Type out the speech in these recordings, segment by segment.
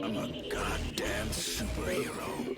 I'm a goddamn superhero.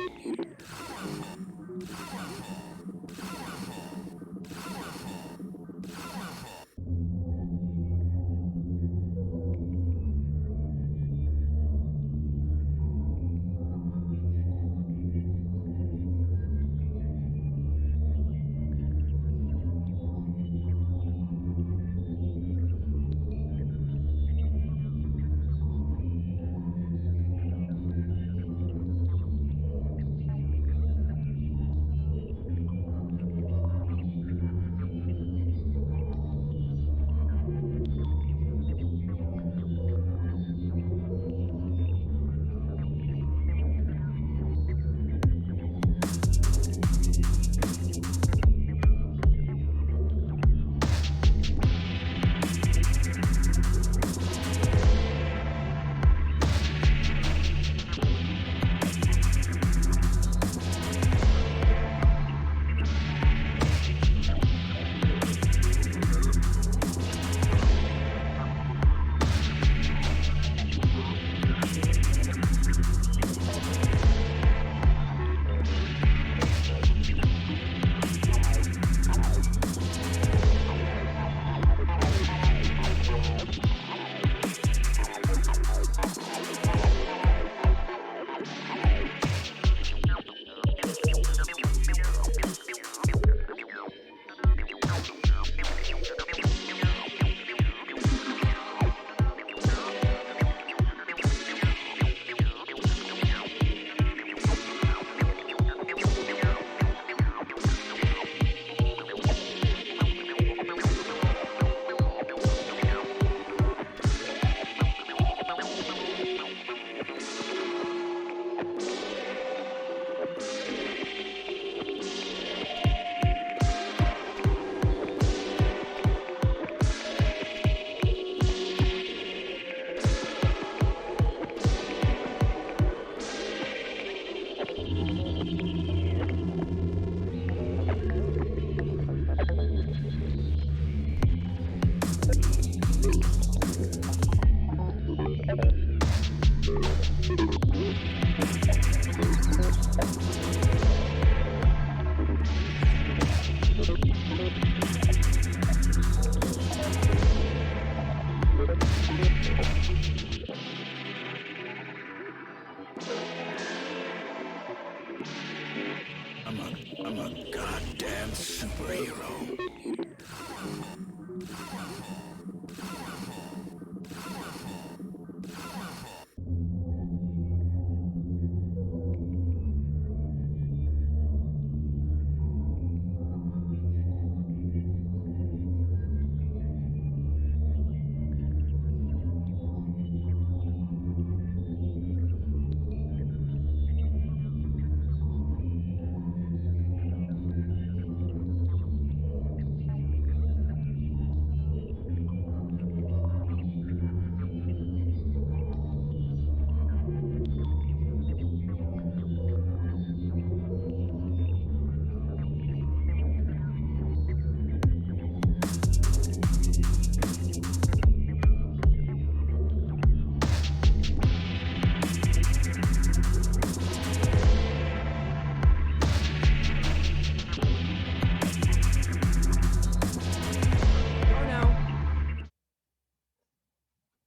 I'm a goddamn superhero.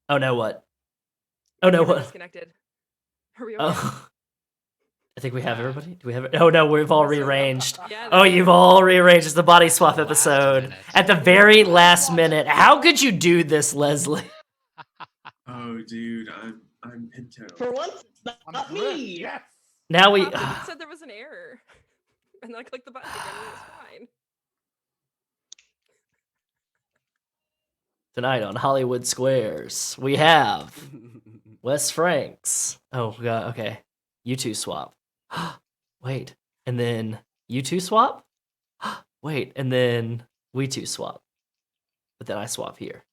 Oh no, what? Oh no, what? Disconnected. Are we okay? Oh. I think we have everybody. Do we have it? Oh no, we've all rearranged. Yeah, Oh, you've all rearranged. It's the body swap episode. At the very last minute. How could you do this, Leslie? Oh, dude, I'm Pinto. For once, not me. Yes. Now we. It said there was an error, and then I clicked the button again, and it was fine. Tonight on Hollywood Squares, we have Wes Franks. Oh god, okay. You two swap. Wait, and then you two swap? Wait, and then we two swap. But then I swap here.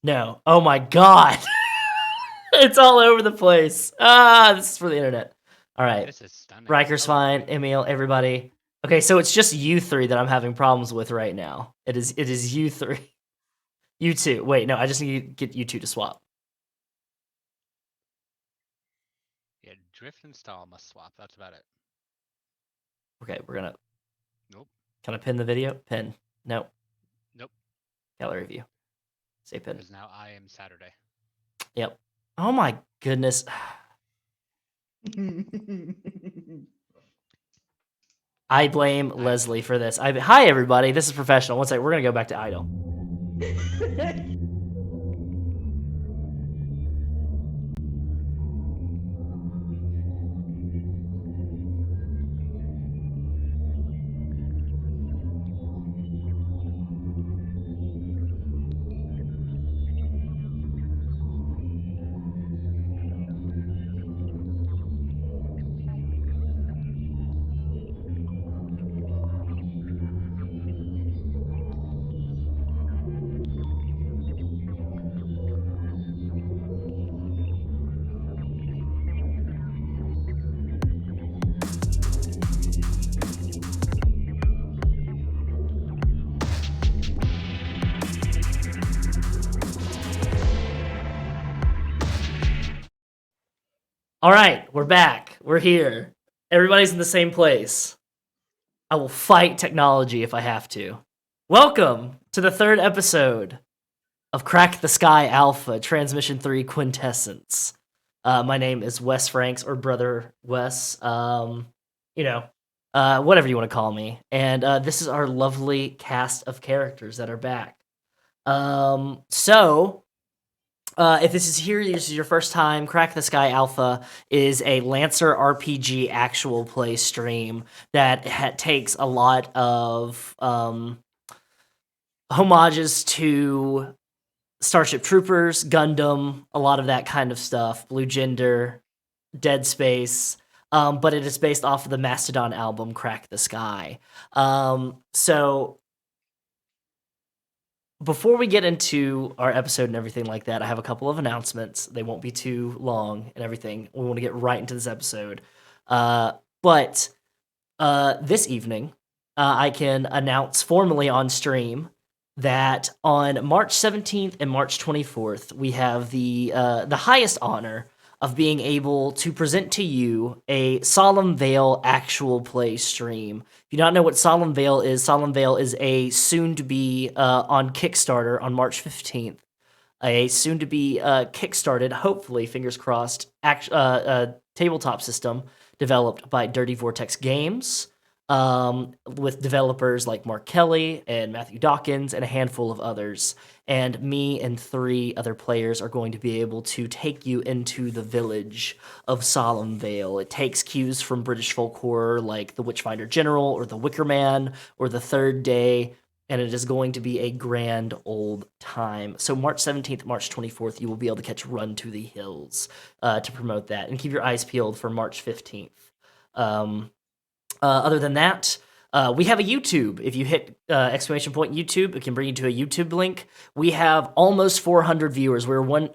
No. Oh my god. It's all over the place. This is for the internet. All right. This is stunning. Riker's fine. Emil, everybody. Okay, so it's just you three that I'm having problems with right now. It is you three. You two. Wait, no, I just need to get you two to swap. Yeah, drift and stall must swap. That's about it. Okay, we're gonna. Nope. Can I pin the video? Pin. No. Nope. Gallery view. Say pin. Because now I am Saturday. Yep. Oh my goodness. I blame Leslie for this. Hi everybody. This is professional. One second. We're gonna go back to idle. All right, we're back. We're here. Everybody's in the same place. I will fight technology if I have to. Welcome to the third episode of Crack the Sky Alpha, Transmission 3 Quintessence. My name is Wes Franks, or Brother Wes. Whatever you want to call me. And this is our lovely cast of characters that are back. If this is your first time, Crack the Sky Alpha is a Lancer RPG actual play stream that takes a lot of homages to Starship Troopers, Gundam, a lot of that kind of stuff, Blue Gender, Dead Space, but it is based off of the Mastodon album Crack the Sky. Before we get into our episode and everything like that, I have a couple of announcements. They won't be too long and everything. We want to get right into this episode. But this evening, I can announce formally on stream that on March 17th and March 24th, we have the highest honor of being able to present to you a Solemn Veil actual play stream. If you don't know what Solemn Veil is a soon-to-be on Kickstarter on March 15th, a soon-to-be kickstarted, hopefully, fingers crossed, tabletop system developed by Dirty Vortex Games, with developers like Mark Kelly and Matthew Dawkins and a handful of others. And me and 3 other players are going to be able to take you into the village of Solemn Veil. It takes cues from British folk horror like The Witchfinder General or The Wicker Man or The Third Day, and it is going to be a grand old time. So March 17th, March 24th, you will be able to catch Run to the Hills to promote that. And keep your eyes peeled for March 15th. Other than that, we have a YouTube. If you hit exclamation point YouTube, it can bring you to a YouTube link. We have almost 400 viewers. We are one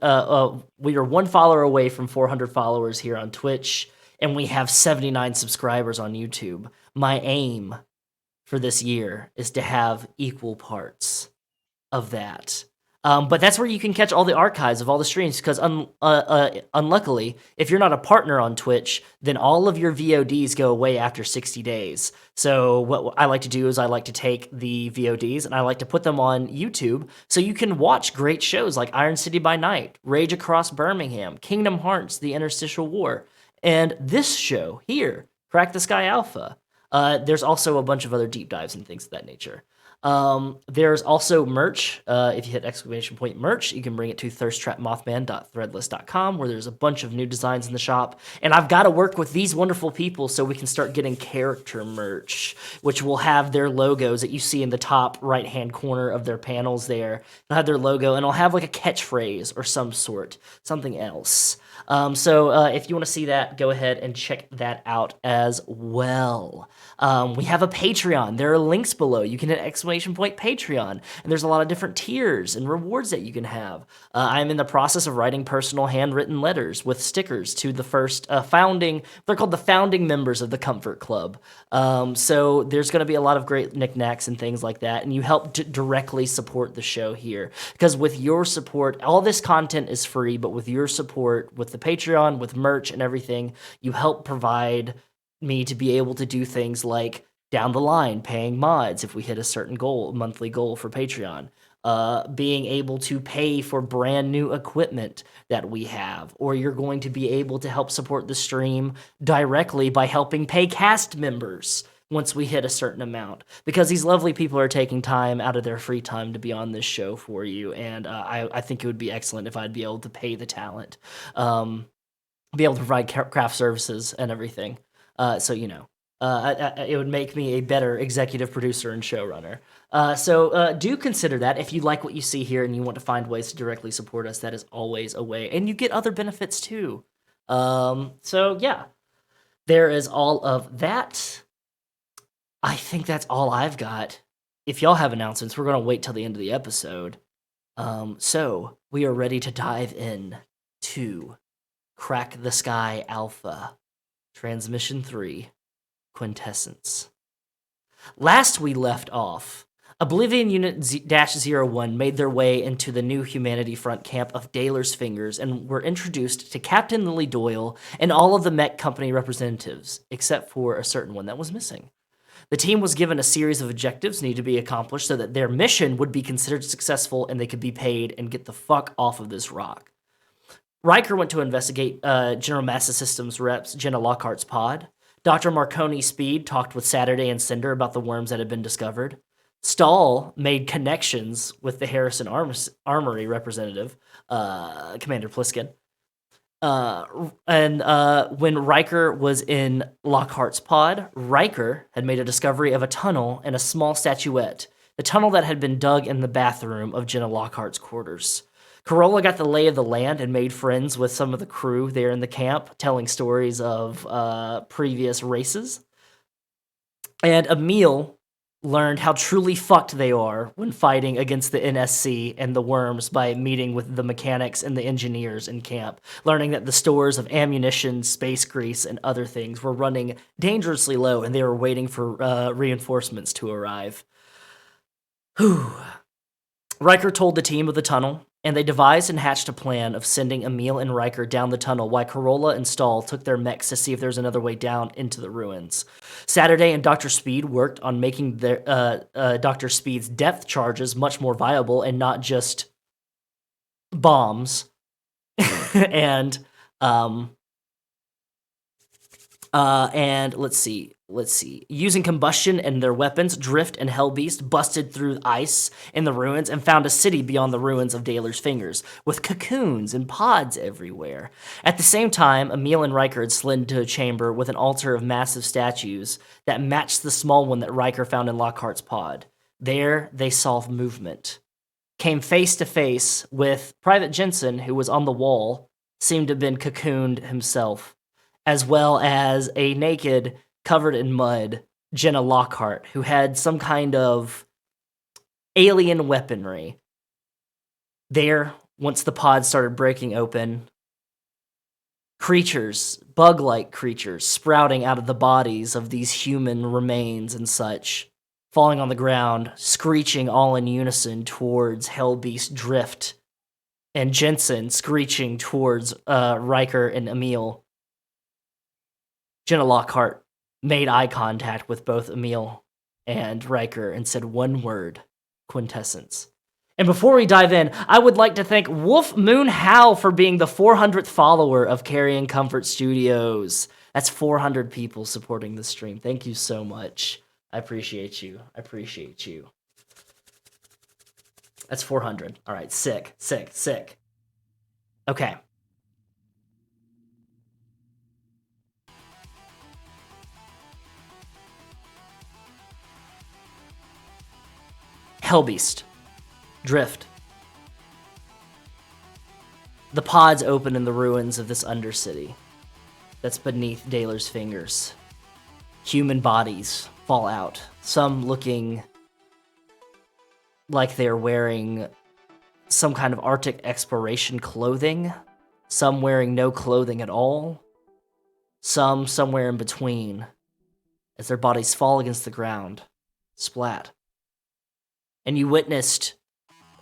follower away from 400 followers here on Twitch, and we have 79 subscribers on YouTube. My aim for this year is to have equal parts of that. But that's where you can catch all the archives of all the streams, because unluckily, if you're not a partner on Twitch, then all of your VODs go away after 60 days. So what I like to do is I like to take the VODs and I like to put them on YouTube so you can watch great shows like Iron City by Night, Rage Across Birmingham, Kingdom Hearts, The Interstitial War, and this show here, Crack the Sky Alpha. There's also a bunch of other deep dives and things of that nature. There's also merch. If you hit exclamation point merch, you can bring it to thirsttrapmothman.threadless.com, where there's a bunch of new designs in the shop. And I've got to work with these wonderful people so we can start getting character merch, which will have their logos that you see in the top right-hand corner of their panels there. It'll have their logo, and it'll have like a catchphrase or some sort, something else. If you want to see that, go ahead and check that out as well. We have a Patreon. There are links below. You can hit exclamation Patreon. And there's a lot of different tiers and rewards that you can have. I'm in the process of writing personal handwritten letters with stickers to the first they're called the founding members of the Comfort Club. So there's going to be a lot of great knickknacks and things like that. And you help directly support the show here. Because with your support, all this content is free, but with your support, with the Patreon, with merch and everything, you help provide me to be able to do things like down the line paying mods if we hit a certain monthly goal for Patreon, being able to pay for brand new equipment that we have, or you're going to be able to help support the stream directly by helping pay cast members once we hit a certain amount, because these lovely people are taking time out of their free time to be on this show for you, and I think it would be excellent if I'd be able to pay the talent, be able to provide craft services and everything. So, you know, it would make me a better executive producer and showrunner. So do consider that. If you like what you see here and you want to find ways to directly support us, that is always a way. And you get other benefits too. So, yeah, there is all of that. I think that's all I've got. If y'all have announcements, we're going to wait till the end of the episode. So we are ready to dive in to Crack the Sky Alpha, Transmission 3, Quintessence. Last we left off, Oblivion Unit-01 made their way into the new Humanity Front camp of Daler's Fingers and were introduced to Captain Lily Doyle and all of the mech company representatives, except for a certain one that was missing. The team was given a series of objectives needed to be accomplished so that their mission would be considered successful and they could be paid and get the fuck off of this rock. Riker went to investigate General Master Systems reps Jenna Lockhart's pod. Dr. Marconi Speed talked with Saturday and Cinder about the worms that had been discovered. Stahl made connections with the Harrison Armory representative, Commander Pliskin. And when Riker was in Lockhart's pod, Riker had made a discovery of a tunnel and a small statuette, the tunnel that had been dug in the bathroom of Jenna Lockhart's quarters. Corolla got the lay of the land and made friends with some of the crew there in the camp, telling stories of previous races. And Emil learned how truly fucked they are when fighting against the NSC and the worms by meeting with the mechanics and the engineers in camp, learning that the stores of ammunition, space grease, and other things were running dangerously low and they were waiting for reinforcements to arrive. Whew. Riker told the team of the tunnel, and they devised and hatched a plan of sending Emil and Riker down the tunnel while Corolla and Stahl took their mechs to see if there's another way down into the ruins. Saturday and Dr. Speed worked on making Dr. Speed's depth charges much more viable and not just bombs. And let's see. Using combustion and their weapons, Drift and HELLBEAST busted through ice in the ruins and found a city beyond the ruins of Daler's Fingers, with cocoons and pods everywhere. At the same time, Emil and Riker had slid into a chamber with an altar of massive statues that matched the small one that Riker found in Lockhart's pod. There, they saw movement. Came face to face with Private Jensen, who was on the wall, seemed to have been cocooned himself, as well as a naked, covered in mud, Jenna Lockhart, who had some kind of alien weaponry. There, once the pod started breaking open, creatures, bug-like creatures, sprouting out of the bodies of these human remains and such, falling on the ground, screeching all in unison towards HELLBEAST, Drift, and Jensen screeching towards Riker and Emil. Jenna Lockhart made eye contact with both Emil and Riker and said one word, Quintessence. And before we dive in, I would like to thank Wolf Moon How for being the 400th follower of Carrion Comfort Studios. That's 400 people supporting the stream. Thank you so much. I appreciate you. That's 400. All right, sick. Okay. HELLBEAST. Drift. The pods open in the ruins of this undercity that's beneath Daler's Fingers. Human bodies fall out, some looking like they're wearing some kind of Arctic exploration clothing, some wearing no clothing at all, some somewhere in between, as their bodies fall against the ground, splat. And you witnessed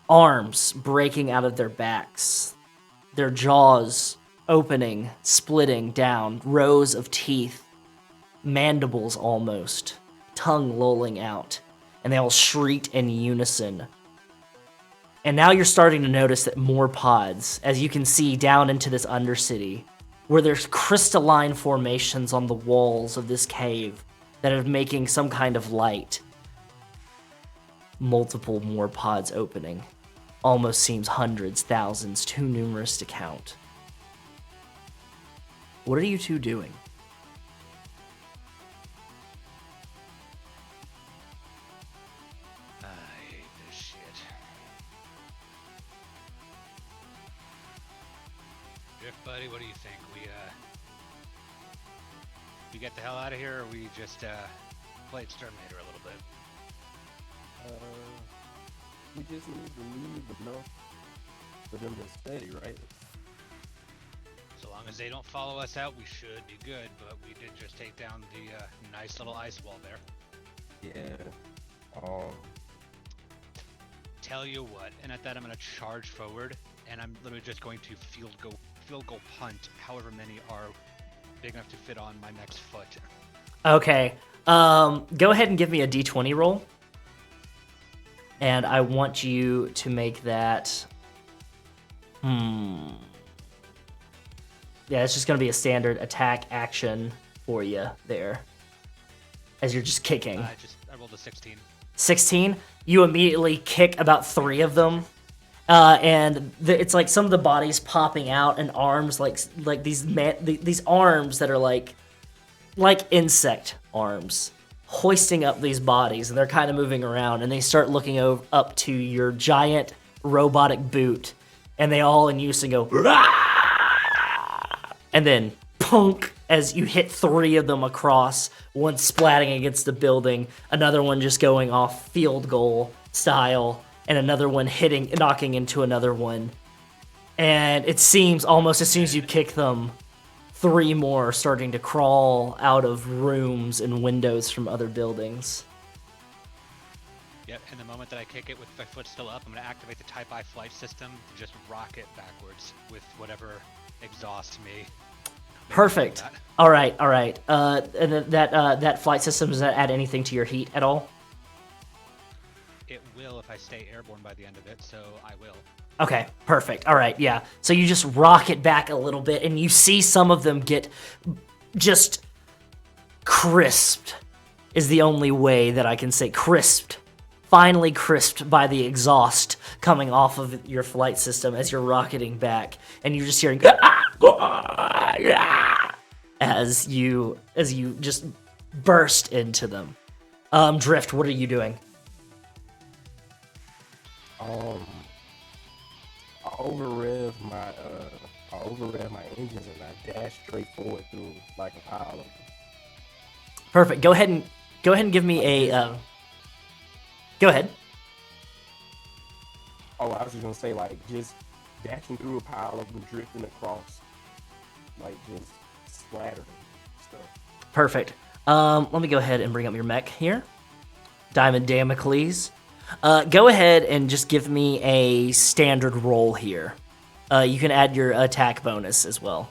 arms breaking out of their backs, their jaws opening, splitting down, rows of teeth, mandibles almost, tongue lolling out, and they all shrieked in unison. And now you're starting to notice that more pods, as you can see down into this undercity, where there's crystalline formations on the walls of this cave that are making some kind of light. Multiple more pods opening. Almost seems hundreds, thousands, too numerous to count. What are you two doing? I hate this shit. Drift buddy, what do you think? We get the hell out of here, or we just play Exterminator a little bit? We just need to leave enough for them to steady, right? So long as they don't follow us out, we should be good, but we did just take down the nice little ice wall there. Yeah. Tell you what, and at that I'm going to charge forward, and I'm literally just going to field goal punt however many are big enough to fit on my next foot. Okay. Go ahead and give me a d20 roll. And I want you to make that... Yeah, it's just going to be a standard attack action for you there. As you're just kicking. I rolled a 16. 16? You immediately kick about 3 of them. And it's like some of the bodies popping out and arms like these arms that are like insect arms hoisting up these bodies, and they're kind of moving around, and they start looking up to your giant robotic boot, and they all in unison go "Rah!" And then punk as you hit 3 of them across, one splatting against the building, another one just going off field goal style, and another one knocking into another one. And it seems almost as soon as you kick them, 3 more are starting to crawl out of rooms and windows from other buildings. Yep, and the moment that I kick it with my foot still up, I'm going to activate the Type I flight system to just rocket backwards with whatever exhausts me. Perfect. All right. And that flight system, does that add anything to your heat at all? It will if I stay airborne by the end of it, so I will. Okay, perfect. All right, yeah. So you just rocket back a little bit, and you see some of them get just crisped, is the only way that I can say crisped. Finally crisped by the exhaust coming off of your flight system as you're rocketing back, and you're just hearing as you just burst into them. Drift, what are you doing? I overrev my engines and I dash straight forward through like a pile of them. Perfect. Go ahead and give me a. Go ahead. Oh, I was just gonna say like just dashing through a pile of them, drifting across, like just splattering stuff. Perfect. Let me go ahead and bring up your mech here. Diamond Damocles. Go ahead and just give me a standard roll here. You can add your attack bonus as well.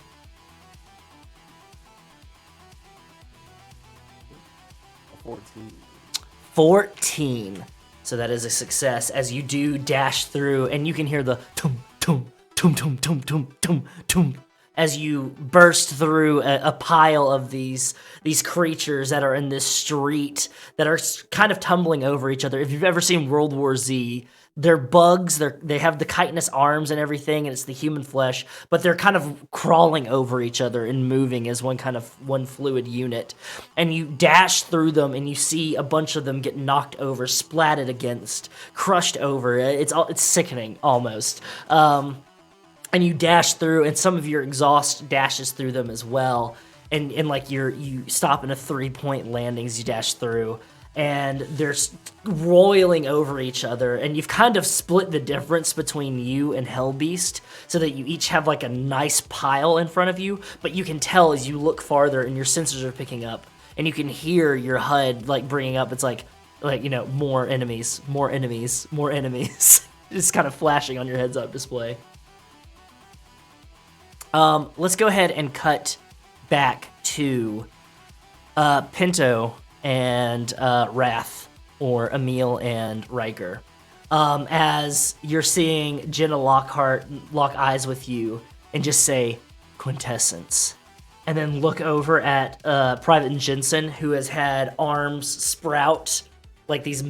14. So that is a success as you do dash through, and you can hear the tum tum tum tum tum tum tum tum as you burst through a pile of these creatures that are in this street that are kind of tumbling over each other. If you've ever seen World War Z, they're bugs. They have the chitinous arms and everything, and it's the human flesh, but they're kind of crawling over each other and moving as one fluid unit. And you dash through them, and you see a bunch of them get knocked over, splatted against, crushed over. It's sickening almost. And you dash through, and some of your exhaust dashes through them as well. And like you stop in a 3-point landings, you dash through. and they're roiling over each other, and you've kind of split the difference between you and HELLBEAST so that you each have like a nice pile in front of you, but you can tell as you look farther and your sensors are picking up, and you can hear your HUD like bringing up, it's like you know, more enemies, more enemies, more enemies. Just kind of flashing on your heads-up display. Let's go ahead and cut back to Pinto and Wrath, or Emil and Riker. As you're seeing Jenna lock eyes with you and just say, Quintessence. And then look over at Private Jensen, who has had arms sprout, like these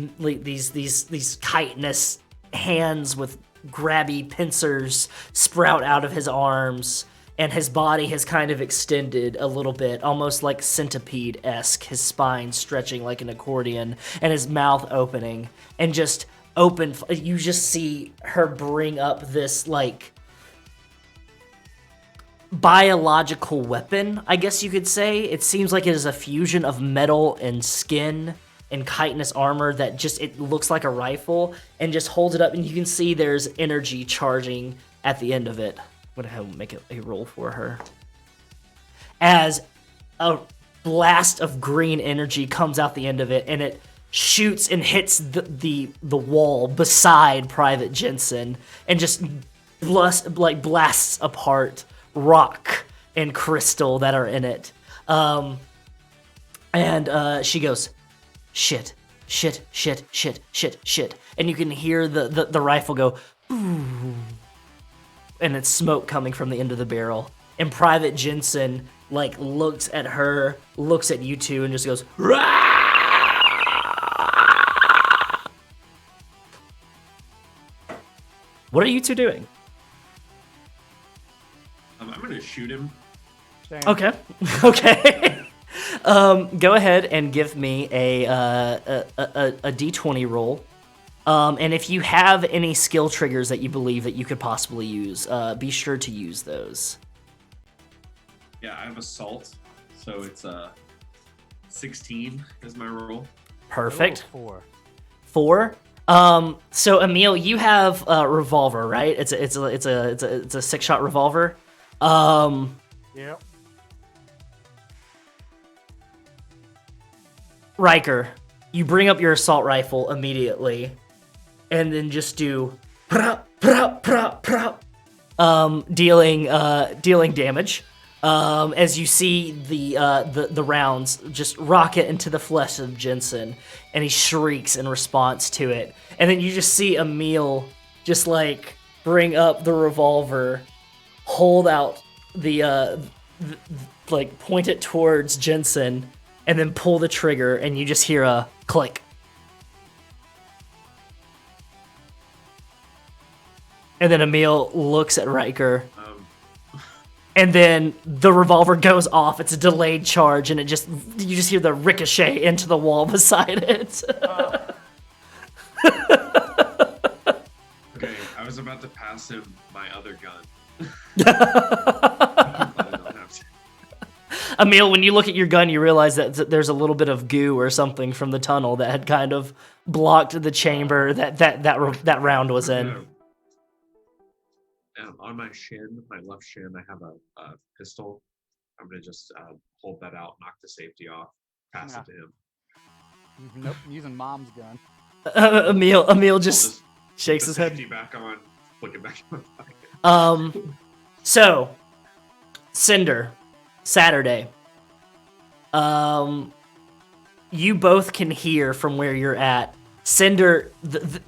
chitinous hands with grabby pincers sprout out of his arms, and his body has kind of extended a little bit, almost like centipede-esque, his spine stretching like an accordion, and his mouth opening, and just open, you just see her bring up this, like, biological weapon, I guess you could say. It seems like it is a fusion of metal and skin and chitinous armor that just, it looks like a rifle, and just holds it up, and you can see there's energy charging at the end of it. I'm gonna have make a roll for her. As a blast of green energy comes out the end of it, and it shoots and hits the wall beside Private Jensen, and just blasts apart rock and crystal that are in it. And she goes, shit, shit, shit, shit, shit, shit. And you can hear the rifle go, ooh, and it's smoke coming from the end of the barrel. And Private Jensen, like, looks at her, looks at you two, and just goes, Rah! What are you two doing? I'm gonna shoot him. Same. Okay. Okay. Go ahead and give me a D20 roll. And if you have any skill triggers that you believe that you could possibly use, be sure to use those. Yeah, I have assault, so it's 16 is my roll. Perfect. Oh, 4. So Emil, you have a revolver, right? It's a 6-shot revolver. Yep. Riker, you bring up your assault rifle immediately, and then just do dealing damage. As you see the rounds just rocket into the flesh of Jensen, and he shrieks in response to it. And then you just see Emil just like bring up the revolver, hold out like point it towards Jensen, and then pull the trigger, and you just hear a click. And then Emil looks at Riker. And then the revolver goes off. It's a delayed charge, and you just hear the ricochet into the wall beside it. Okay, I was about to pass him my other gun. Emil, when you look at your gun, you realize that there's a little bit of goo or something from the tunnel that had kind of blocked the chamber that round was in. On my shin, my left shin, I have a pistol. I'm gonna just hold that out, knock the safety off, pass it to him. Nope, I'm using mom's gun. Emil just shakes his head. Safety back on, flick it back in my pocket. So, Cinder, Saturday. You both can hear from where you're at. Cinder,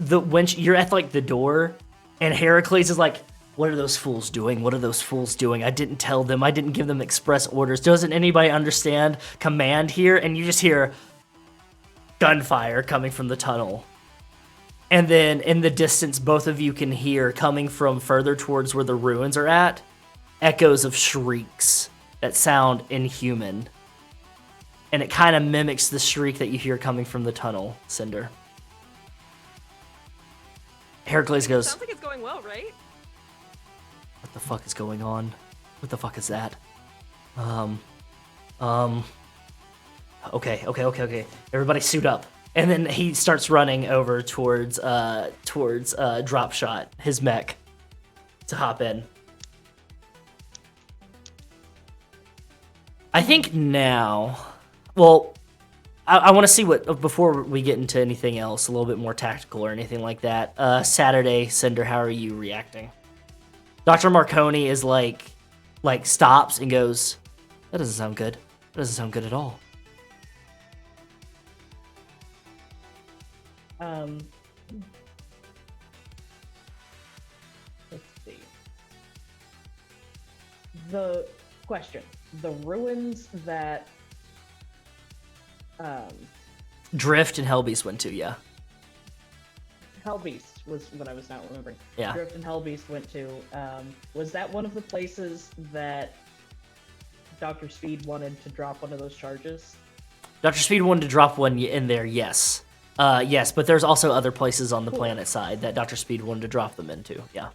when you're at like the door, and Heracles is like, "What are those fools doing? What are those fools doing? I didn't tell them. I didn't give them express orders. Doesn't anybody understand command here?" And you just hear gunfire coming from the tunnel. And then in the distance, both of you can hear, coming from further towards where the ruins are at, echoes of shrieks that sound inhuman. And it kind of mimics the shriek that you hear coming from the tunnel, Cinder. Heracles goes, Sounds like it's going well, right? "What the fuck is going on? What the fuck is that? Okay. Everybody suit up. And then he starts running over towards Dropshot, his mech, to hop in. I think now, well, I want to see what, before we get into anything else, a little bit more tactical or anything like that. Saturday, Cinder, how are you reacting? Dr. Marconi is like stops and goes, that doesn't sound good. That doesn't sound good at all. Let's see. The question. The ruins that Drift and HELLBEAST went to, yeah. HELLBEAST was what I was not remembering. Yeah. Drift and HELLBEAST went to. Was that one of the places that Dr. Speed wanted to drop one of those charges? Dr. Speed wanted to drop one in there, yes. Yes, but there's also other places on the planet side that Dr. Speed wanted to drop them into, yeah.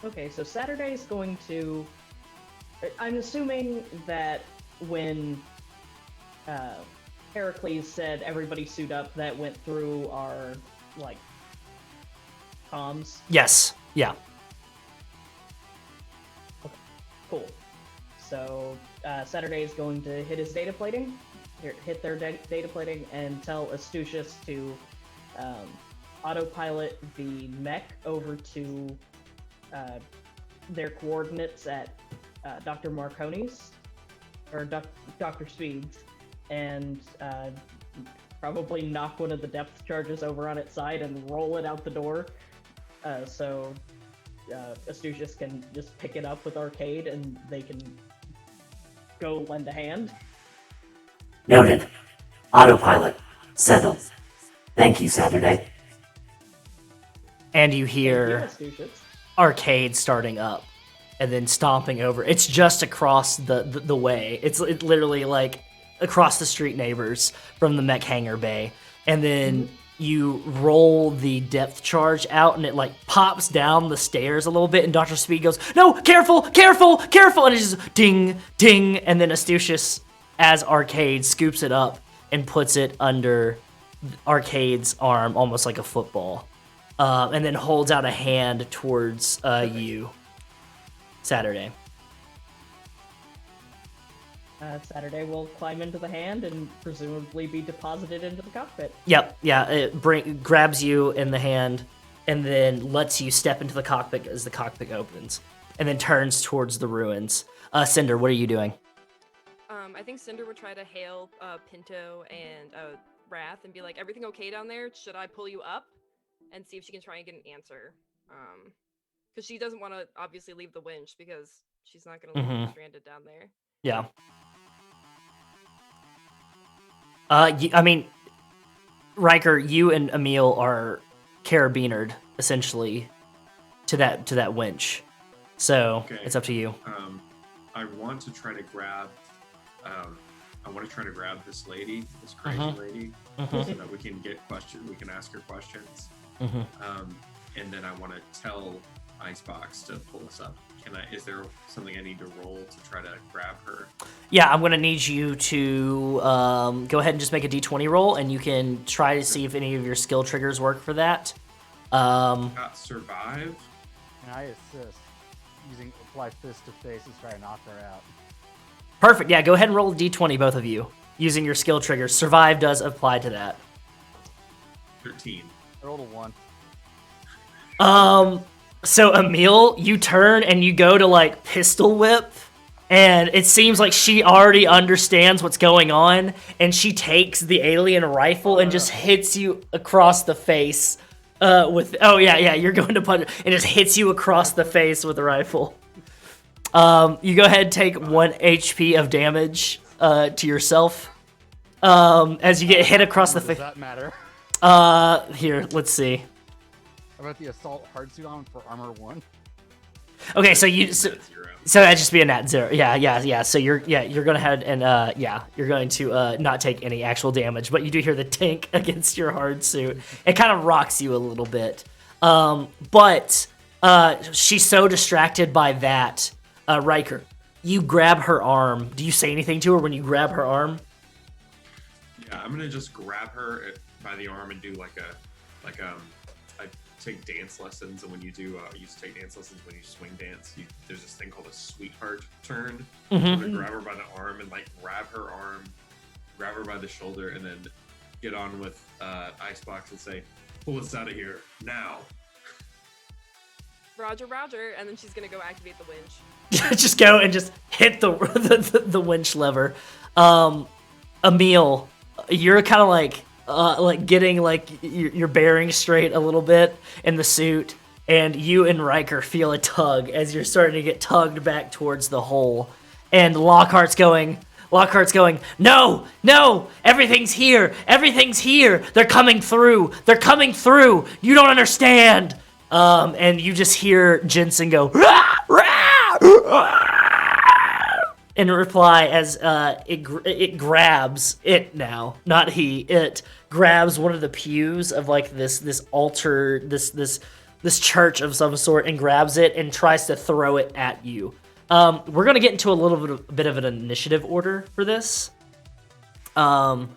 Okay, so Saturday is going to... I'm assuming that when Heracles said everybody suit up, that went through our, like, comms. Yes, yeah. Okay, cool. So Saturday is going to hit his data plating, hit their data plating, and tell Astucius to autopilot the mech over to their coordinates at Dr. Marconi's, or Dr. Speed's, and probably knock one of the depth charges over on its side and roll it out the door, so Astucius can just pick it up with Arcade and they can go lend a hand. Noted. Autopilot. Settled. Thank you, Saturday. And you hear Astucius. Arcade starting up and then stomping over. It's just across the way. It's literally like across the street neighbors from the mech hangar bay. And then you roll the depth charge out and it like pops down the stairs a little bit and Dr. Speed goes, no, careful, careful, careful. And it's just ding, ding. And then Astucius, as Arcade, scoops it up and puts it under Arcade's arm, almost like a football. And then holds out a hand towards you, Saturday. Saturday will climb into the hand and presumably be deposited into the cockpit. Yep, yeah, it grabs you in the hand and then lets you step into the cockpit as the cockpit opens, and then turns towards the ruins. Cinder, what are you doing? I think Cinder would try to hail Pinto and Wrath and be like, everything okay down there? Should I pull you up? And see if she can try and get an answer. Because she doesn't want to obviously leave the winch because she's not going to leave her stranded down there. Yeah. I mean, Riker, you and Emil are carabinered essentially to that winch, so Okay. it's up to you. I want to try to grab. I want to try to grab this lady, this crazy lady, so that we can get questions. We can ask her questions, and then I want to tell ICEBOX to pull us up. Is there something I need to roll to try to grab her? Yeah, I'm gonna need you to go ahead and just make a D20 roll, and you can try to see if any of your skill triggers work for that. Got survive. And I assist, using apply fist to face to try to knock her out. Perfect. Yeah, go ahead and roll a D20, both of you, using your skill triggers. Survive does apply to that. 13. I rolled a 1. So Emil, you turn and you go to like pistol whip, and it seems like she already understands what's going on, and she takes the alien rifle and just hits you across the face with. Oh yeah, you're going to punch, and just hits you across the face with the rifle. You go ahead and take 1 HP of damage to yourself as you get hit across the face. Does that matter? Here, let's see. How about the assault hardsuit on for armor 1? Okay, so that'd just be a nat 0. Yeah. So you're gonna head and you're going to not take any actual damage, but you do hear the tink against your hard suit. It kind of rocks you a little bit, but she's so distracted by that. Riker, you grab her arm. Do you say anything to her when you grab her arm? Yeah, I'm gonna just grab her by the arm and do I take dance lessons, and when you do, I used to take dance lessons when you swing dance. There's this thing called a sweetheart turn. Mm-hmm. I'm gonna grab her by the arm and grab her arm, grab her by the shoulder, and then get on with ICEBOX and say, "Pull us out of here now." Roger, Roger, and then she's gonna go activate the winch. Just go and just hit the winch lever. Emil, you're kind of like getting your bearings straight a little bit in the suit, and you and Riker feel a tug as you're starting to get tugged back towards the hole. And Lockhart's going, no, everything's here, they're coming through, you don't understand. And you just hear Jensen go, rah, rah, rah, in reply as it grabs it now, not he, it grabs one of the pews of this altar, this church of some sort, and grabs it and tries to throw it at you. We're gonna get into a little bit of an initiative order for this. So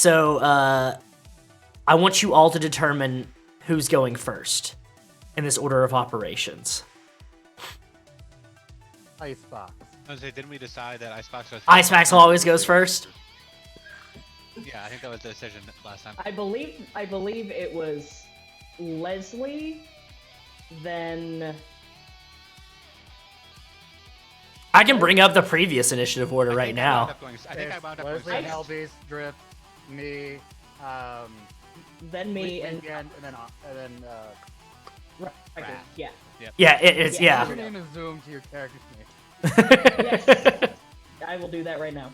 I want you all to determine who's going first in this order of operations. ICEBOX. I was gonna say, didn't we decide that ICEBOX goes first? ICEBOX always goes first. Yeah, I think that was the decision last time. I believe it was Leslie, then I can bring up the previous initiative order right now. I think I wound up going Leslie, second. HELLBEAST, Drift, me, then me, and then Riker. Yeah. Yeah, it's Yeah. yeah. your name is zoomed to your character's name. Yes. I will do that right now.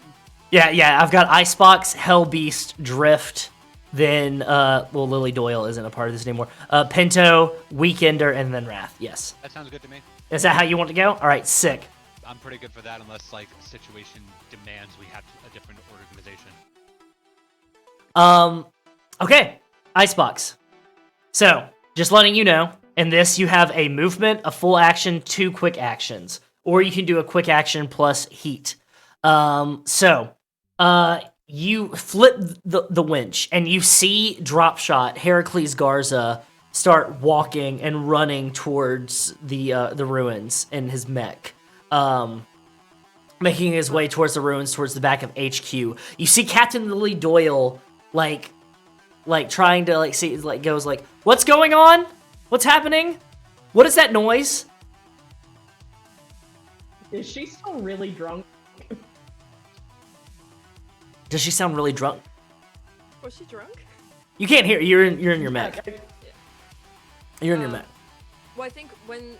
Yeah. I've got ICEBOX, HELLBEAST, Drift. Then, Lily Doyle isn't a part of this anymore. Pinto, Weekender, and then Wrath. Yes. That sounds good to me. Is that how you want to go? All right, sick. I'm pretty good for that unless a situation demands we have a different organization. Okay, ICEBOX. So, just letting you know, in this you have a movement, a full action, 2 quick actions. Or you can do a quick action plus heat. You flip the winch, and you see Dropshot, Heracles Garza, start walking and running towards the ruins in his mech. Making his way towards the ruins, towards the back of HQ. You see Captain Lily Doyle, trying to, see, goes, what's going on? What's happening? What is that noise? Is she still really drunk? Does she sound really drunk? Was she drunk? You can't hear. You're in your mech. You're in your mech. Well, I think when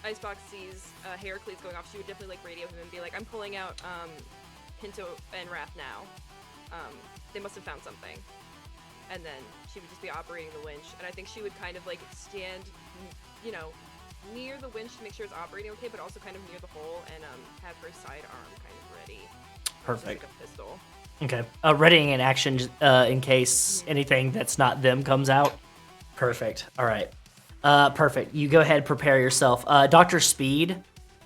ICEBOX sees Heracles going off, she would definitely radio him and be like, "I'm pulling out Pinto and Wrath now. They must have found something." And then she would just be operating the winch, and I think she would kind of stand, near the winch to make sure it's operating okay, but also kind of near the hole and have her sidearm kind of ready. Perfect. Like a pistol. Okay. Readying an action in case anything that's not them comes out. Perfect. All right. Perfect. You go ahead, prepare yourself. Dr. Speed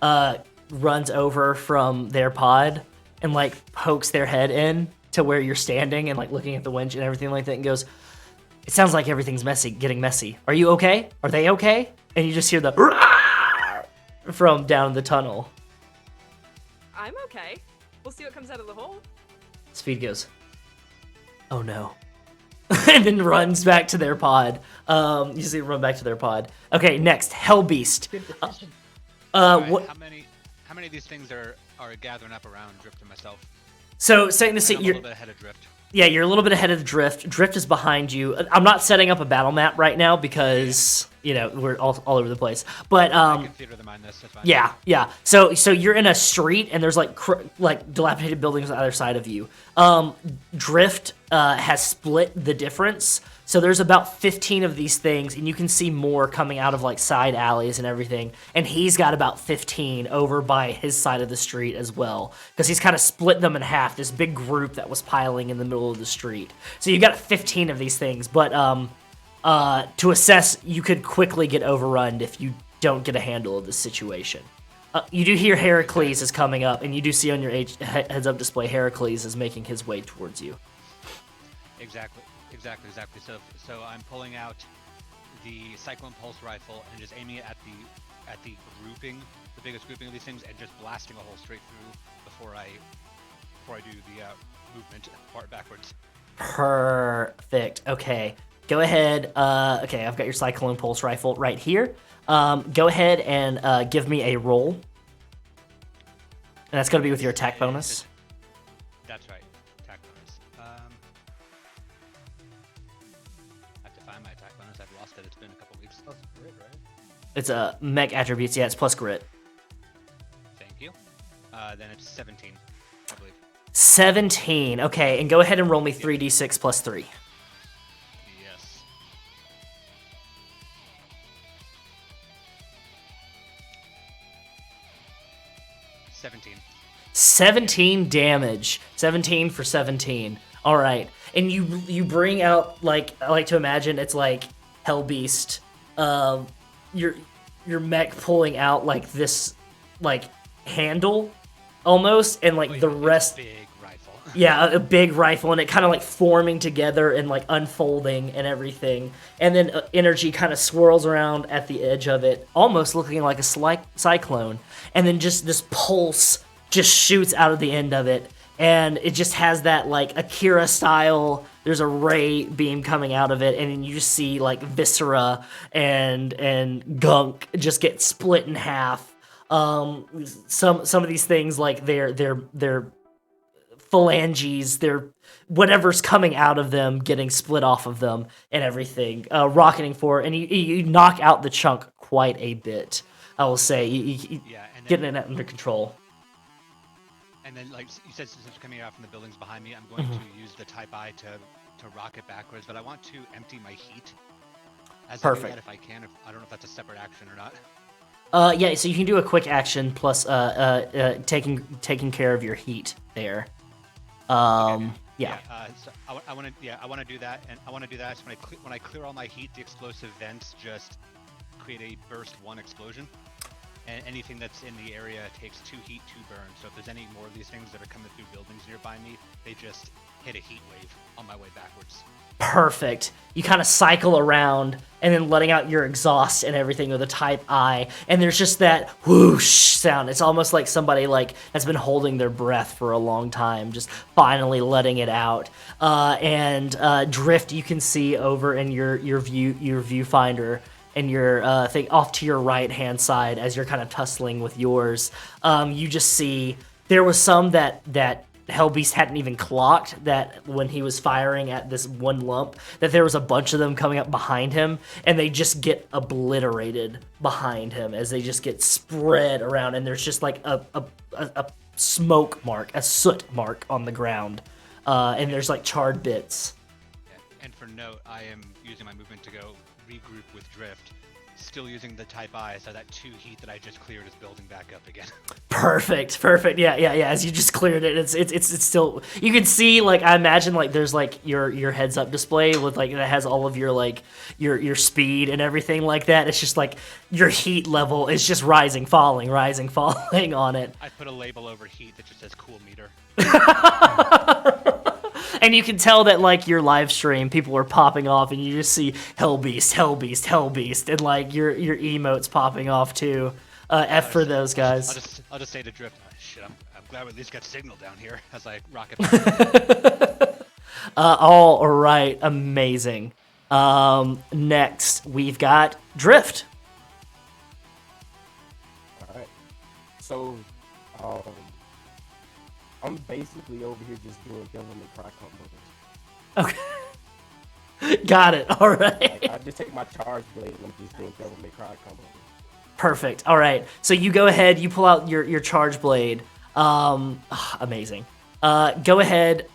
runs over from their pod and pokes their head in to where you're standing and looking at the winch and everything like that, and goes, "It sounds like everything's getting messy. Are you okay? Are they okay?" And you just hear the from down the tunnel. I'm okay. We'll see what comes out of the hole. Speed goes, "Oh no." And then runs back to their pod. You see it run back to their pod. Okay, next, HELLBEAST. Right, What? how many of these things are gathering up around Drift and myself? So setting the I'm a scene, little bit ahead of Drift. yeah, you're a little bit ahead of Drift. Drift is behind you. I'm not setting up a battle map right now because we're all over the place. But I can theater them on this. That's fine. yeah. So you're in a street and there's dilapidated buildings on either side of you. Drift has split the difference. So there's about 15 of these things, and you can see more coming out of side alleys and everything. And he's got about 15 over by his side of the street as well, because he's kind of split them in half. This big group that was piling in the middle of the street. So you got 15 of these things, but to assess you could quickly get overrun if you don't get a handle of the situation. You do hear Heracles is coming up, and you do see on your heads-up display Heracles is making his way towards you. Exactly. So I'm pulling out the Cyclone Pulse rifle and just aiming it at the grouping, the biggest grouping of these things, and just blasting a hole straight through before I do the movement part backwards. Perfect. Okay. Go ahead. Okay, I've got your Cyclone Pulse rifle right here. Go ahead and give me a roll. And that's going to be with your attack bonus. That's right. Attack bonus. I have to find my attack bonus. I've lost it. It's been a couple weeks. Plus grit, right? It's a mech attributes. Yeah, it's plus grit. Thank you. Then it's 17, I believe. 17. Okay, and go ahead and roll me 3d6 plus 3. Yes. $17. 17 damage. 17 for 17. All right. And you bring out, like, I like to imagine it's like HELLBEAST. Your mech pulling out like this, like, handle almost, and like the rest. Big rifle. Yeah, a big rifle, and it kind of like forming together and like unfolding and everything. And then energy kind of swirls around at the edge of it, almost looking like a cyclone. And then just this pulse just shoots out of the end of it. And it just has that like Akira style. There's a ray beam coming out of it, and then you just see like viscera and gunk just get split in half. Some of these things, like their phalanges, their whatever's coming out of them getting split off of them and everything, rocketing forward, and you knock out the chunk quite a bit. I will say, getting it under control. And then, like you said, since it's coming out from the buildings behind me, I'm going to use the Type I to rocket backwards, but I want to empty my heat. As Perfect. I do that if I can. I don't know if that's a separate action or not. Yeah, so you can do a quick action plus taking care of your heat there. Yeah. So I want to do that, and I want to do that. So when I clear all my heat, the explosive vents just create a burst 1 explosion, and anything that's in the area takes 2 heat, 2 burn. So if there's any more of these things that are coming through buildings nearby me, they just hit a heat wave on my way backwards. Perfect. You kind of cycle around and then letting out your exhaust and everything with a Type I, and there's just that whoosh sound. It's almost like somebody like has been holding their breath for a long time, just finally letting it out. And Drift, you can see over in your viewfinder and your thing off to your right hand side as you're kind of tussling with yours. You just see there was some that HELLBEAST hadn't even clocked, that when he was firing at this one lump, that there was a bunch of them coming up behind him, and they just get obliterated behind him as they just get spread around, and there's just like a smoke mark, a soot mark on the ground, and there's like charred bits. And for note, I am using my movement to go regroup with Drift, still using the Type I, so that 2 heat that I just cleared is building back up again. Perfect. Yeah. As you just cleared it, it's still, you can see, like, I imagine like there's like your heads up display with like that has all of your like your speed and everything like that. It's just like your heat level is just rising, falling on it. I put a label over heat that just says cool meter. And you can tell that, like, your live stream, people are popping off, and you just see HELLBEAST, and, like, your emotes popping off, too. F for those guys. I'll just say to Drift, shit, I'm glad we at least got signal down here as I rocket back. All right, amazing. Next, we've got Drift. All right. So, I'm basically over here just doing government cry combos. Okay. Got it. All right. I just take my charge blade and I'm just doing government cry combos. Perfect. All right. So you go ahead, you pull out your charge blade. Amazing. Go ahead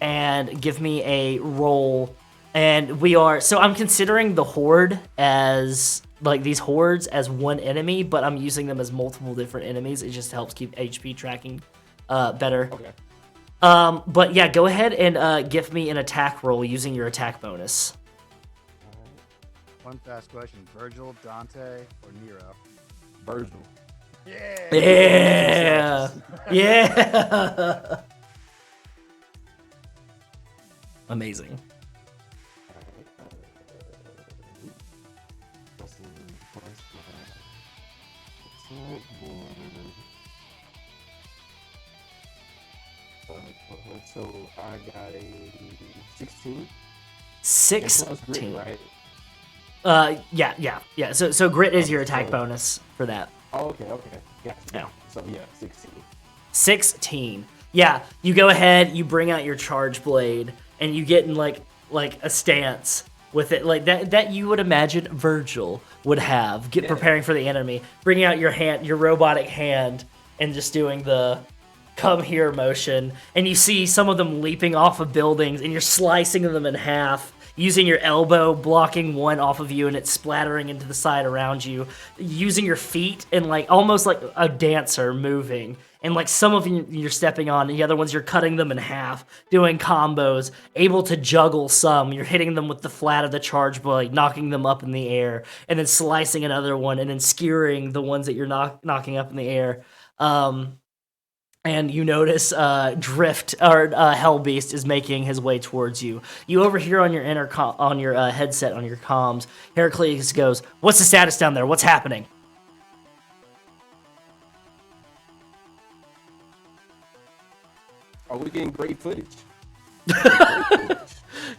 and give me a roll. And I'm considering the horde as, like, these hordes as one enemy, but I'm using them as multiple different enemies. It just helps keep HP tracking better. Okay. But yeah, go ahead and give me an attack roll using your attack bonus. One fast question: Virgil, Dante, or Nero? Virgil. Yeah. Yeah. Amazing. Let's see. Alright, so I got a 16. 16. Right? Yeah. So grit is your attack bonus for that. Oh, okay. Gotcha. Yeah. So yeah, 16. 16. Yeah, you go ahead, you bring out your charge blade, and you get in like a stance with it, like that you would imagine Virgil would have, preparing for the enemy, bringing out your hand, your robotic hand, and just doing the come here motion, and you see some of them leaping off of buildings, and you're slicing them in half, using your elbow, blocking one off of you, and it's splattering into the side around you, using your feet, and like almost like a dancer moving. And like some of you you're stepping on, and the other ones you're cutting them in half, doing combos, able to juggle some. You're hitting them with the flat of the charge blade, knocking them up in the air, and then slicing another one, and then skewering the ones that you're knocking up in the air. And you notice Drift or HELLBEAST is making his way towards you. You overhear on your on your headset on your comms. Heracles goes, "What's the status down there? What's happening?" Are we getting great footage?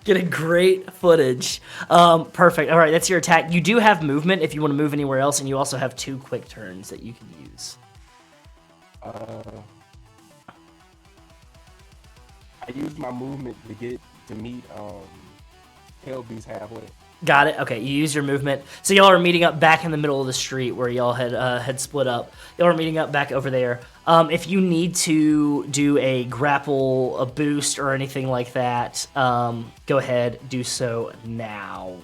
Getting great footage. Perfect. All right, that's your attack. You do have movement if you want to move anywhere else, and you also have 2 quick turns that you can use. I use my movement to meet HELLBEAST halfway. Got it. Okay, you use your movement. So y'all are meeting up back in the middle of the street where y'all had split up. Y'all are meeting up back over there. If you need to do a grapple, a boost, or anything like that, go ahead, do so now.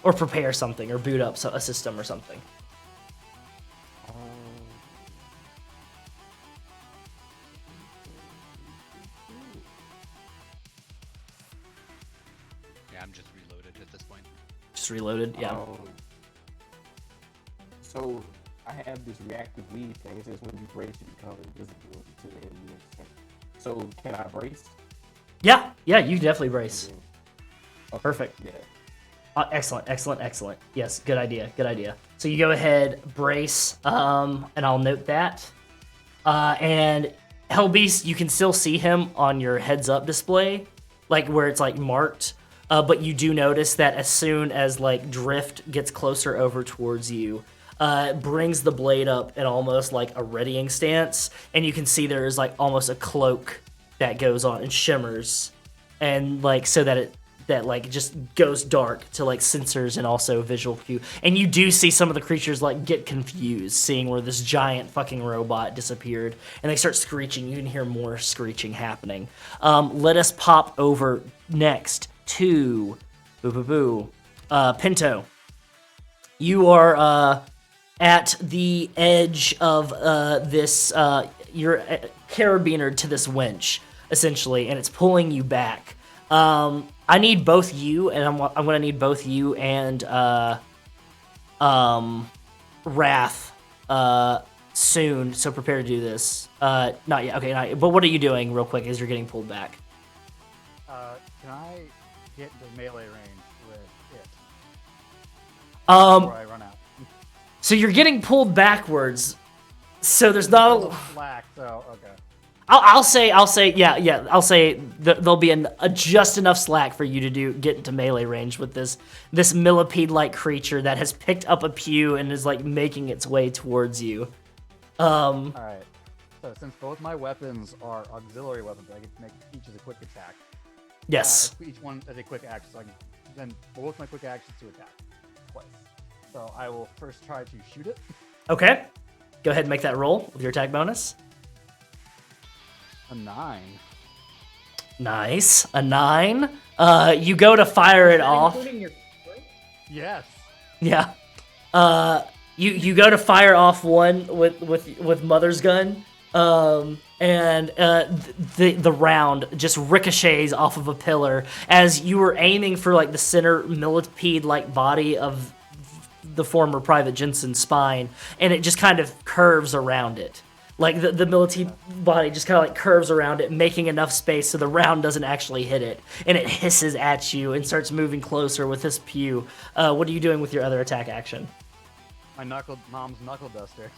Or prepare something, or boot up a system or something. Yeah, I'm just reloaded at this point. Just reloaded, yeah. So I have this reactive weave thing. It says when you brace, you become invisible to the enemy. So can I brace? Yeah, you definitely brace. Okay. Perfect. Yeah. Excellent. Yes, good idea. So you go ahead, brace, and I'll note that. And HELLBEAST, you can still see him on your heads-up display, like where it's like marked. But you do notice that as soon as like Drift gets closer over towards you, brings the blade up in almost like a readying stance, and you can see there is like almost a cloak that goes on and shimmers, and like so that like just goes dark to like sensors and also visual cue. And you do see some of the creatures like get confused, seeing where this giant fucking robot disappeared, and they start screeching. You can hear more screeching happening. Let us pop over next to Pinto. You are at the edge of this. You're carabinered to this winch essentially, and it's pulling you back. I need both you, and I'm gonna need both you and Wrath soon. So prepare to do this. Not yet. Okay, not yet. But what are you doing, real quick, as you're getting pulled back? Can I get into melee range with it? Before I run out. So you're getting pulled backwards. So there's not a slack. So okay. I'll say I'll say there'll be just enough slack for you to get into melee range with this millipede-like creature that has picked up a pew and is like making its way towards you. All right. So since both my weapons are auxiliary weapons, I get to make each as a quick attack. Yes. Each one as a quick action, so I can then both my quick actions to attack twice. So I will first try to shoot it. Okay. Go ahead and make that roll with your attack bonus. A 9. Nice. A 9. You go to fire it off. Including your Yes. Yeah. You go to fire off one with Mother's gun. and the round just ricochets off of a pillar as you were aiming for like the center millipede-like body of the former Private Jensen's spine, and it just kind of curves around it. Like the millipede body just kind of like curves around it, making enough space so the round doesn't actually hit it, and it hisses at you and starts moving closer with this pew. What are you doing with your other attack action? My mom's knuckle duster.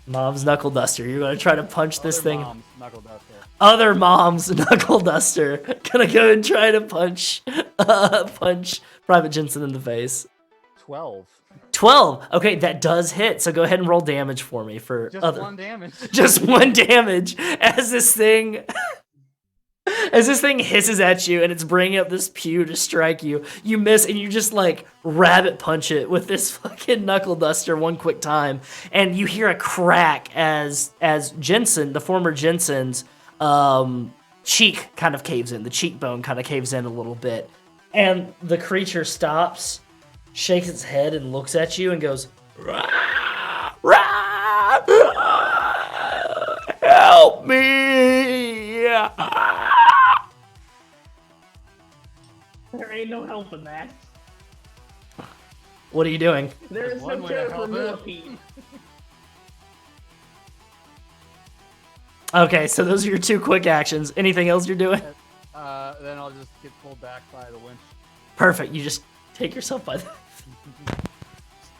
Mom's knuckle duster. You're gonna try to punch this thing. Mom's knuckle duster. Other mom's knuckle duster. Gonna go and try to punch Private Jensen in the face. 12. 12. Okay, that does hit. So go ahead and roll damage for me for Just 1 damage. Just 1 damage as this thing hisses at you and it's bringing up this pew to strike you. You miss and you just like rabbit punch it with this fucking knuckle duster one quick time, and you hear a crack as Jensen, the former Jensen's cheek kind of caves in. The cheekbone kind of caves in a little bit, and the creature stops, shakes its head, and looks at you and goes, "Rah, rah, rah, help me!" There ain't no help in that. What are you doing? There is no cure for millipede. Okay, so those are your 2 quick actions. Anything else you're doing? Then I'll just get pulled back by the winch. Perfect. You just take yourself by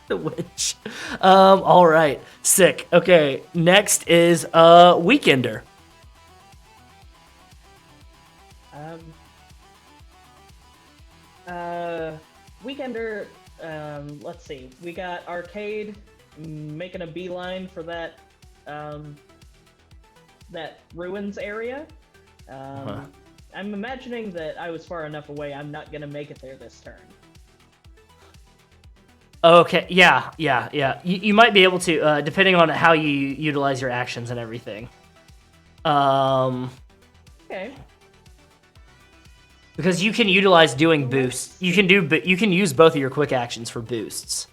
the winch. All right. Sick. Okay. Next is Weekender. Weekender, let's see. We got Arcade making a beeline for that ruins area. I'm imagining that I was far enough away, I'm not gonna make it there this turn. Okay, yeah. You might be able to, depending on how you utilize your actions and everything. Okay. Because you can utilize doing boosts. You can use both of your quick actions for boosts.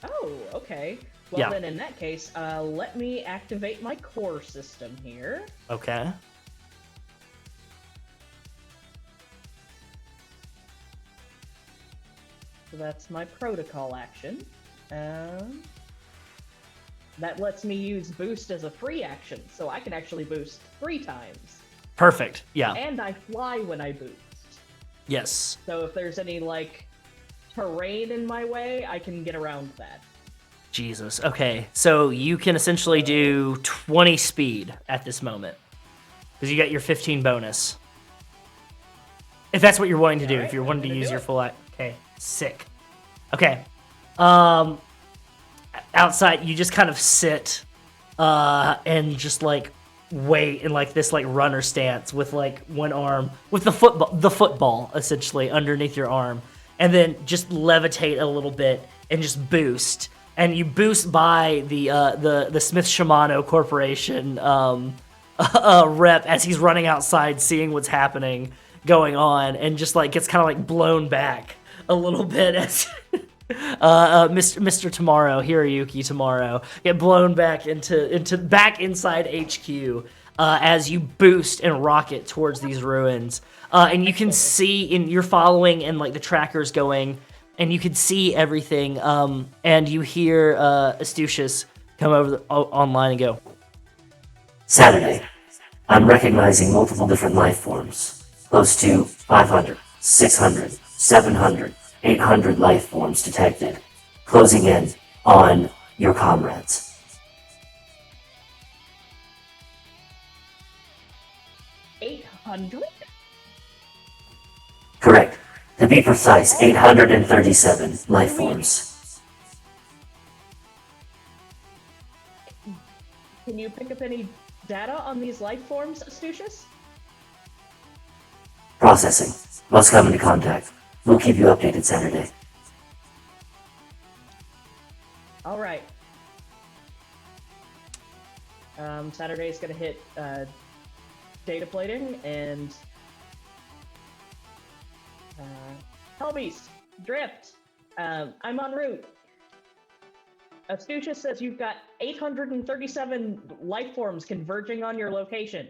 Oh, okay. Well, Yeah. then in that case, let me activate my core system here. Okay. So that's my protocol action. That lets me use boost as a free action, so I can actually boost 3 times. Perfect. Yeah. And I fly when I boost. Yes. So if there's any, like, terrain in my way, I can get around that. Jesus. Okay. So you can essentially do 20 speed at this moment. Because you got your 15 bonus. If that's what you're wanting to do. If you're wanting to use your full okay. Sick. Okay. Outside, you just kind of sit and just like wait in like this like runner stance with like one arm with the football essentially underneath your arm, and then just levitate a little bit and just boost. And you boost by the Smith Shimano Corporation rep as he's running outside, seeing what's happening going on, and just like gets kind of like blown back a little bit as Mr. Tomorrow, Hiroyuki Tomorrow, get blown back back inside HQ as you boost and rocket towards these ruins. And you can see you're following and like the tracker's going, and you can see everything. And you hear Astucius come over online and go, Saturday. I'm recognizing multiple different life forms. Close to 500, 600, 700, 800 life forms detected. Closing in on your comrades. $800? Correct. To be precise, 837 life forms. Can you pick up any data on these life forms, Astucius? Processing. Must come into contact. We'll keep you updated Saturday. All right. Saturday's gonna hit data plating and HELLBEAST, drift. I'm en route. Astucia says you've got 837 life forms converging on your location.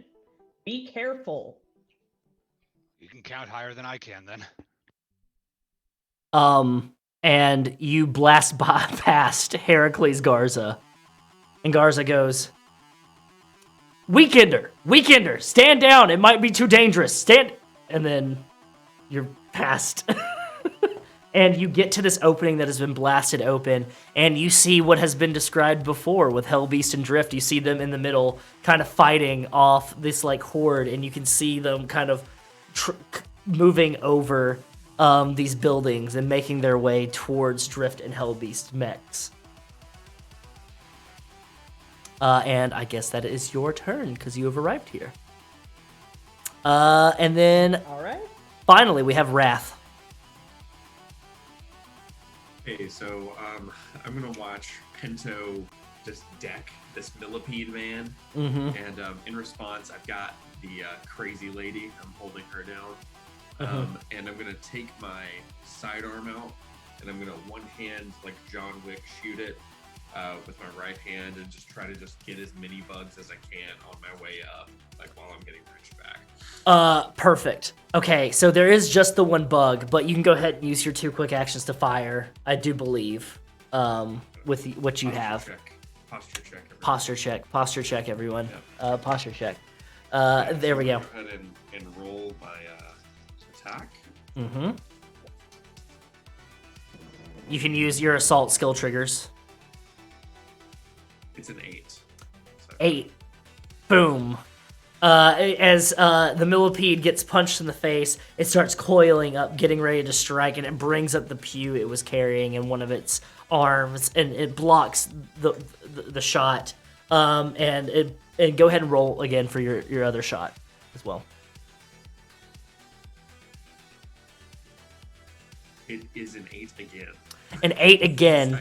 Be careful. You can count higher than I can, then. And you blast past Heracles Garza. And Garza goes, Weekender, stand down. It might be too dangerous. Stand. And then you're past. And you get to this opening that has been blasted open, and you see what has been described before with HELLBEAST and Drift. You see them in the middle kind of fighting off this like horde, and you can see them kind of moving over these buildings and making their way towards Drift and HELLBEAST mechs. And I guess that is your turn because you have arrived here. And then All right. finally we have Wrath. Okay, so I'm gonna watch Pinto just deck this millipede man, Mm-hmm. and in response, I've got the crazy lady. I'm holding her down, and I'm gonna take my sidearm out, and I'm gonna one hand like John Wick shoot it with my right hand, and just try to just get as many bugs as I can on my way up, like while I'm getting Rich back. Perfect. Okay, so there is just the one bug, but you can go ahead and use your 2 quick actions to fire, I do believe, with what you have. Posture check. Everyone. Posture check, everyone. Yep. Posture check. Yeah, There we go. Go ahead and roll my attack. Mm-hmm. You can use your assault skill triggers. It's an 8. So. 8. Boom. As the millipede gets punched in the face, it starts coiling up, getting ready to strike, and it brings up the pew it was carrying in one of its arms, and it blocks the shot. And go ahead and roll again for your other shot as well. It is an 8 again. An 8 again.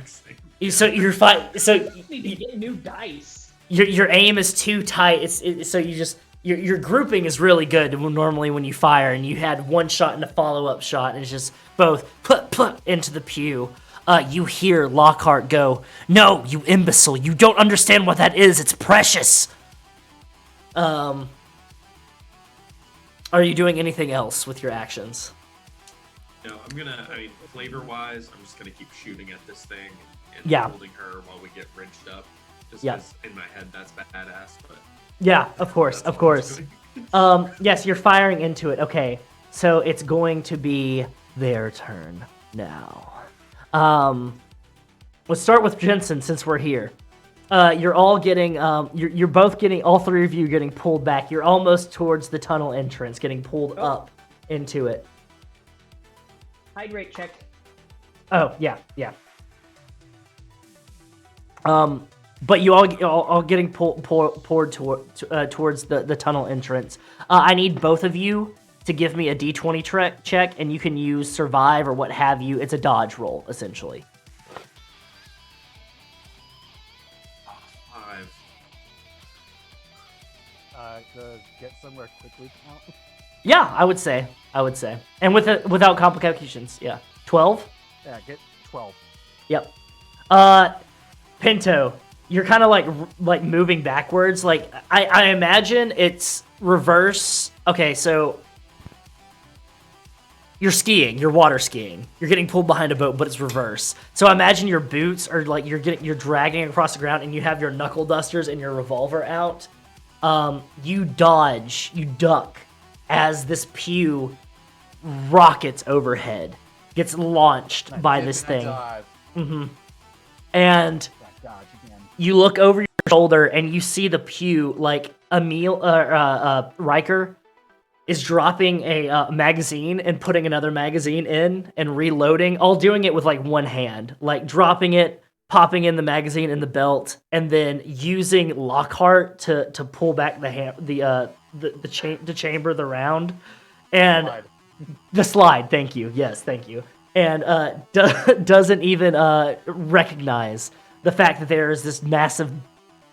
So you're fine. So You need to get new dice. your aim is too tight. So you just your grouping is really good normally when you fire, and you had one shot and a follow-up shot, and it's just both plut into the pew. You hear Lockhart go, "No, you imbecile! You don't understand what that is. It's precious." Are you doing anything else with your actions? No, flavor-wise, I'm just gonna keep shooting at this thing and Yeah. holding her while we get ridged up. Just Yeah. because in my head that's badass, but Yeah, of course, that's of all I'm course. doing. Yes, you're firing into it. Okay, so it's going to be their turn now. Let's start with Jensen since we're here. You're all getting, you're both getting, all three of you getting pulled back. You're almost towards the tunnel entrance, getting pulled up into it. Hydrate check. Oh, yeah. But you all getting poured towards the tunnel entrance. I need both of you to give me a D20 check, and you can use survive or what have you. It's a dodge roll, essentially. 5. Does get somewhere quickly count? Yeah, I would say, and without complications, yeah. 12. Yeah, get 12. Yep. Pinto, you're kind of like moving backwards. Like I imagine it's reverse. Okay, so you're skiing, you're water skiing. You're getting pulled behind a boat, but it's reverse. So imagine your boots are like you're dragging across the ground, and you have your knuckle dusters and your revolver out. You duck as this pew rockets overhead, gets launched by this thing. Mm-hmm. And Dodge again. you look over your shoulder and you see the pew, like Riker is dropping a magazine and putting another magazine in and reloading, all doing it with like one hand, like dropping it, popping in the magazine in the belt, and then using Lockhart to pull back the chamber, the round, and the slide. Thank you. Yes, thank you. And doesn't even recognize the fact that there is this massive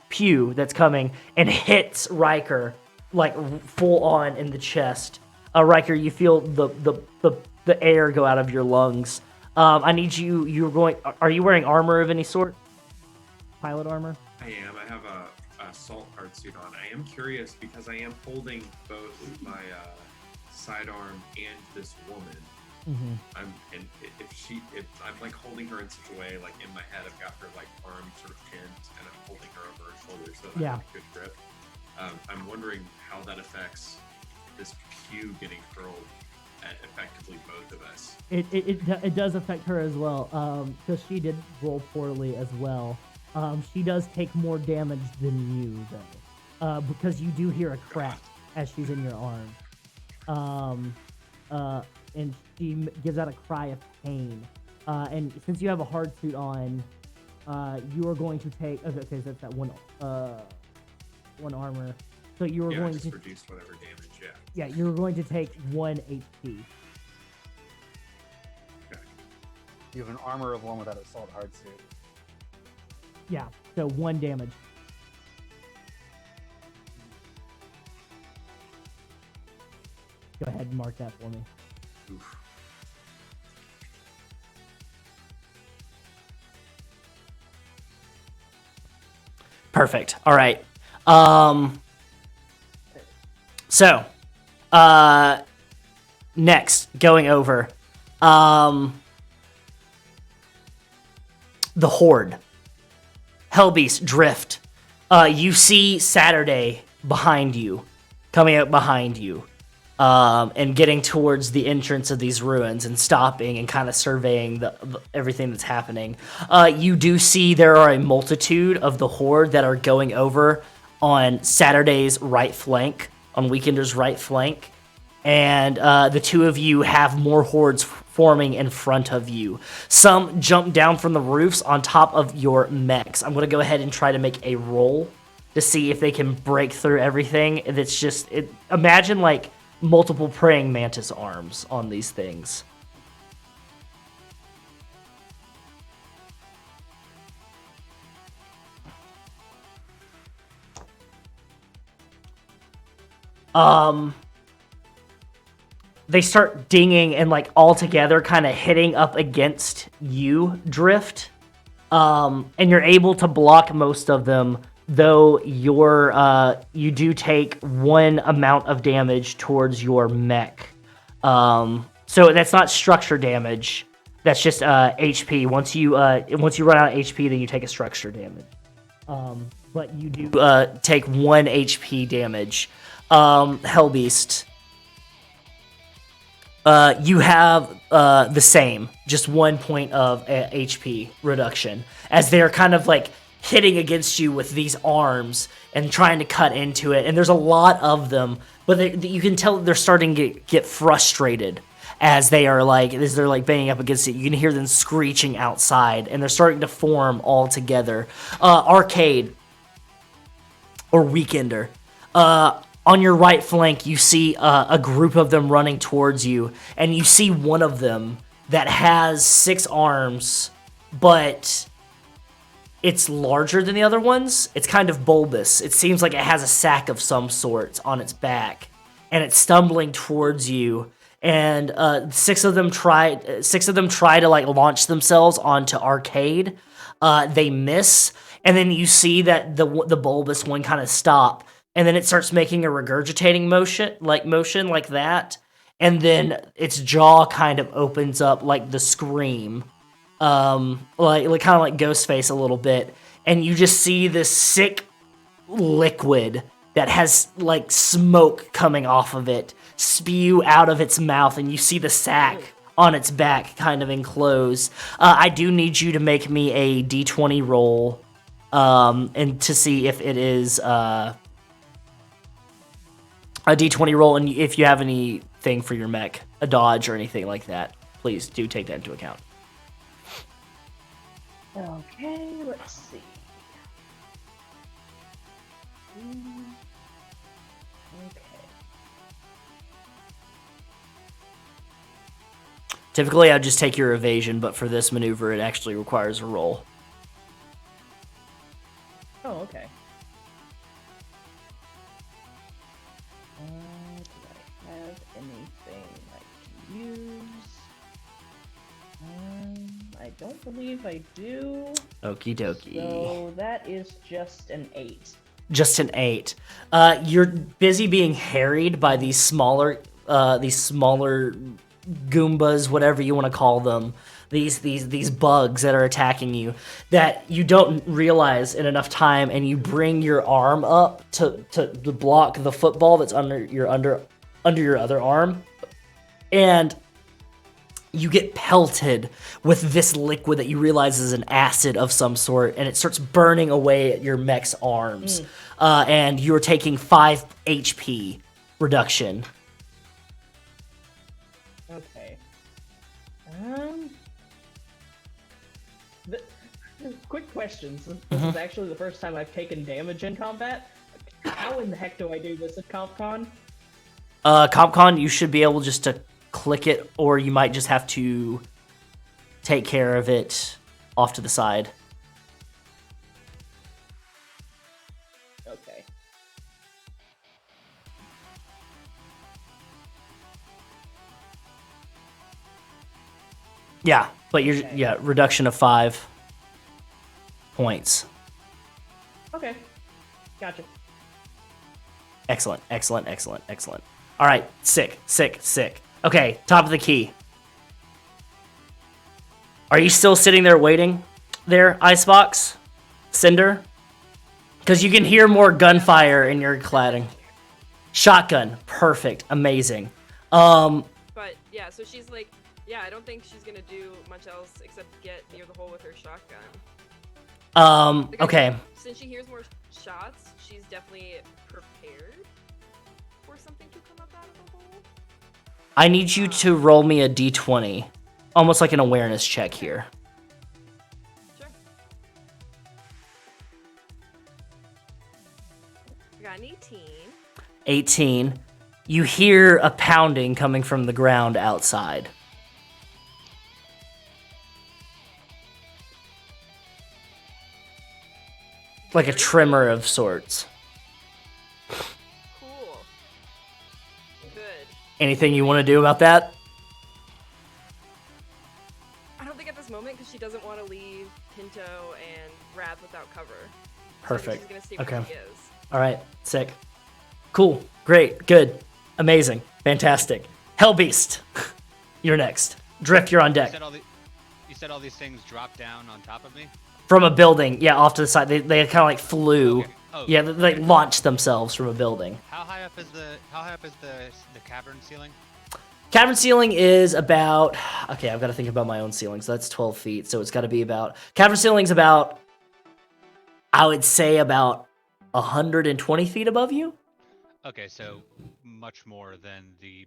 pew that's coming and hits Riker like full on in the chest. Riker, you feel the air go out of your lungs. I need you. Are you wearing armor of any sort? pilot armor? I am. I have a assault hard suit on. I am curious because I am holding both my sidearm and this woman. If I'm like holding her in such a way, like in my head, I've got her like arm sort of pinned, and I'm holding her over her shoulder so that I have a good grip. I'm wondering how that affects this pew getting hurled at effectively both of us. It does affect her as well, because she did roll poorly as well. She does take more damage than you, though, because you do hear a crack as she's in your arm. And she gives out a cry of pain. And since you have a hard suit on, you are going to take. Okay, so that's that one armor. So you are going to reduce whatever damage. Yeah, you're going to take 1 HP. Okay. You have an armor of 1 without assault hard suit. Yeah, so 1 damage. Go ahead and mark that for me. Oof. Perfect. All right. So, next, going over, the Hoard. HELLBEAST, Drift. You see Saturday behind you, coming up behind you, and getting towards the entrance of these ruins and stopping and kind of surveying everything that's happening. You do see there are a multitude of the Horde that are going over on Saturday's right flank, on Weekender's right flank, and the two of you have more hordes forming in front of you. Some jump down from the roofs on top of your mechs. I'm going to go ahead and try to make a roll to see if they can break through everything. It's just, imagine like multiple praying mantis arms on these things. They start dinging and like all together kind of hitting up against you, Drift. And you're able to block most of them, though you do take 1 amount of damage towards your mech. So that's not structure damage. That's just HP. Once you run out of HP, then you take a structure damage. But you do take 1 HP damage. HELLBEAST. You have the same, just 1 point of HP reduction, as they're kind of like hitting against you with these arms and trying to cut into it. And there's a lot of them, but you can tell they're starting to get frustrated as they're banging up against it. You can hear them screeching outside, and they're starting to form all together. Arcade or Weekender. On your right flank, you see a group of them running towards you, and you see one of them that has 6 arms, but it's larger than the other ones. It's kind of bulbous. It seems like it has a sack of some sort on its back, and it's stumbling towards you. And 6 of them try to like launch themselves onto Arcade. They miss, and then you see that the bulbous one kind of stop. And then it starts making a regurgitating motion like that. And then its jaw kind of opens up like the Scream. Like kind of like Ghostface a little bit. And you just see this sick liquid that has like smoke coming off of it spew out of its mouth. And you see the sack on its back kind of enclose. I do need you to make me a D20 roll. And to see if it is... a D20 roll, and if you have anything for your mech, a dodge or anything like that, please do take that into account. Okay, let's see. Okay. Typically, I'd just take your evasion, but for this maneuver, it actually requires a roll. Oh, okay. Do I have anything I can use? I don't believe I do. Okie dokie. So that is just an 8. Just an 8. You're busy being harried by these smaller Goombas, whatever you want to call them. These bugs that are attacking you that you don't realize in enough time, and you bring your arm up to block the football that's under your other arm, and you get pelted with this liquid that you realize is an acid of some sort, and it starts burning away at your mech's arms. And you're taking 5 HP reduction. Okay. Quick questions. This is actually the first time I've taken damage in combat. How in the heck do I do this at CompCon? CompCon, you should be able just to click it, or you might just have to take care of it off to the side. Okay. Yeah, but you're Okay. reduction of 5 points. Okay. Gotcha. Excellent, excellent, excellent, excellent. All right, sick. Okay, top of the key. Are you still sitting there waiting there, ICEBOX? Cinder? Because you can hear more gunfire in your cladding. Shotgun, perfect, amazing. But yeah, so she's like, yeah, I don't think she's gonna do much else except get near the hole with her shotgun. Like, Okay. Since she hears more shots, she's definitely prepared for something to come up out of the hole. I need you to roll me a d20. Almost like an awareness check here. Sure. I got an 18. 18. You hear a pounding coming from the ground outside. Like a tremor of sorts. Cool. Good. Anything you want to do about that? I don't think at this moment because she doesn't want to leave Pinto and Wrath without cover. Perfect. So she's gonna stay Okay. where she is. All right. Sick. Cool. Great. Good. Amazing. Fantastic. HELLBEAST. You're next. Drift, you're on deck. You said all these things drop down on top of me? From a building. Yeah, off to the side. They kind of like flew. Okay. Oh, Yeah, they launched themselves from a building. How high up is the cavern ceiling? Cavern ceiling is about... Okay, I've got to think about my own ceiling. So that's 12 feet. So it's got to be about... Cavern ceiling's about... I would say about 120 feet above you. Okay, so much more than the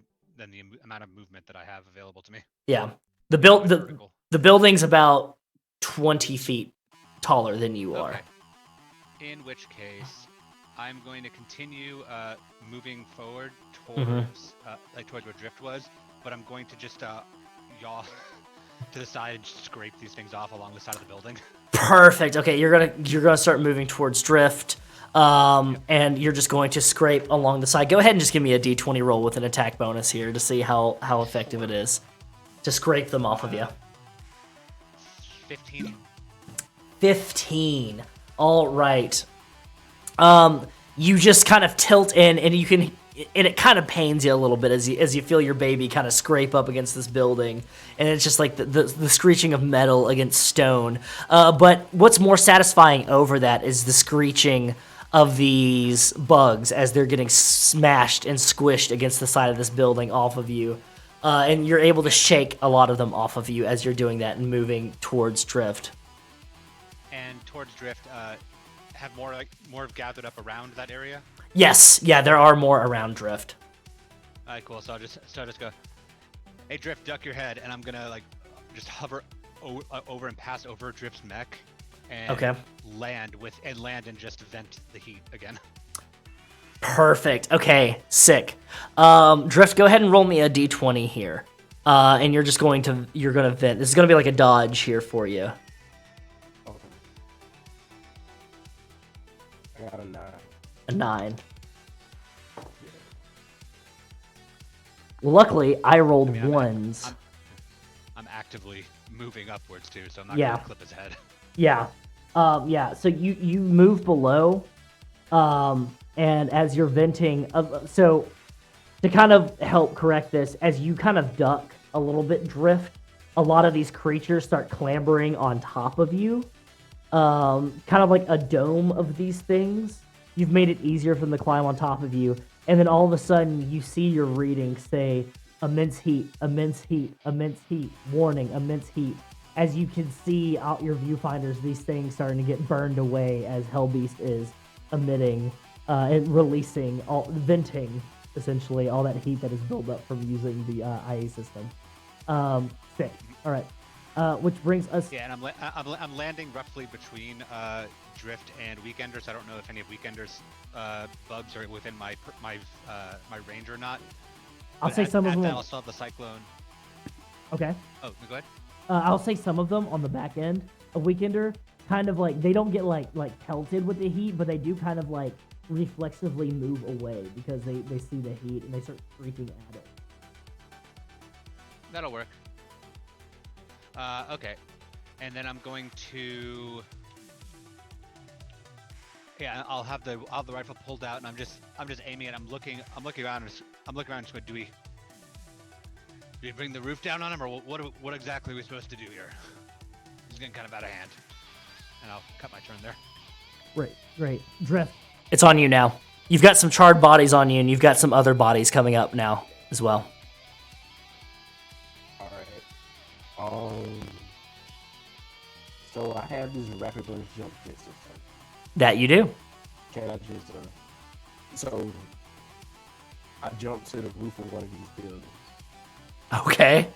amount of movement that I have available to me. Yeah. Vertical. The building's about 20 feet taller than you are. Okay. In which case, I'm going to continue moving forward towards towards where Drift was, but I'm going to just yaw to the side and scrape these things off along the side of the building. Perfect. Okay, you're gonna start moving towards Drift, and you're just going to scrape along the side. Go ahead and just give me a d20 roll with an attack bonus here to see how effective it is to scrape them off of you. 15. 15. All right. You just kind of tilt in, and it kind of pains you a little bit as you feel your baby kind of scrape up against this building, and it's just like the screeching of metal against stone. But what's more satisfying over that is the screeching of these bugs as they're getting smashed and squished against the side of this building off of you. And you're able to shake a lot of them off of you as you're doing that and moving towards Drift. And towards Drift, have more gathered up around that area. Yes, yeah, there are more around Drift. All right, cool. So I'll just go, hey Drift, duck your head, and I'm gonna just hover over and pass over Drift's mech, and land and just vent the heat again. Perfect. Okay, sick. Drift, go ahead and roll me a d20 here, and you're gonna vent. This is gonna be like a dodge here for you. Okay. I got a 9. A 9. Well, luckily, I rolled ones. I'm actively moving upwards too, so I'm not Yeah. gonna clip his head. Yeah. Yeah. So you move below, and as you're venting, so to kind of help correct this, as you kind of duck a little bit, drift, a lot of these creatures start clambering on top of you, kind of like a dome of these things. You've made it easier for them to climb on top of you, and then all of a sudden you see your reading say immense heat, immense heat, immense heat, warning, immense heat. As you can see out your viewfinders, these things starting to get burned away as HELLBEAST is emitting and releasing, venting, essentially, all that heat that is built up from using the IE system. Sick. All right. Which brings us... Yeah, and I'm landing roughly between Drift and Weekenders. I don't know if any of Weekenders' bugs are within my range or not. I'll say some of them... I'll still have the Cyclone. Okay. Oh, go ahead. I'll say some of them on the back end of Weekender, kind of like, they don't get like pelted with the heat, but they do kind of like reflexively move away because they see the heat and they start freaking at it. That'll work. Okay. And then I'm going to... Yeah, I'll have the rifle pulled out, and I'm just aiming it. I'm looking around. I'm looking around. Do we bring the roof down on him, or what exactly are we supposed to do here? This is getting kind of out of hand. And I'll cut my turn there. Great. Drift. It's on you now. You've got some charred bodies on you, and you've got some other bodies coming up now as well. All right. So I have this rapid burst jump system. That you do. Can I just so I jump to the roof of one of these buildings. Okay.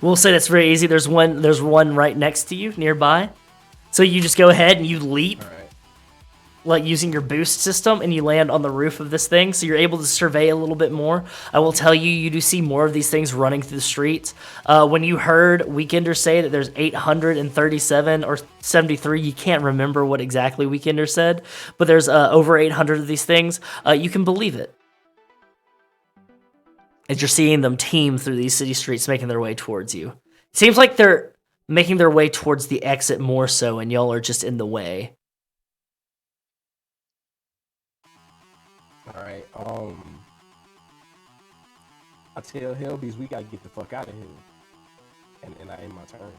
We'll say that's very easy. There's one right next to you nearby. So you just go ahead and you leap, like using your boost system, and you land on the roof of this thing. So you're able to survey a little bit more. I will tell you, you do see more of these things running through the streets. When you heard Weekender say that there's 837 or 73, you can't remember what exactly Weekender said, but there's over 800 of these things. You can believe it. As you're seeing them team through these city streets, making their way towards you. It seems like they're making their way towards the exit more so, and y'all are just in the way. All right. I tell HELLBEAST we gotta get the fuck out of here, and I end my turn.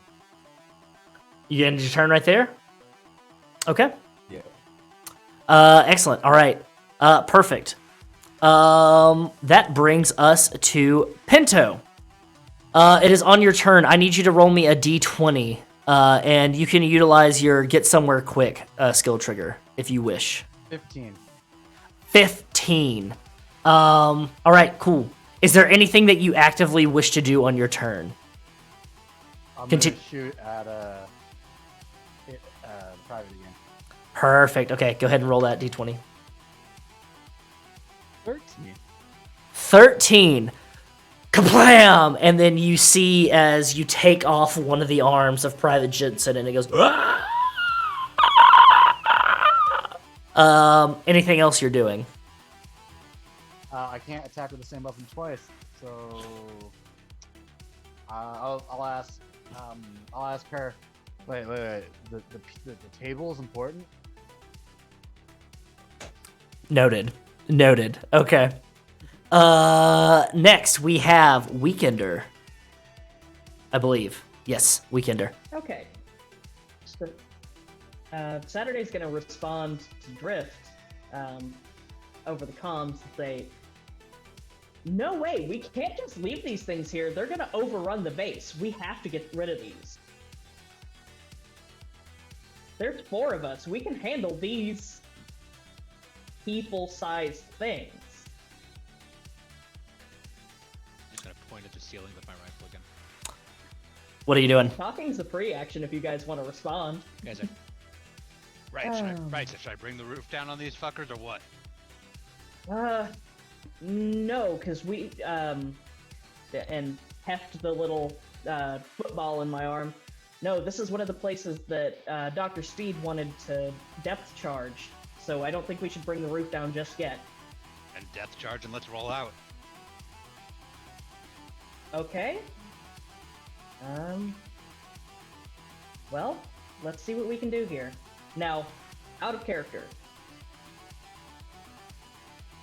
You end your turn right there? Okay. Yeah. Excellent. All right. Perfect. That brings us to Pinto. It is on your turn. I need you to roll me a d20, and you can utilize your Get Somewhere Quick skill trigger if you wish. 15. 15. All right, cool. Is there anything that you actively wish to do on your turn? I'm gonna shoot at private again. Perfect. Okay, go ahead and roll that d20. 13. 13. Kablam! And then you see as you take off one of the arms of Private Jensen, and it goes. Anything else you're doing? I can't attack with the same weapon twice, so I'll ask her. Wait. The table is important. Noted. Okay. Next we have Weekender. I believe. Yes, Weekender. Okay. So, Saturday's gonna respond to Drift over the comms and say, "No way, we can't just leave these things here. They're gonna overrun the base. We have to get rid of these. There's 4 of us. We can handle these people-sized things." I'm just gonna point at the ceiling with my rifle again. What are you doing? Talking's a free action if you guys want to respond. You guys are... Right, should I bring the roof down on these fuckers or what? No, because we, and heft the little, football in my arm. No, this is one of the places that, Dr. Speed wanted to depth charge, so I don't think we should bring the roof down just yet. And depth charge and let's roll out. Okay. Well, let's see what we can do here. Now, out of character.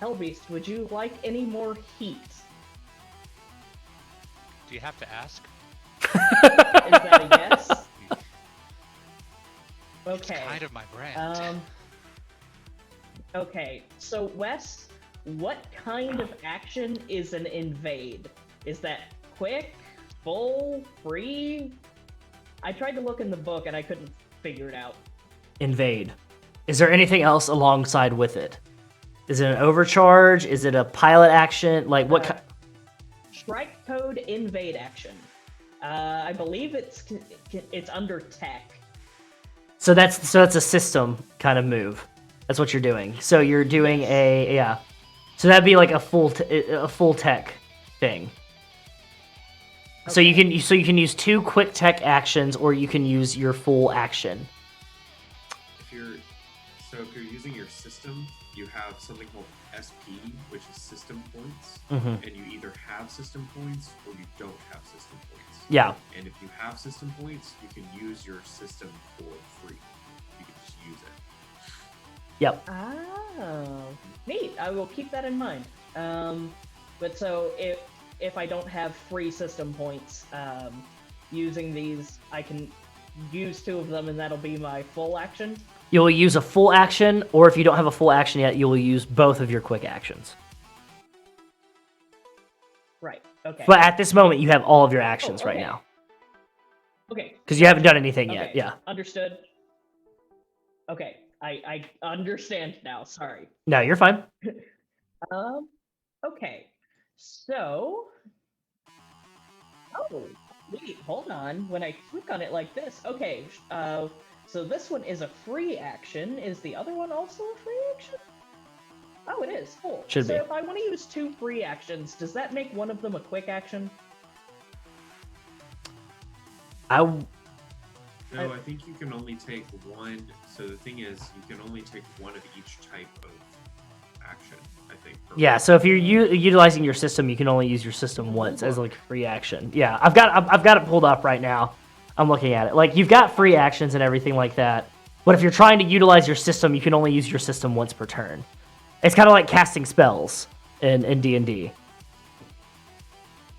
HELLBEAST, would you like any more heat? Do you have to ask? Is that a yes? It's Okay. kind of my brand. Okay, so Wes, what kind of action is an invade? Is that quick, full, free? I tried to look in the book and I couldn't figure it out. Invade. Is there anything else alongside with it? Is it an overcharge? Is it a pilot action? Like what kind? Strike code invade action. I believe it's under tech. So that's a system kind of move. That's what you're doing. So you're doing yeah. So that'd be like a full tech thing. Okay. So you can use 2 quick tech actions, or you can use your full action. If you're using your system, you have something called SP, which is system points, and you either have system points or you don't have system points. Yeah. And if you have system points, you can use your system for free. You can just use it. Yep. Oh, neat. I will keep that in mind. But so if I don't have free system points, using these, I can use 2 of them, and that'll be my full action. You'll use a full action, or if you don't have a full action yet, you will use both of your quick actions. Right. Okay. But at this moment, you have all of your actions right now. Okay. Because you haven't done anything yet. Yeah. Understood. Okay. I understand now. Sorry. No, you're fine. Okay. So. Oh, wait. Hold on. When I click on it like this. Okay. So this one is a free action. Is the other one also a free action? Oh, it is. Cool. Should be. So if I want to use 2 free actions, does that make one of them a quick action? No, I think you can only take one. So the thing is, you can only take one of each type of action, I think. Yeah, so if you're utilizing your system, you can only use your system once as like a free action. Yeah, I've got it pulled up right now. I'm looking at it. Like, you've got free actions and everything like that, but if you're trying to utilize your system, you can only use your system once per turn. It's kind of like casting spells in D&D.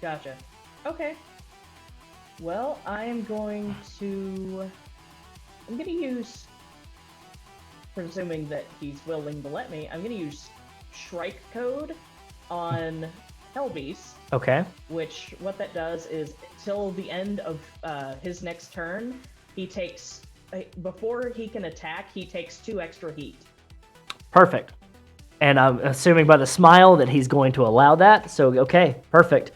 Gotcha. Okay. Well, I'm going to use, presuming that he's willing to let me, I'm going to use Strike Code on HELLBEAST. Okay. Which, what that does is, till the end of his next turn, he takes, before he can attack, he takes 2 extra heat. Perfect. And I'm assuming by the smile that he's going to allow that, so okay, perfect.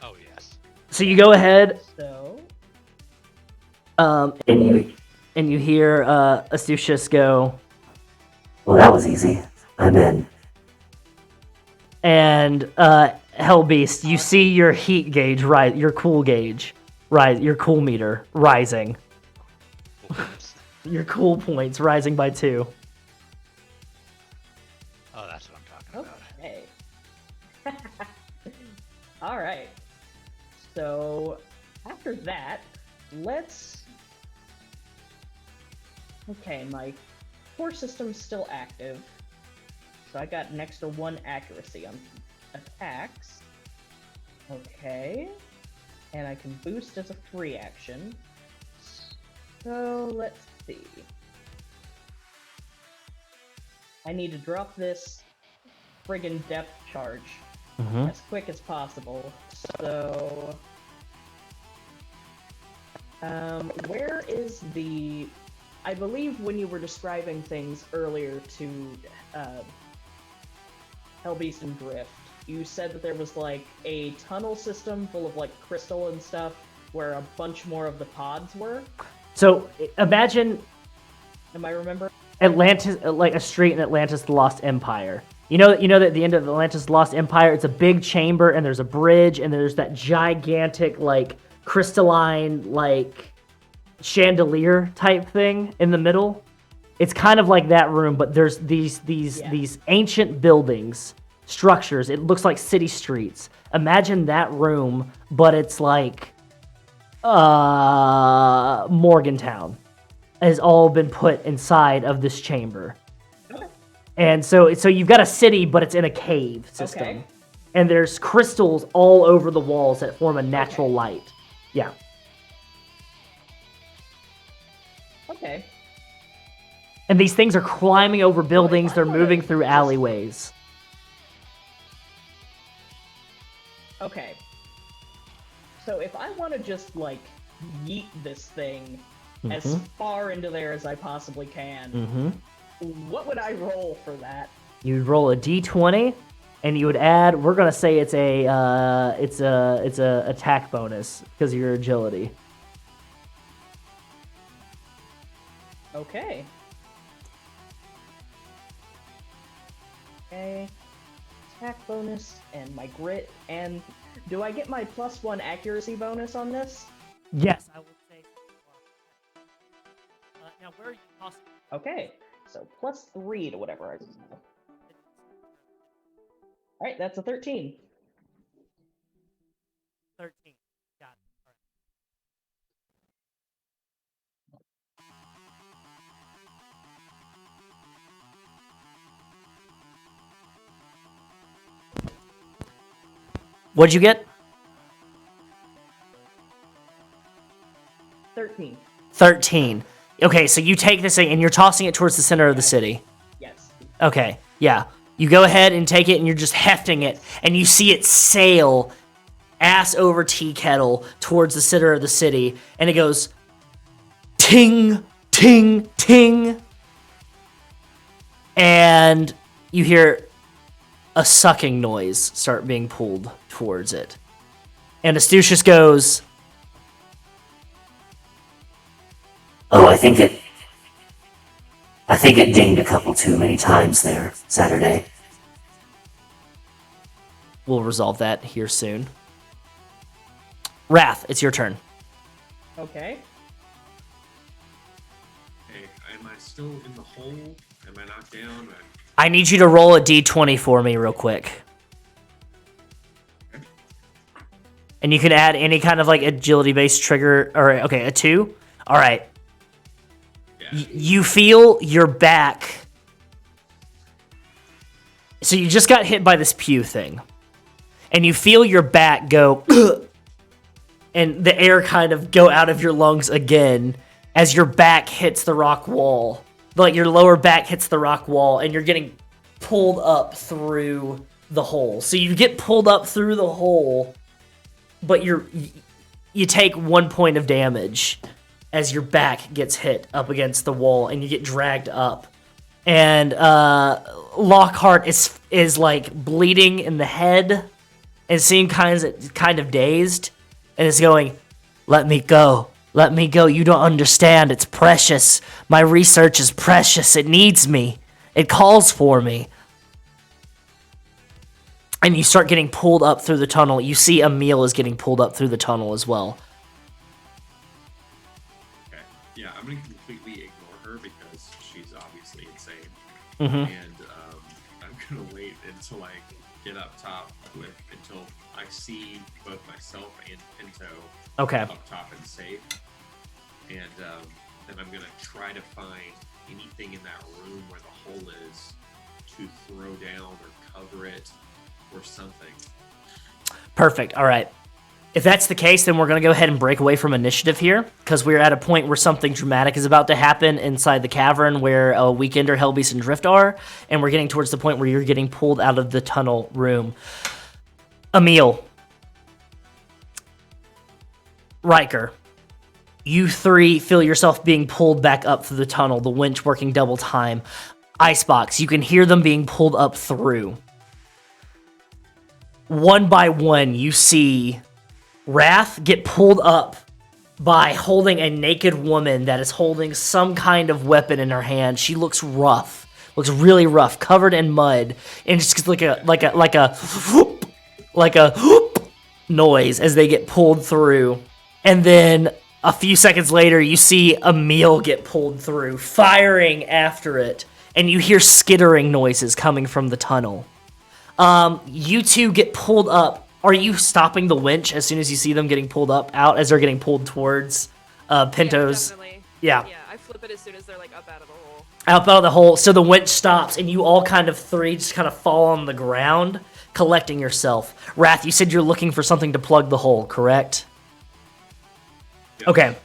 Oh, yes. So you go ahead, So... and you hear Astucius go, Well, that was easy. I'm in. and HELLBEAST, you see your heat gauge rise, your cool gauge rise, your cool meter rising. Your cool points rising by 2. Oh, that's what I'm talking about. Okay. All right. So after that, let's. Okay, my core system's still active, so I got an extra 1 accuracy on attacks. Okay, and I can boost as a free action. So let's see. I need to drop this friggin' depth charge as quick as possible. So, where is the? I believe when you were describing things earlier to HELLBEAST and Drift, you said that there was like a tunnel system full of like crystal and stuff where a bunch more of the pods were. So imagine Am I remembering? Atlantis, like a street in Atlantis, the Lost Empire. You know that at the end of Atlantis, the Lost Empire, it's a big chamber, and there's a bridge, and there's that gigantic, like, crystalline, like, chandelier type thing in the middle. It's kind of like that room, but there's these ancient buildings, structures. It looks like city streets. Imagine that room, but it's like Morgantown has all been put inside of this chamber. Okay. And so you've got a city, but it's in a cave system. Okay. And there's crystals all over the walls that form a natural light. Yeah. Okay. And these things are climbing over buildings. They're moving through alleyways. Okay. So if I want to just, like, yeet this thing as far into there as I possibly can, what would I roll for that? You'd roll a d20, and you would add. We're gonna say it's a attack bonus because of your agility. Okay. Okay. Attack bonus and my grit. And do I get my +1 accuracy bonus on this? Yes, I will say. Now, where are you tossing? Okay. So +3 to whatever I roll. Alright, that's a 13. 13. Got it. All right. What'd you get? 13. 13. Okay, so you take this thing and you're tossing it towards the center of the city. Yes. Okay, yeah. You go ahead and take it and you're just hefting it, and you see it sail ass over tea kettle towards the center of the city, and it goes ting, ting, ting. And you hear a sucking noise start being pulled towards it. And Astucius goes, Oh, I think it dinged a couple too many times there, Saturday. we'll resolve that here soon. Wrath, it's your turn. Okay. Hey, am I still in the hole? Am I knocked down? I need you to roll a d20 for me real quick. And you can add any kind of like agility-based trigger, or okay, a 2? All right. Yeah. You feel your back. So you just got hit by this pew thing. And you feel your back go, and the air kind of go out of your lungs again as your back hits the rock wall. Like your lower back hits the rock wall, and you're getting pulled up through the hole. So you get pulled up through the hole, but you take 1 point of damage as your back gets hit up against the wall, and you get dragged up. And Lockhart is like bleeding in the head and seem kind of dazed, and is going, "Let me go. Let me go. You don't understand. It's precious. My research is precious. It needs me. It calls for me." And you start getting pulled up through the tunnel. You see Emil is getting pulled up through the tunnel as well. Okay. Yeah, I'm gonna completely ignore her because she's obviously insane. Mhm. And I'm gonna wait until I get up top until I see both myself and Pinto Okay. up top and safe. And then I'm gonna try to find anything in that room where the hole is to throw down or cover it or something. Perfect. All right. If that's the case, then we're going to go ahead and break away from initiative here, because we're at a point where something dramatic is about to happen inside the cavern where a Weekender, HELLBEAST, and Drift are, and we're getting towards the point where you're getting pulled out of the tunnel room. Emil. Riker. You three feel yourself being pulled back up through the tunnel, the winch working double time. ICEBOX, you can hear them being pulled up through. One by one, you see Wrath get pulled up by holding a naked woman that is holding some kind of weapon in her hand. She looks rough, looks really rough, covered in mud, and just like a whoop noise as they get pulled through. And then a few seconds later, you see Emil get pulled through, firing after it, and you hear skittering noises coming from the tunnel. You two get pulled up are you stopping the winch as soon as you see them getting pulled out as they're getting pulled towards Pinto's? Yeah, definitely. Yeah. Yeah, I flip it as soon as they're like up out of the hole. Up out of the hole. So the winch stops, and you all kind of just kind of fall on the ground, collecting yourself. Wrath, you said you're looking for something to plug the hole, correct? Yeah. Okay.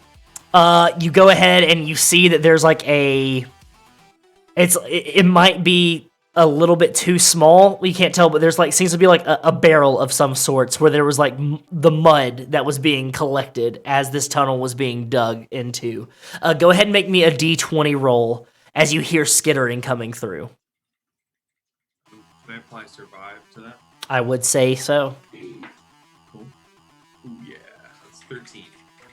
You go ahead and you see that there's like it might be a little bit too small. You can't tell, but there's like seems to be like a barrel of some sorts where there was like the mud that was being collected as this tunnel was being dug into. Go ahead and make me a D20 roll as you hear skittering coming through. Can I apply survive to that? I would say so. Cool. Ooh, yeah, that's 13.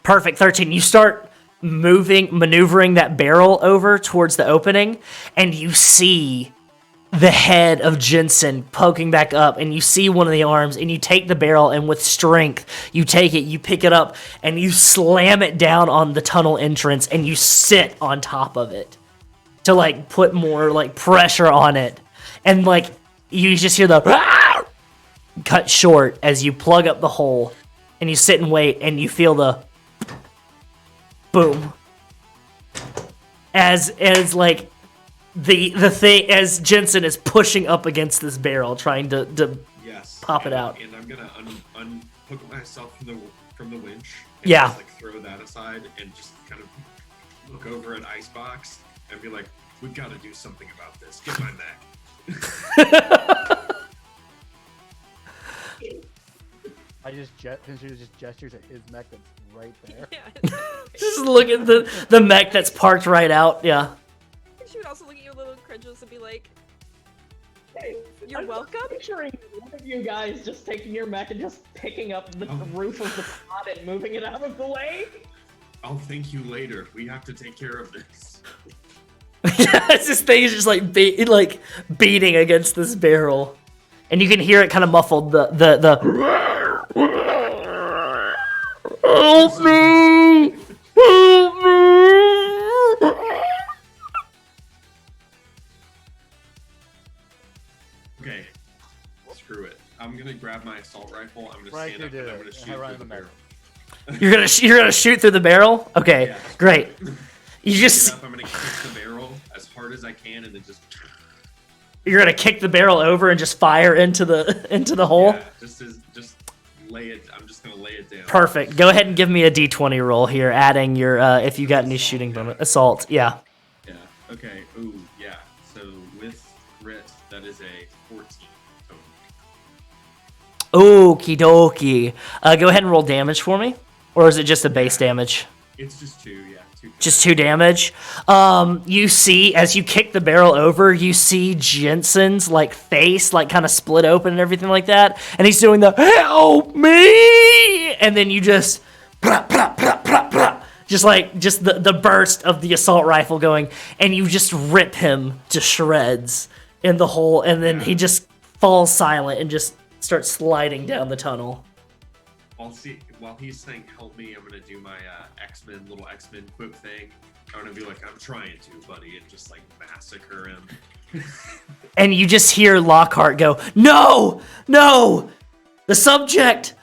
Perfect, 13. You start maneuvering that barrel over towards the opening, and you see the head of Jensen poking back up, and you see one of the arms, and you take the barrel, and with strength, you take it, you pick it up, and you slam it down on the tunnel entrance, and you sit on top of it to, like, put more, like, pressure on it. And, like, you just hear the cut short as you plug up the hole, and you sit and wait, and you feel the boom. As like, the thing as Jensen is pushing up against this barrel, trying to Yes. pop it out. And I'm gonna unhook myself from the winch. And Yeah. Just, like, throw that aside and just kind of look over at ICEBOX and be like, "We've got to do something about this. Get my mech." Pinto just gestures at his mech that's right there. Yeah. Just look at the mech that's parked right out. Yeah. She would also look at you a little incredulous and be like, Hey, "You're I'm welcome." Picturing one of you guys just taking your mech and just picking up the roof of the pod and moving it out of the way. I'll thank you later. We have to take care of this. This thing is just like beating against this barrel, and you can hear it kind of muffled. The help me! Help me! Okay, screw it. I'm gonna grab my assault rifle. I'm gonna Right, stand up you and do I'm it. gonna I shoot run through in the the barrel. You're gonna shoot through the barrel? Okay, Yeah. great. You just I'm gonna kick the barrel as hard as I can and then just you're gonna kick the barrel over and just fire into the hole. yeah, just lay it. I'm just gonna lay it down. Perfect. Go ahead and give me a D20 roll here, adding your if you got any shooting bonus. Assault. Yeah. Yeah. Okay. Ooh. Yeah. So with grit, that is a 14 total. Okie dokie. Go ahead and roll damage for me, or is it just a base damage? It's just 2. Yeah. 2. Just 2 damage. You see, as you kick the barrel over, you see Jensen's like face, like kind of split open and everything like that, and he's doing the "help me," and then you just, just the burst of the assault rifle going, and you just rip him to shreds in the hole, and then he just falls silent and just starts sliding down the tunnel. While he's saying "help me," I'm gonna do my little X-Men quip thing. I'm gonna be like, "I'm trying to, buddy," and just like massacre him. And you just hear Lockhart go, "No, no, the subject,"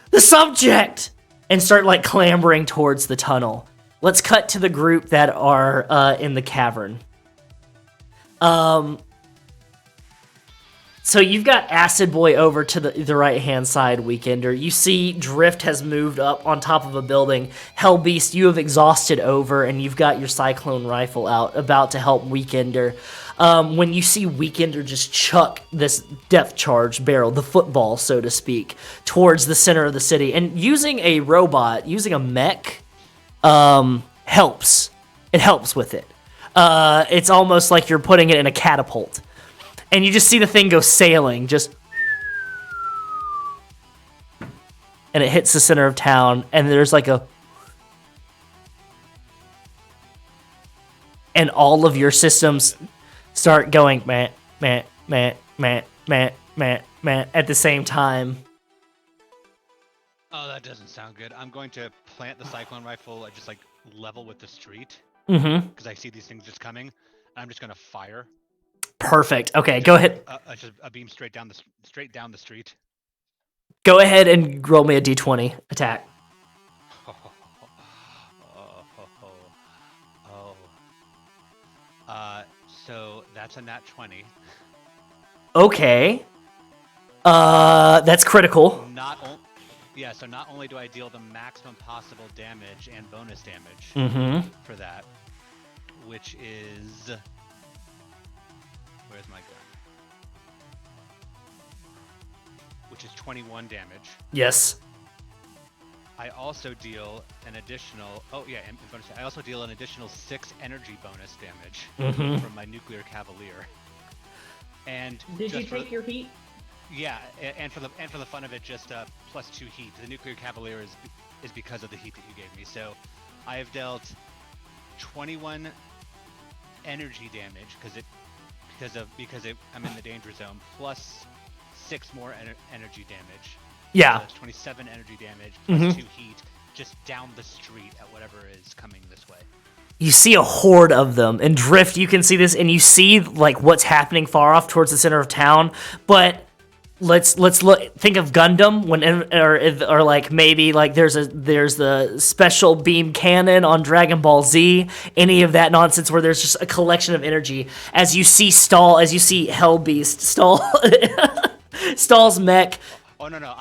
and start like clambering towards the tunnel. Let's cut to the group that are in the cavern. So you've got Acid Boy over to the right-hand side, Weekender. You see Drift has moved up on top of a building. HELLBEAST, you have exhausted over, and you've got your Cyclone rifle out, about to help Weekender. When you see Weekender just chuck this depth charge barrel, the football, so to speak, towards the center of the city. And using a robot, using a mech, helps. It helps with it. It's almost like you're putting it in a catapult. And you just see the thing go sailing, just... And it hits the center of town, and there's like a... And all of your systems start going meh, meh, meh, meh, meh, meh, meh, at the same time. Oh, that doesn't sound good. I'm going to plant the Cyclone rifle just like level with the street. Mm-hmm. Because I see these things just coming. And I'm just going to fire. Perfect. Okay, go ahead. Just a beam straight down the street. Go ahead and roll me a d20 attack. So that's a nat 20. Okay. That's critical. So not only do I deal the maximum possible damage and bonus damage for that, which is... Where's my gun? Which is 21 damage. Yes. I also deal an additional... Oh, yeah, and bonus, I also deal an additional 6 energy bonus damage from my Nuclear Cavalier. And Did you take your heat? Yeah, and for the fun of it, just +2 heat. The Nuclear Cavalier is because of the heat that you gave me. So I have dealt 21 energy damage because I'm in the danger zone, plus 6 more energy damage. Yeah. So that's 27 energy damage plus 2 heat, just down the street at whatever is coming this way. You see a horde of them. In Drift, you can see this, and you see like what's happening far off towards the center of town. But let's look. Think of Gundam or like maybe like there's the special beam cannon on Dragon Ball Z. Any of that nonsense where there's just a collection of energy. As you see HELLBEAST Stall's mech. Oh no!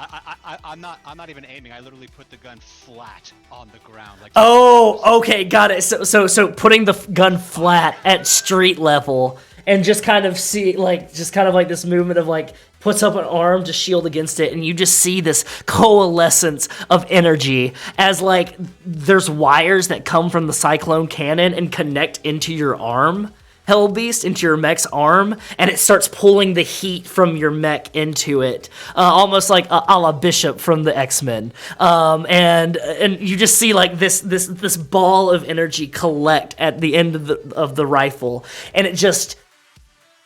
I'm not even aiming. I literally put the gun flat on the ground. Like. Oh, okay, got it. So putting the gun flat at street level and just kind of see like this movement of like puts up an arm to shield against it, and you just see this coalescence of energy as like there's wires that come from the cyclone cannon and connect into your arm. HELLBEAST into your mech's arm, and it starts pulling the heat from your mech into it, almost like a la Bishop from the X-Men. And you just see like this ball of energy collect at the end of the rifle, and it just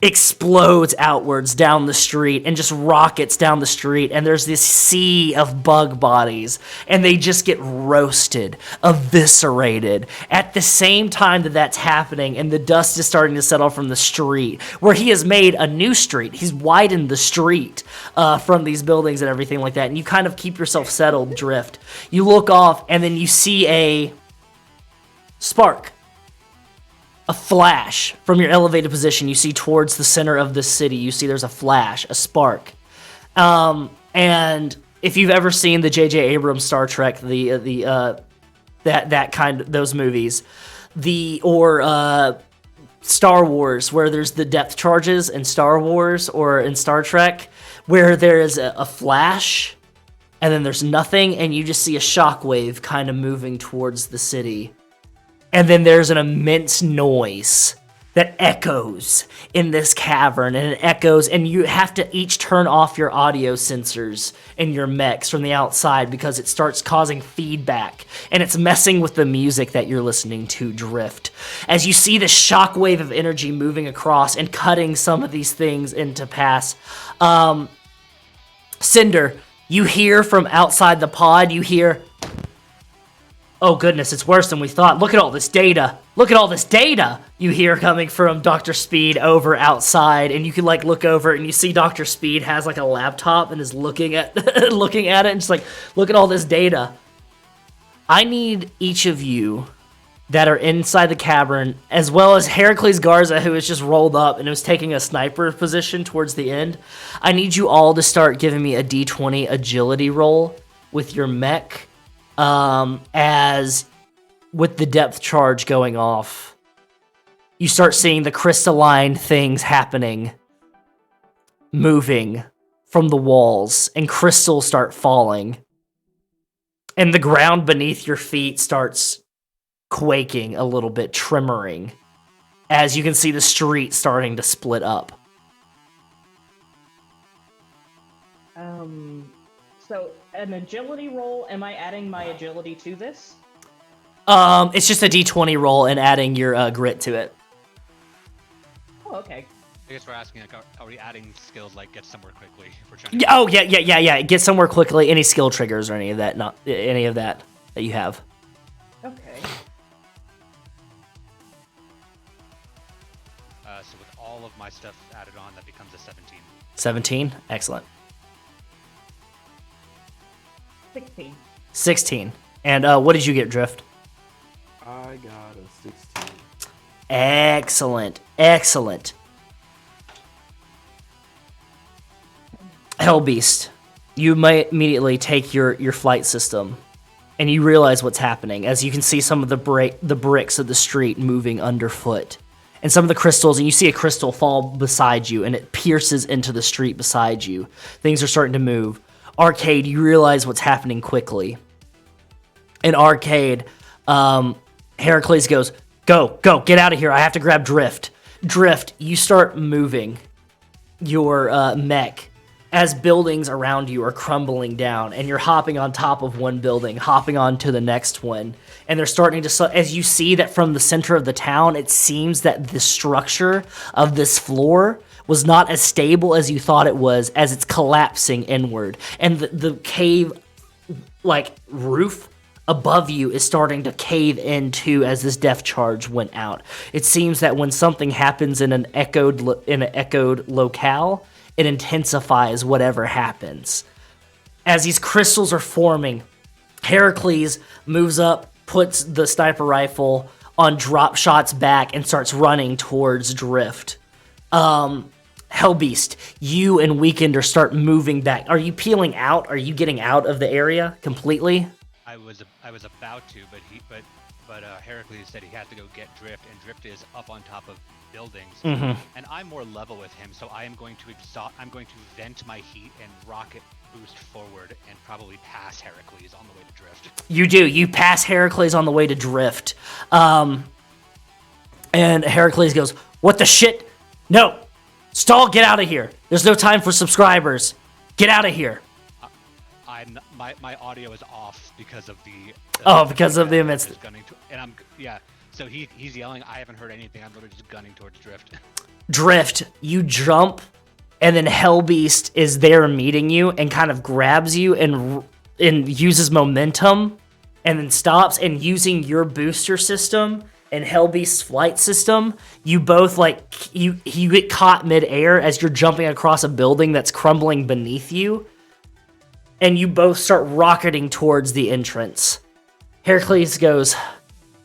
explodes outwards down the street and just rockets down the street, and there's this sea of bug bodies, and they just get roasted, eviscerated at the same time that's happening, and the dust is starting to settle from the street where he has made a new street. He's widened the street from these buildings and everything like that, and you kind of keep yourself settled, Drift. You look off, and then you see a spark. A flash from your elevated position. You see towards the center of the city. You see there's a flash, a spark. And if you've ever seen the J.J. Abrams Star Trek, those movies, Star Wars, where there's the depth charges in Star Wars or in Star Trek, where there is a flash and then there's nothing, and you just see a shockwave kind of moving towards the city. And then there's an immense noise that echoes in this cavern, and it echoes, and you have to each turn off your audio sensors in your mechs from the outside because it starts causing feedback, and it's messing with the music that you're listening to, Drift. As you see the shockwave of energy moving across and cutting some of these things into pass. Cinder, you hear from outside the pod, you hear... Oh goodness, it's worse than we thought. Look at all this data. Look at all this data you hear coming from Dr. Speed over outside, and you can like look over it and you see Dr. Speed has like a laptop and is looking at looking at it and just like, look at all this data. I need each of you that are inside the cavern, as well as Heracles Garza, who has just rolled up and was taking a sniper position towards the end. I need you all to start giving me a D20 agility roll with your mech. As with the depth charge going off, you start seeing the crystalline things happening, moving from the walls, and crystals start falling. And the ground beneath your feet starts quaking a little bit, tremoring, as you can see the street starting to split up. So an agility roll, am I adding my agility to this? It's just a D20 roll and adding your grit to it. Oh, okay. I guess we're asking, like, are we adding skills like get somewhere quickly? If we're trying to... Oh, yeah. Get somewhere quickly. Any skill triggers or any of that, not any of that you have. Okay. So with all of my stuff added on, that becomes a 17. 17? Excellent. 16. 16. And what did you get, Drift? I got a 16. Excellent. Excellent. HELLBEAST, you might immediately take your flight system, and you realize what's happening as you can see some of the bricks of the street moving underfoot, and some of the crystals, and you see a crystal fall beside you, and it pierces into the street beside you. Things are starting to move. Arcade, you realize what's happening quickly. In Arcade, Heracles goes, go, get out of here. I have to grab Drift. Drift, you start moving your mech as buildings around you are crumbling down, and you're hopping on top of one building, hopping on to the next one, and they're starting to, as you see that from the center of the town, it seems that the structure of this floor was not as stable as you thought it was, as it's collapsing inward, and the cave, like, roof above you is starting to cave in too as this death charge went out. It seems that when something happens in an echoed locale, it intensifies whatever happens. As these crystals are forming, Heracles moves up, puts the sniper rifle on drop shots back, and starts running towards Drift. HELLBEAST, you and Weekender start moving back. Are you peeling out? Are you getting out of the area completely? I was about to, but Heracles said he had to go get Drift, and Drift is up on top of buildings, and I'm more level with him, so I'm going to vent my heat and rocket boost forward and probably pass Heracles on the way to Drift. You do. You pass Heracles on the way to Drift. And Heracles goes, "What the shit? No! Stall, get out of here. There's no time for subscribers. Get out of here." My audio is off because of the because of the immense. So he's yelling. I haven't heard anything. I'm literally just gunning towards Drift. Drift, you jump, and then HELLBEAST is there meeting you and kind of grabs you and uses momentum, and then stops, and using your booster system and HELLBEAST's flight system, you both you get caught midair as you're jumping across a building that's crumbling beneath you. And you both start rocketing towards the entrance. Heracles goes,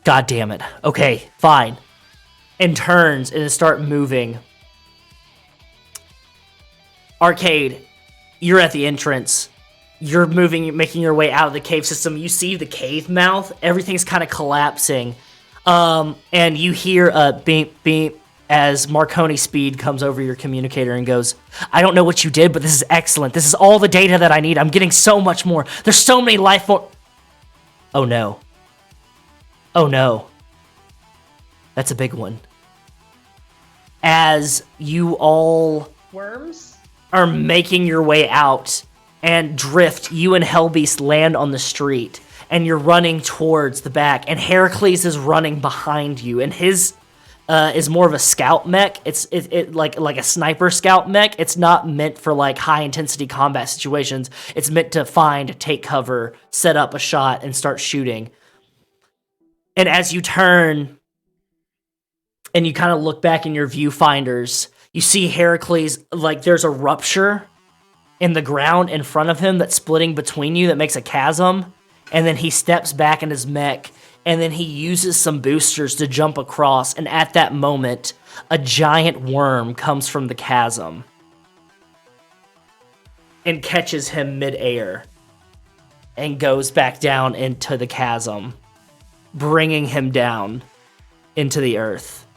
"God damn it. Okay, fine." And turns and start moving. Arcade, you're at the entrance. You're moving, making your way out of the cave system. You see the cave mouth. Everything's kind of collapsing. And you hear a beep, beep, as Marconi Speed comes over your communicator and goes, "I don't know what you did, but this is excellent. This is all the data that I need. I'm getting so much more. There's so many life forms." Oh no. Oh no. That's a big one. As you all Worms? are making your way out, and Drift, you and HELLBEAST land on the street, and you're running towards the back, and Heracles is running behind you, and his is more of a scout mech. It's like a sniper scout mech. It's not meant for like high intensity combat situations. It's meant to find, take cover, set up a shot, and start shooting. And as you turn and you kind of look back in your viewfinders, you see Heracles, like there's a rupture in the ground in front of him that's splitting between you that makes a chasm. And then he steps back in his mech, and then he uses some boosters to jump across, and at that moment, a giant worm comes from the chasm and catches him midair and goes back down into the chasm, bringing him down into the earth.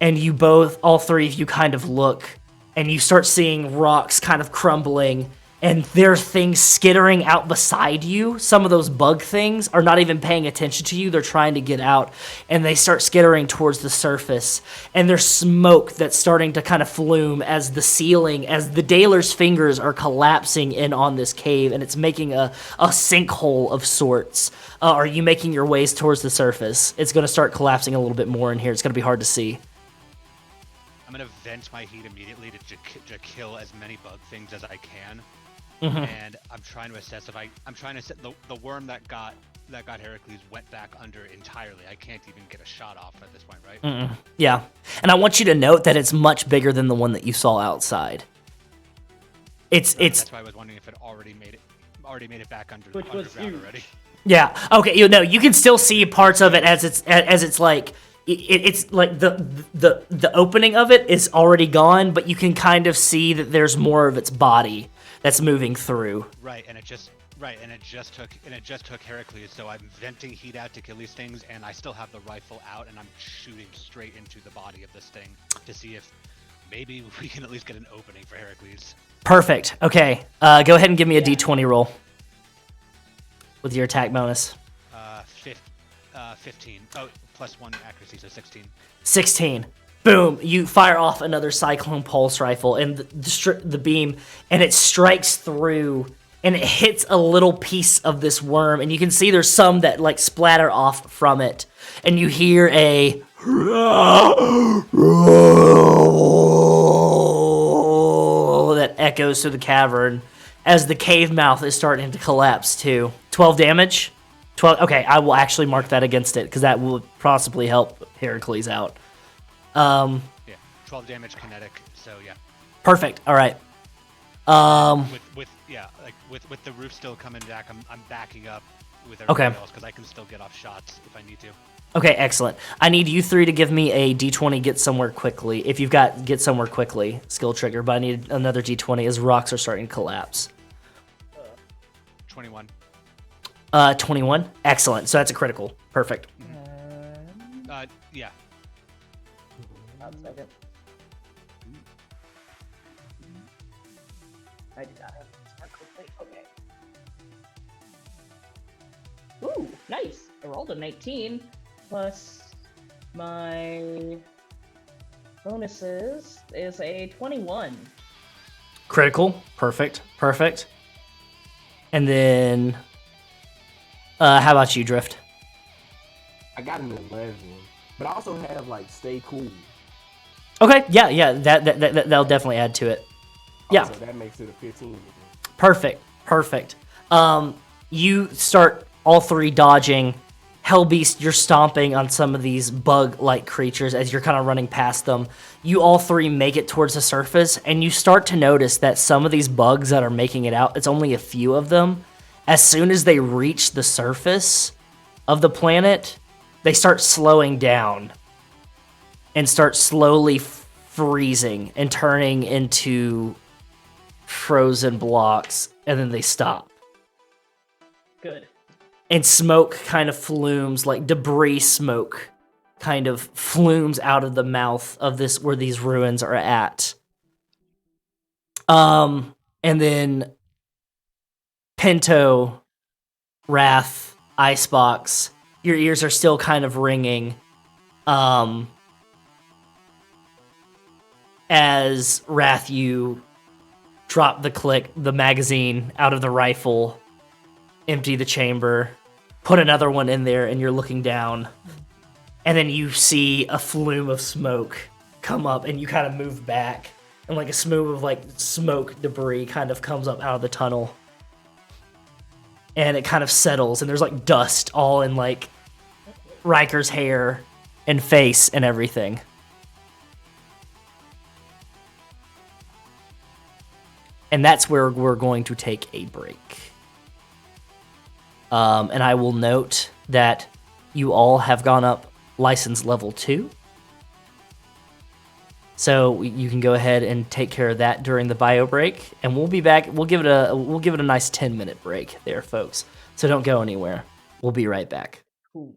And you both, all three of you, kind of look, and you start seeing rocks kind of crumbling, and there are things skittering out beside you. Some of those bug things are not even paying attention to you. They're trying to get out, and they start skittering towards the surface. And there's smoke that's starting to kind of flume as the ceiling, as the Daler's fingers are collapsing in on this cave, and it's making a sinkhole of sorts. Are you making your ways towards the surface? It's going to start collapsing a little bit more in here. It's going to be hard to see. I'm going to vent my heat immediately to kill as many bug things as I can. And I'm trying to assess if I'm trying to set the worm that got Heracles went back under entirely. I can't even get a shot off at this point, right? Yeah. And I want you to note that it's much bigger than the one that you saw outside. It's that's why I was wondering if it already already made it back Which was underground you. already. Yeah. Okay. You can still see parts of it as it's like it's like the opening of it is already gone, but you can kind of see that there's more of its body that's moving through. Right, and it just took Heracles, so I'm venting heat out to kill these things, and I still have the rifle out, and I'm shooting straight into the body of this thing to see if maybe we can at least get an opening for Heracles. Perfect. Okay. Go ahead and give me a d20 roll with your attack bonus. 15. Oh, plus 1 accuracy, so 16. 16. Boom! You fire off another Cyclone Pulse rifle, and the beam, and it strikes through, and it hits a little piece of this worm, and you can see there's some that like splatter off from it, and you hear a that echoes through the cavern as the cave mouth is starting to collapse too. 12 damage. 12. Okay, I will actually mark that against it because that will possibly help Heracles out. Yeah, 12 damage kinetic. So yeah. Perfect. All right. With the roof still coming back, I'm backing up with everybody else because I can still get off shots if I need to. Okay, excellent. I need you three to give me a d20 get somewhere quickly. If you've got get somewhere quickly skill trigger, but I need another d20 as rocks are starting to collapse. 21. 21. Excellent. So that's a critical. Perfect. Yeah. One second. I did not have this mark quickly. Okay. Ooh, nice. I rolled a 19 plus my bonuses is a 21. Critical. Perfect. Perfect. And then, how about you, Drift? I got an 11, but I also have like stay cool. Okay. Yeah. That'll definitely add to it. Yeah. So that makes it a 15. Perfect. You start all three dodging. HELLBEAST, you're stomping on some of these bug-like creatures as you're kind of running past them. You all three make it towards the surface, and you start to notice that some of these bugs that are making it out, it's only a few of them. As soon as they reach the surface of the planet, they start slowing down and start slowly freezing and turning into frozen blocks, and then they stop. Good. And smoke kind of flumes, like debris smoke kind of flumes out of the mouth of this where these ruins are at. And then Pinto, Wrath, ICEBOX, your ears are still kind of ringing. As Wrath, you drop the magazine out of the rifle, empty the chamber, put another one in there, and you're looking down. And then you see a flume of smoke come up, and you kind of move back. And like a smoke of like smoke debris kind of comes up out of the tunnel. And it kind of settles, and there's like dust all in like Riker's hair and face and everything. And that's where we're going to take a break. And I will note that you all have gone up license level 2. So you can go ahead and take care of that during the bio break, and we'll be back. We'll give it a nice 10-minute break there, folks. So don't go anywhere. We'll be right back. Cool.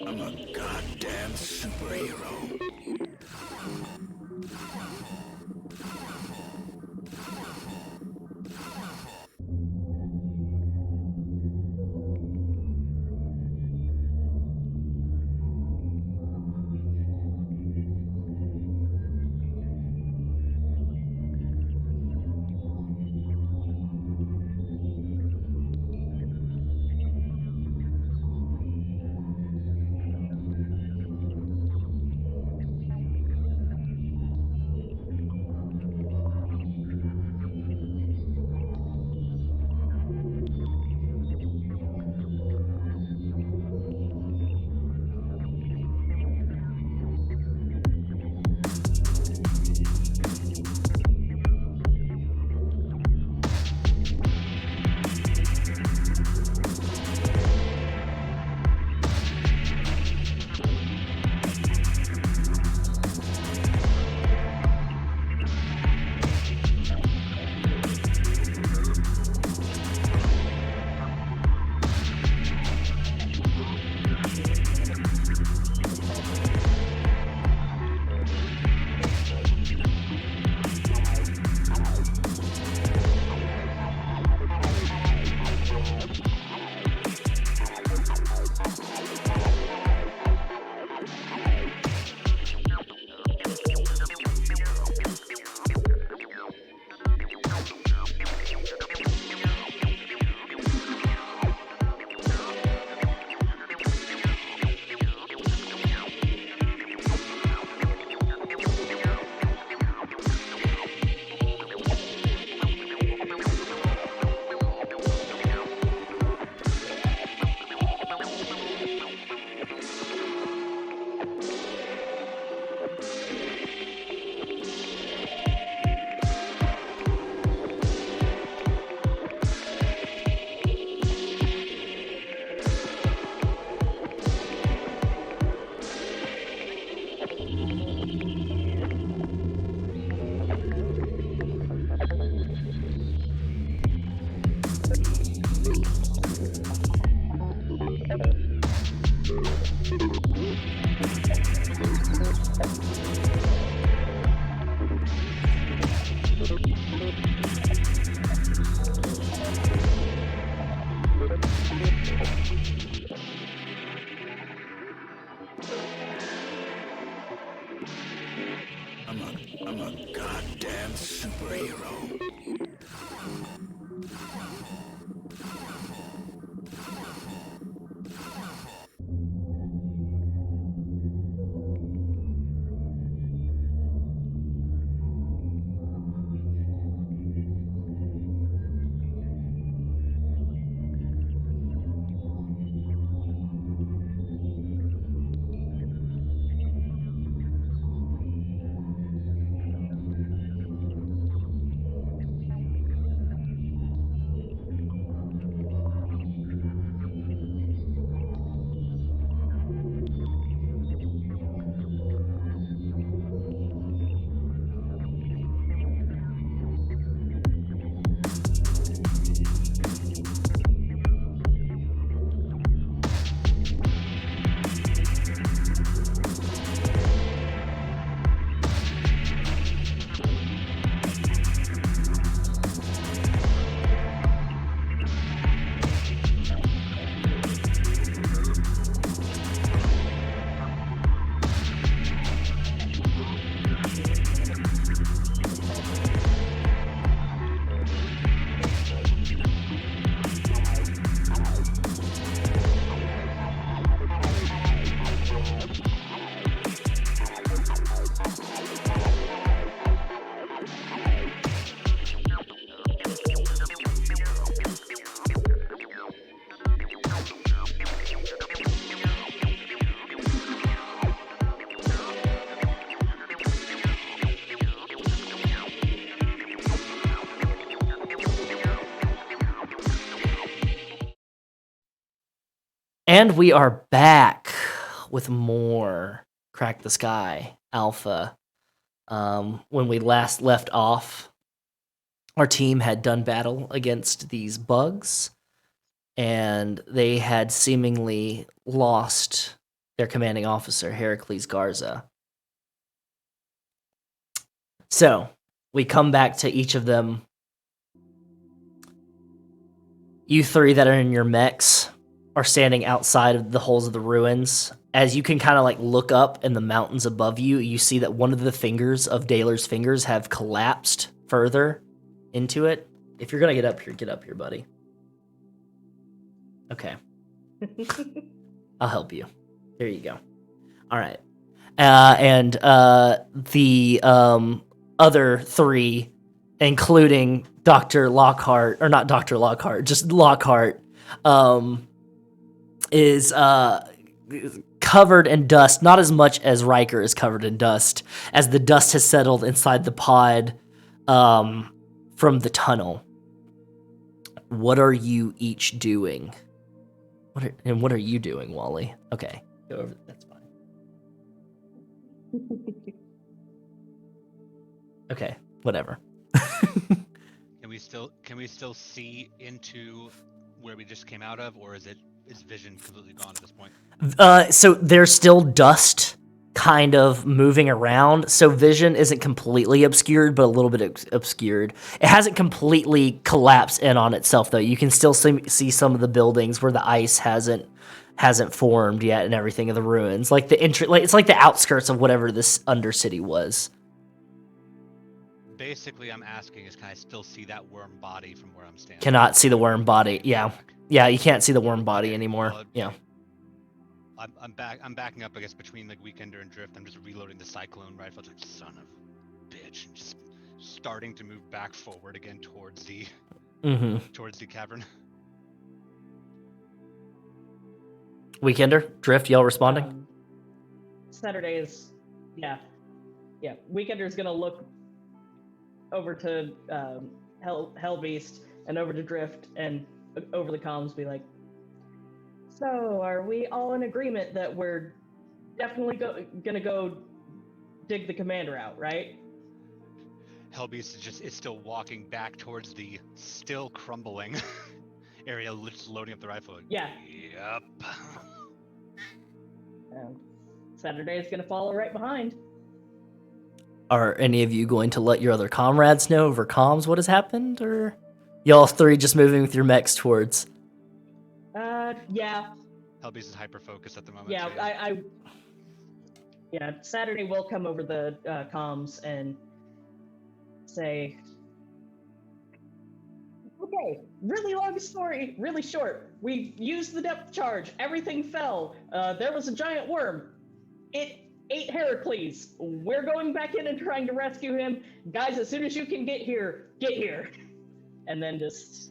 I'm a goddamn superhero. I'm a goddamn superhero. And we are back with more Crack the Sky Alpha. When we last left off, our team had done battle against these bugs, and they had seemingly lost their commanding officer, Heracles Garza. So, we come back to each of them. You three that are in your mechs are standing outside of the holes of the ruins. As you can kind of like look up in the mountains above you, you see that one of the fingers of Daler's fingers have collapsed further into it. If you're gonna get up here, buddy. Okay. I'll help you. There you go. All right. And the other three, including Dr. Lockhart, or not Dr. Lockhart, just Lockhart, is covered in dust, not as much as Riker is covered in dust, as the dust has settled inside the pod from the tunnel. What are you each doing? What are you doing, Wally? Okay, go over. That's fine. Okay, whatever. Can we still see into where we just came out of, or is vision completely gone at this point? So there's still dust kind of moving around, so vision isn't completely obscured, but a little bit obscured. It hasn't completely collapsed in on itself, though. You can still see some of the buildings where the ice hasn't formed yet, and everything of the ruins, like the it's like the outskirts of whatever this Undercity was. Basically, I'm asking is, can I still see that worm body from where I'm standing? Cannot see the worm body. Yeah, you can't see the worm body anymore. Well, yeah. I'm backing up, I guess, between like Weekender and Drift. I'm just reloading the Cyclone rifle. It's like, son of a bitch, and just starting to move back forward again towards the cavern. Weekender, Drift, y'all responding? Saturday is, yeah. Weekender's gonna look over to HELLBEAST and over to Drift and over the comms, be like, so, are we all in agreement that we're definitely gonna go dig the commander out, right? HELLBEAST is still walking back towards the still crumbling area, just loading up the rifle. Yeah. Yep. Saturday is gonna follow right behind. Are any of you going to let your other comrades know over comms what has happened, or y'all three just moving with your mechs towards? Yeah. HELLBEAST is hyper-focused at the moment. Yeah, so yeah. Saturday will come over the comms and say, okay, really long story, really short. We used the depth charge. Everything fell. There was a giant worm. It ate Heracles. We're going back in and trying to rescue him. Guys, as soon as you can get here, get here. And then just...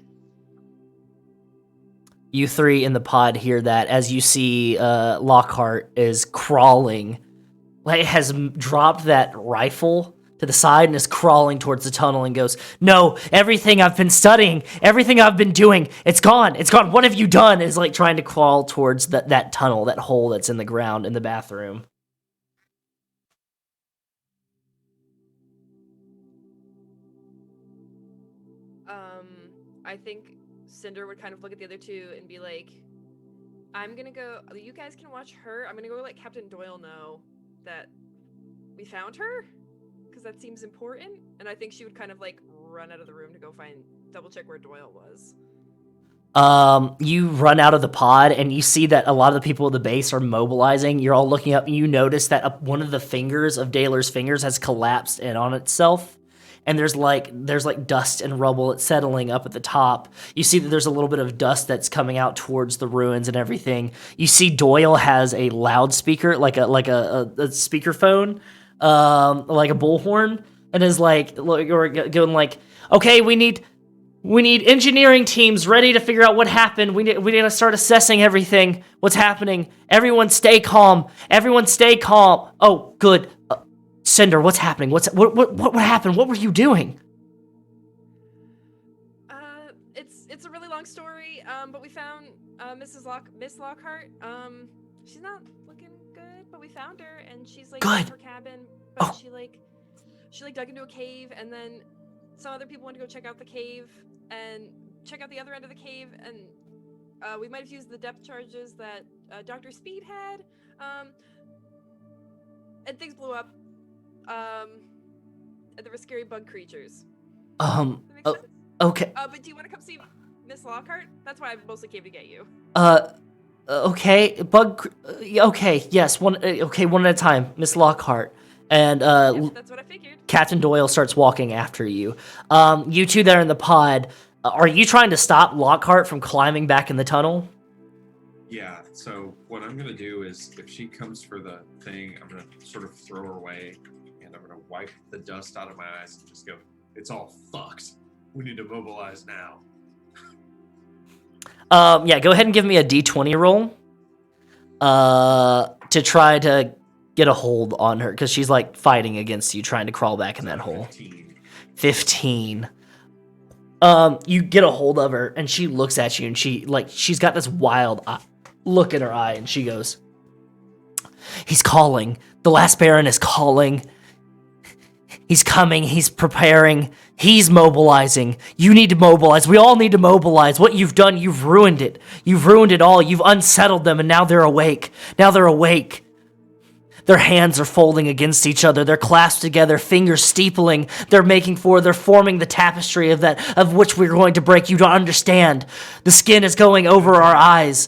You three in the pod hear that as you see Lockhart is crawling, like has dropped that rifle to the side and is crawling towards the tunnel and goes, no, everything I've been studying, everything I've been doing, it's gone, what have you done? Is like trying to crawl towards that tunnel, that hole that's in the ground in the bathroom. I think Cinder would kind of look at the other two and be like, I'm gonna go, you guys can watch her, I'm gonna go let Captain Doyle know that we found her, because that seems important. And I think she would kind of like run out of the room to go double check where Doyle was. You run out of the pod and you see that a lot of the people at the base are mobilizing. You're all looking up and you notice that one of the fingers of Daler's fingers has collapsed in on itself. And there's like dust and rubble that's settling up at the top. You see that there's a little bit of dust that's coming out towards the ruins and everything. You see Doyle has a loudspeaker, like a speakerphone, like a bullhorn, and is like going like, okay, we need engineering teams ready to figure out what happened. We need to start assessing everything. What's happening? Everyone stay calm. Oh, good. Cinder, what's happening? What happened? What were you doing? It's a really long story. But we found Miss Lockhart. She's not looking good, but we found her, and she's like in her cabin. But she dug into a cave, and then some other people went to go check out the cave and check out the other end of the cave, and We might have used the depth charges that Dr. Speed had, and things blew up. And there were scary bug creatures. That makes sense? Okay. But do you want to come see Miss Lockhart? That's why I mostly came to get you. Okay. Okay. Yes. One at a time. Miss Lockhart. And Yep, that's what I figured. Captain Doyle starts walking after you. You two there in the pod. Are you trying to stop Lockhart from climbing back in the tunnel? Yeah, so what I'm gonna do is if she comes for the thing, I'm gonna sort of throw her away and I'm gonna wipe the dust out of my eyes and just go, it's all fucked. We need to mobilize now. Yeah, go ahead and give me a D20 roll. To try to get a hold on her, because she's like fighting against you, trying to crawl back in that hole. 15. You get a hold of her, and she looks at you, and she's got this wild look in her eye, and she goes, "He's calling. The last Baron is calling. He's coming. He's preparing. He's mobilizing. You need to mobilize. We all need to mobilize. What you've done, you've ruined it. You've ruined it all. You've unsettled them, and now they're awake. Their hands are folding against each other. They're clasped together, fingers steepling. They're forming the tapestry of which we're going to break. You don't understand. The skin is going over our eyes.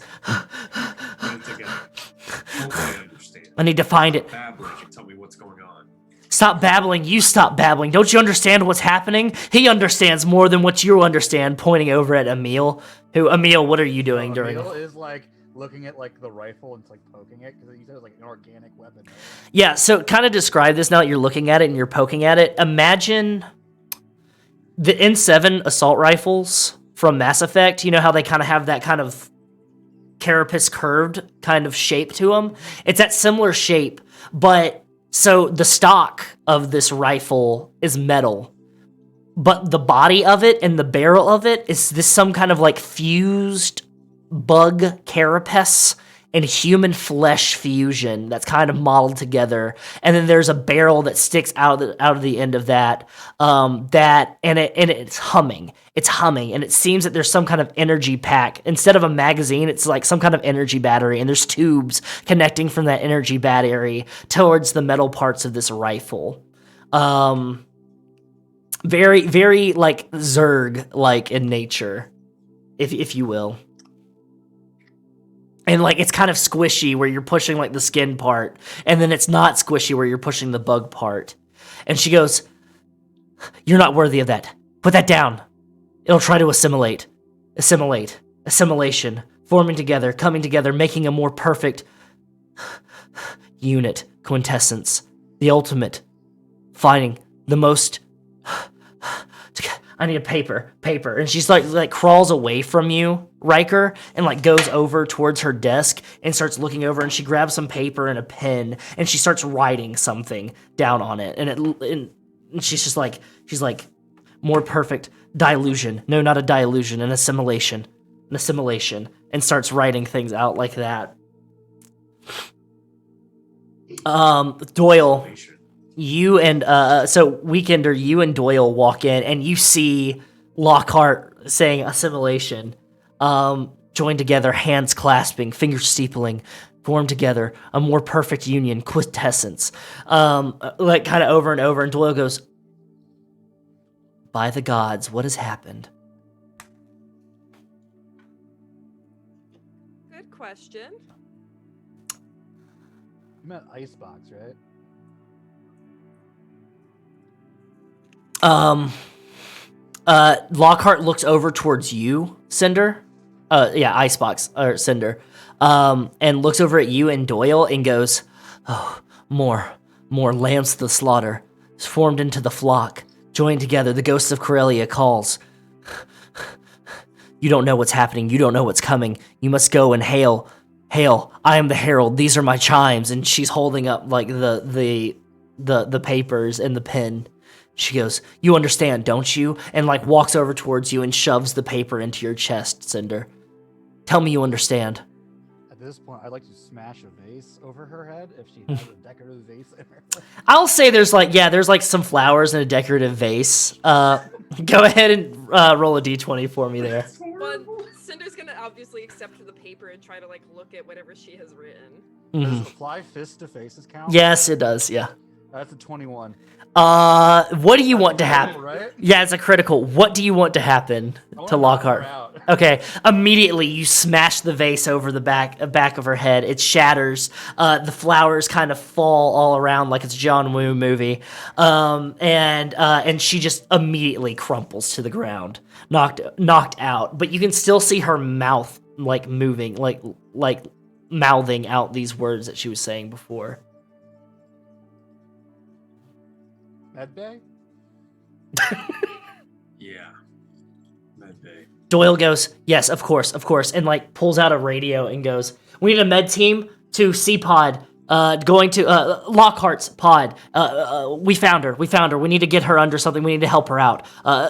I need to find it. Tell me what's going on. Stop babbling. You stop babbling. Don't you understand what's happening? He understands more than what you understand, pointing over at Emil. Emil, what are you doing during... Emil is like looking at like the rifle and it's like poking it because you said it was like an organic weapon. Right? Yeah, so kind of describe this now that you're looking at it and you're poking at it. Imagine the N7 assault rifles from Mass Effect. You know how they kind of have that kind of carapace curved kind of shape to them? It's that similar shape, but so the stock of this rifle is metal, but the body of it and the barrel of it is this some kind of like fused bug carapace and human flesh fusion that's kind of modeled together, and then there's a barrel that sticks out of the end of that. It's humming, and it seems that there's some kind of energy pack instead of a magazine. It's like some kind of energy battery, and there's tubes connecting from that energy battery towards the metal parts of this rifle. Very, very like Zerg like in nature, if you will. And, like, it's kind of squishy where you're pushing, like, the skin part. And then it's not squishy where you're pushing the bug part. And she goes, "You're not worthy of that. Put that down. It'll try to assimilate. Assimilation. Forming together, coming together, making a more perfect unit. Quintessence. The ultimate. Finding the most... I need a paper. And she's like crawls away from you, Riker, and like goes over towards her desk and starts looking over, and she grabs some paper and a pen and she starts writing something down on it. And she's like, more perfect dilution. No, not a dilution, an assimilation, and starts writing things out like that. Doyle. You and Weekender, you and Doyle walk in, and you see Lockhart saying assimilation. Joined together, hands clasping, fingers steepling, formed together, a more perfect union, quintessence. Like kind of over and over, and Doyle goes, "By the gods, what has happened?" Good question. You meant ICEBOX, right? Lockhart looks over towards you, Cinder. ICEBOX, or Cinder. And looks over at you and Doyle and goes, "Oh, more lambs to the slaughter, formed into the flock, joined together, the ghosts of Corellia calls. You don't know what's happening, you don't know what's coming, you must go and hail, I am the herald, these are my chimes," and she's holding up like the papers and the pen. She goes, "You understand, don't you?" And like walks over towards you and shoves the paper into your chest, Cinder. "Tell me you understand." At this point, I'd like to smash a vase over her head if she has a decorative vase in her. I'll say there's like some flowers in a decorative vase. Go ahead and roll a d20 for me there. But Cinder's gonna obviously accept the paper and try to like look at whatever she has written. Does Mhm. apply fist to faces count? Yes, it does. Yeah. That's a 21. What do you want to critical, happen? right? Yeah, it's a critical. What do you want to happen I wanna to knock her Lockhart? out. Okay, immediately you smash the vase over the back of her head. It shatters. The flowers kind of fall all around like it's a John Woo movie. And she just immediately crumples to the ground, knocked out. But you can still see her mouth like moving, like mouthing out these words that she was saying before. Med bay? Yeah. Med bay. Doyle goes, yes, of course, and like pulls out a radio and goes, we need a med team to C-Pod, going to Lockhart's pod. We found her. We need to get her under something. We need to help her out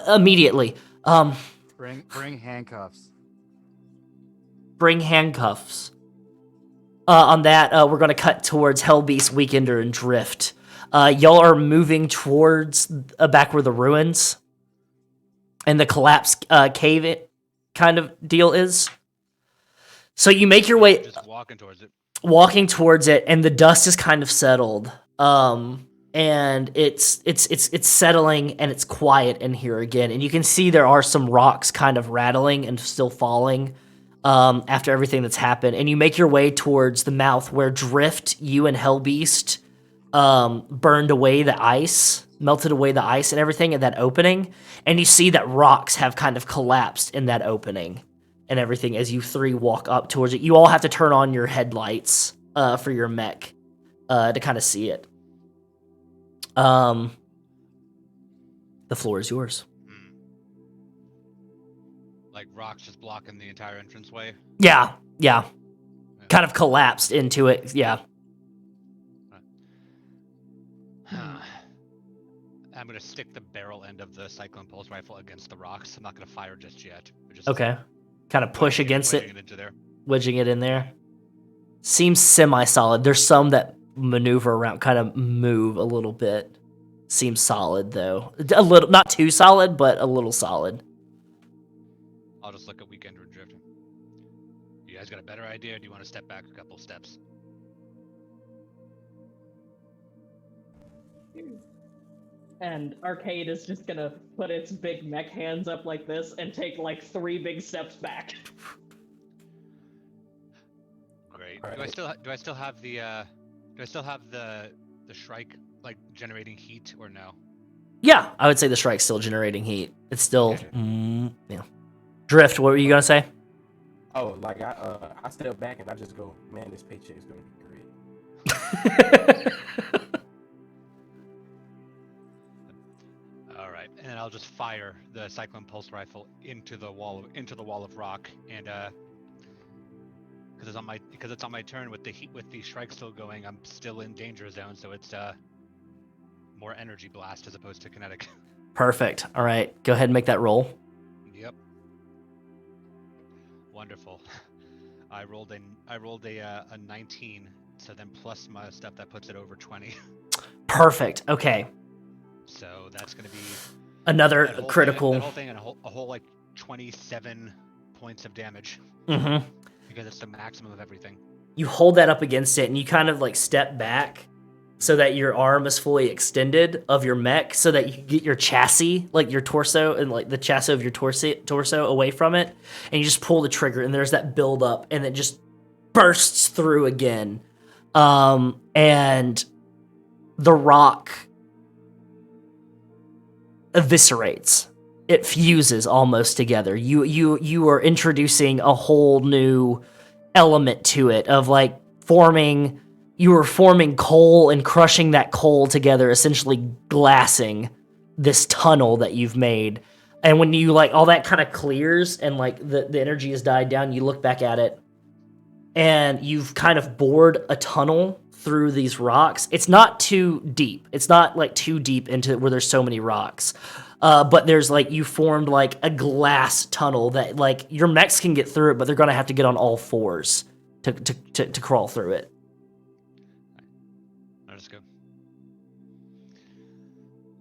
immediately. Bring handcuffs. Bring handcuffs. On that, we're gonna cut towards HELLBEAST, Weekender, and Drift. Y'all are moving towards back where the ruins and the collapsed cave kind of deal is. So you make your way, Just walking towards it, and the dust is kind of settled. And it's settling, and it's quiet in here again. And you can see there are some rocks kind of rattling and still falling after everything that's happened. And you make your way towards the mouth where Drift, you and HELLBEAST burned away the ice, melted away the ice and everything in that opening, and you see that rocks have kind of collapsed in that opening and everything as you three walk up towards it. You all have to turn on your headlights for your mech to kind of see it. The floor is yours. Like rocks just blocking the entire entranceway. Yeah. Kind of collapsed into it, yeah. I'm gonna stick the barrel end of the cyclone pulse rifle against the rocks. I'm not gonna fire just yet. Just Okay. Kind of push against it, wedging it into there. wedging it in there. Seems semi-solid. There's some that maneuver around, kind of move a little bit. Seems solid though. A little, not too solid, but a little solid. I'll just look at Weekender and Drift. You guys got a better idea? Or do you want to step back a couple steps? And Arcade is just gonna put its big mech hands up like this and take like 3 big steps back. Great. Do I still have the Shrike like generating heat or no? Yeah, I would say the strike's still generating heat. It's still, yeah. Drift, what were you gonna say? Oh, like I step back and I just go, man, this paycheck is gonna be great. All right, and I'll just fire the cyclone pulse rifle into the wall of rock, and because it's on my turn with the Shrike still going, I'm still in danger zone, so it's more energy blast as opposed to kinetic. Perfect. All right, go ahead and make that roll. Yep. Wonderful. I rolled a 19, so then plus my stuff that puts it over 20. Perfect. Okay. So that's gonna be Another that whole critical. Thing, that whole thing and a whole like 27 points of damage. Mm-hmm. Because it's the maximum of everything. You hold that up against it, and you kind of like step back so that your arm is fully extended of your mech, so that you can get your chassis, like your torso, and like the chassis of your torso away from it, and you just pull the trigger, and there's that build up, and it just bursts through again, and the rock eviscerates. It fuses almost together. You are introducing a whole new element to it of like forming. You were forming coal and crushing that coal together, essentially glassing this tunnel that you've made. And when you like all that kind of clears and like the energy has died down, you look back at it and you've kind of bored a tunnel through these rocks. It's not too deep. It's not like too deep into where there's so many rocks. But there's like, you formed like a glass tunnel that like your mechs can get through it, but they're going to have to get on all fours to crawl through it. Let's go.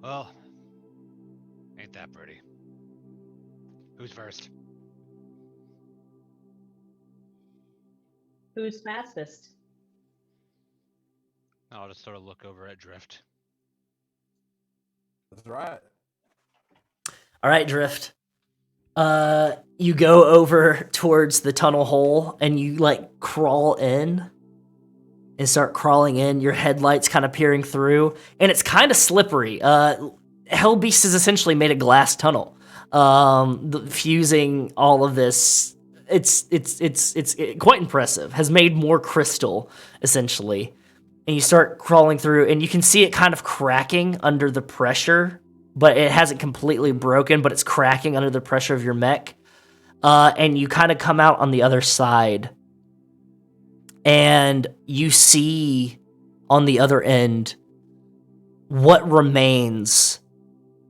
Well, ain't that pretty. Who's first? Who's fastest? I'll just sort of look over at Drift. That's right. All right, Drift. You go over towards the tunnel hole and you like crawl in and start crawling in. Your headlights kind of peering through, and it's kind of slippery. HELLBEAST has essentially made a glass tunnel, fusing all of this. It's quite impressive. Has made more crystal essentially, and you start crawling through, and you can see it kind of cracking under the pressure. But it hasn't completely broken, but it's cracking under the pressure of your mech. And you kind of come out on the other side. And you see on the other end what remains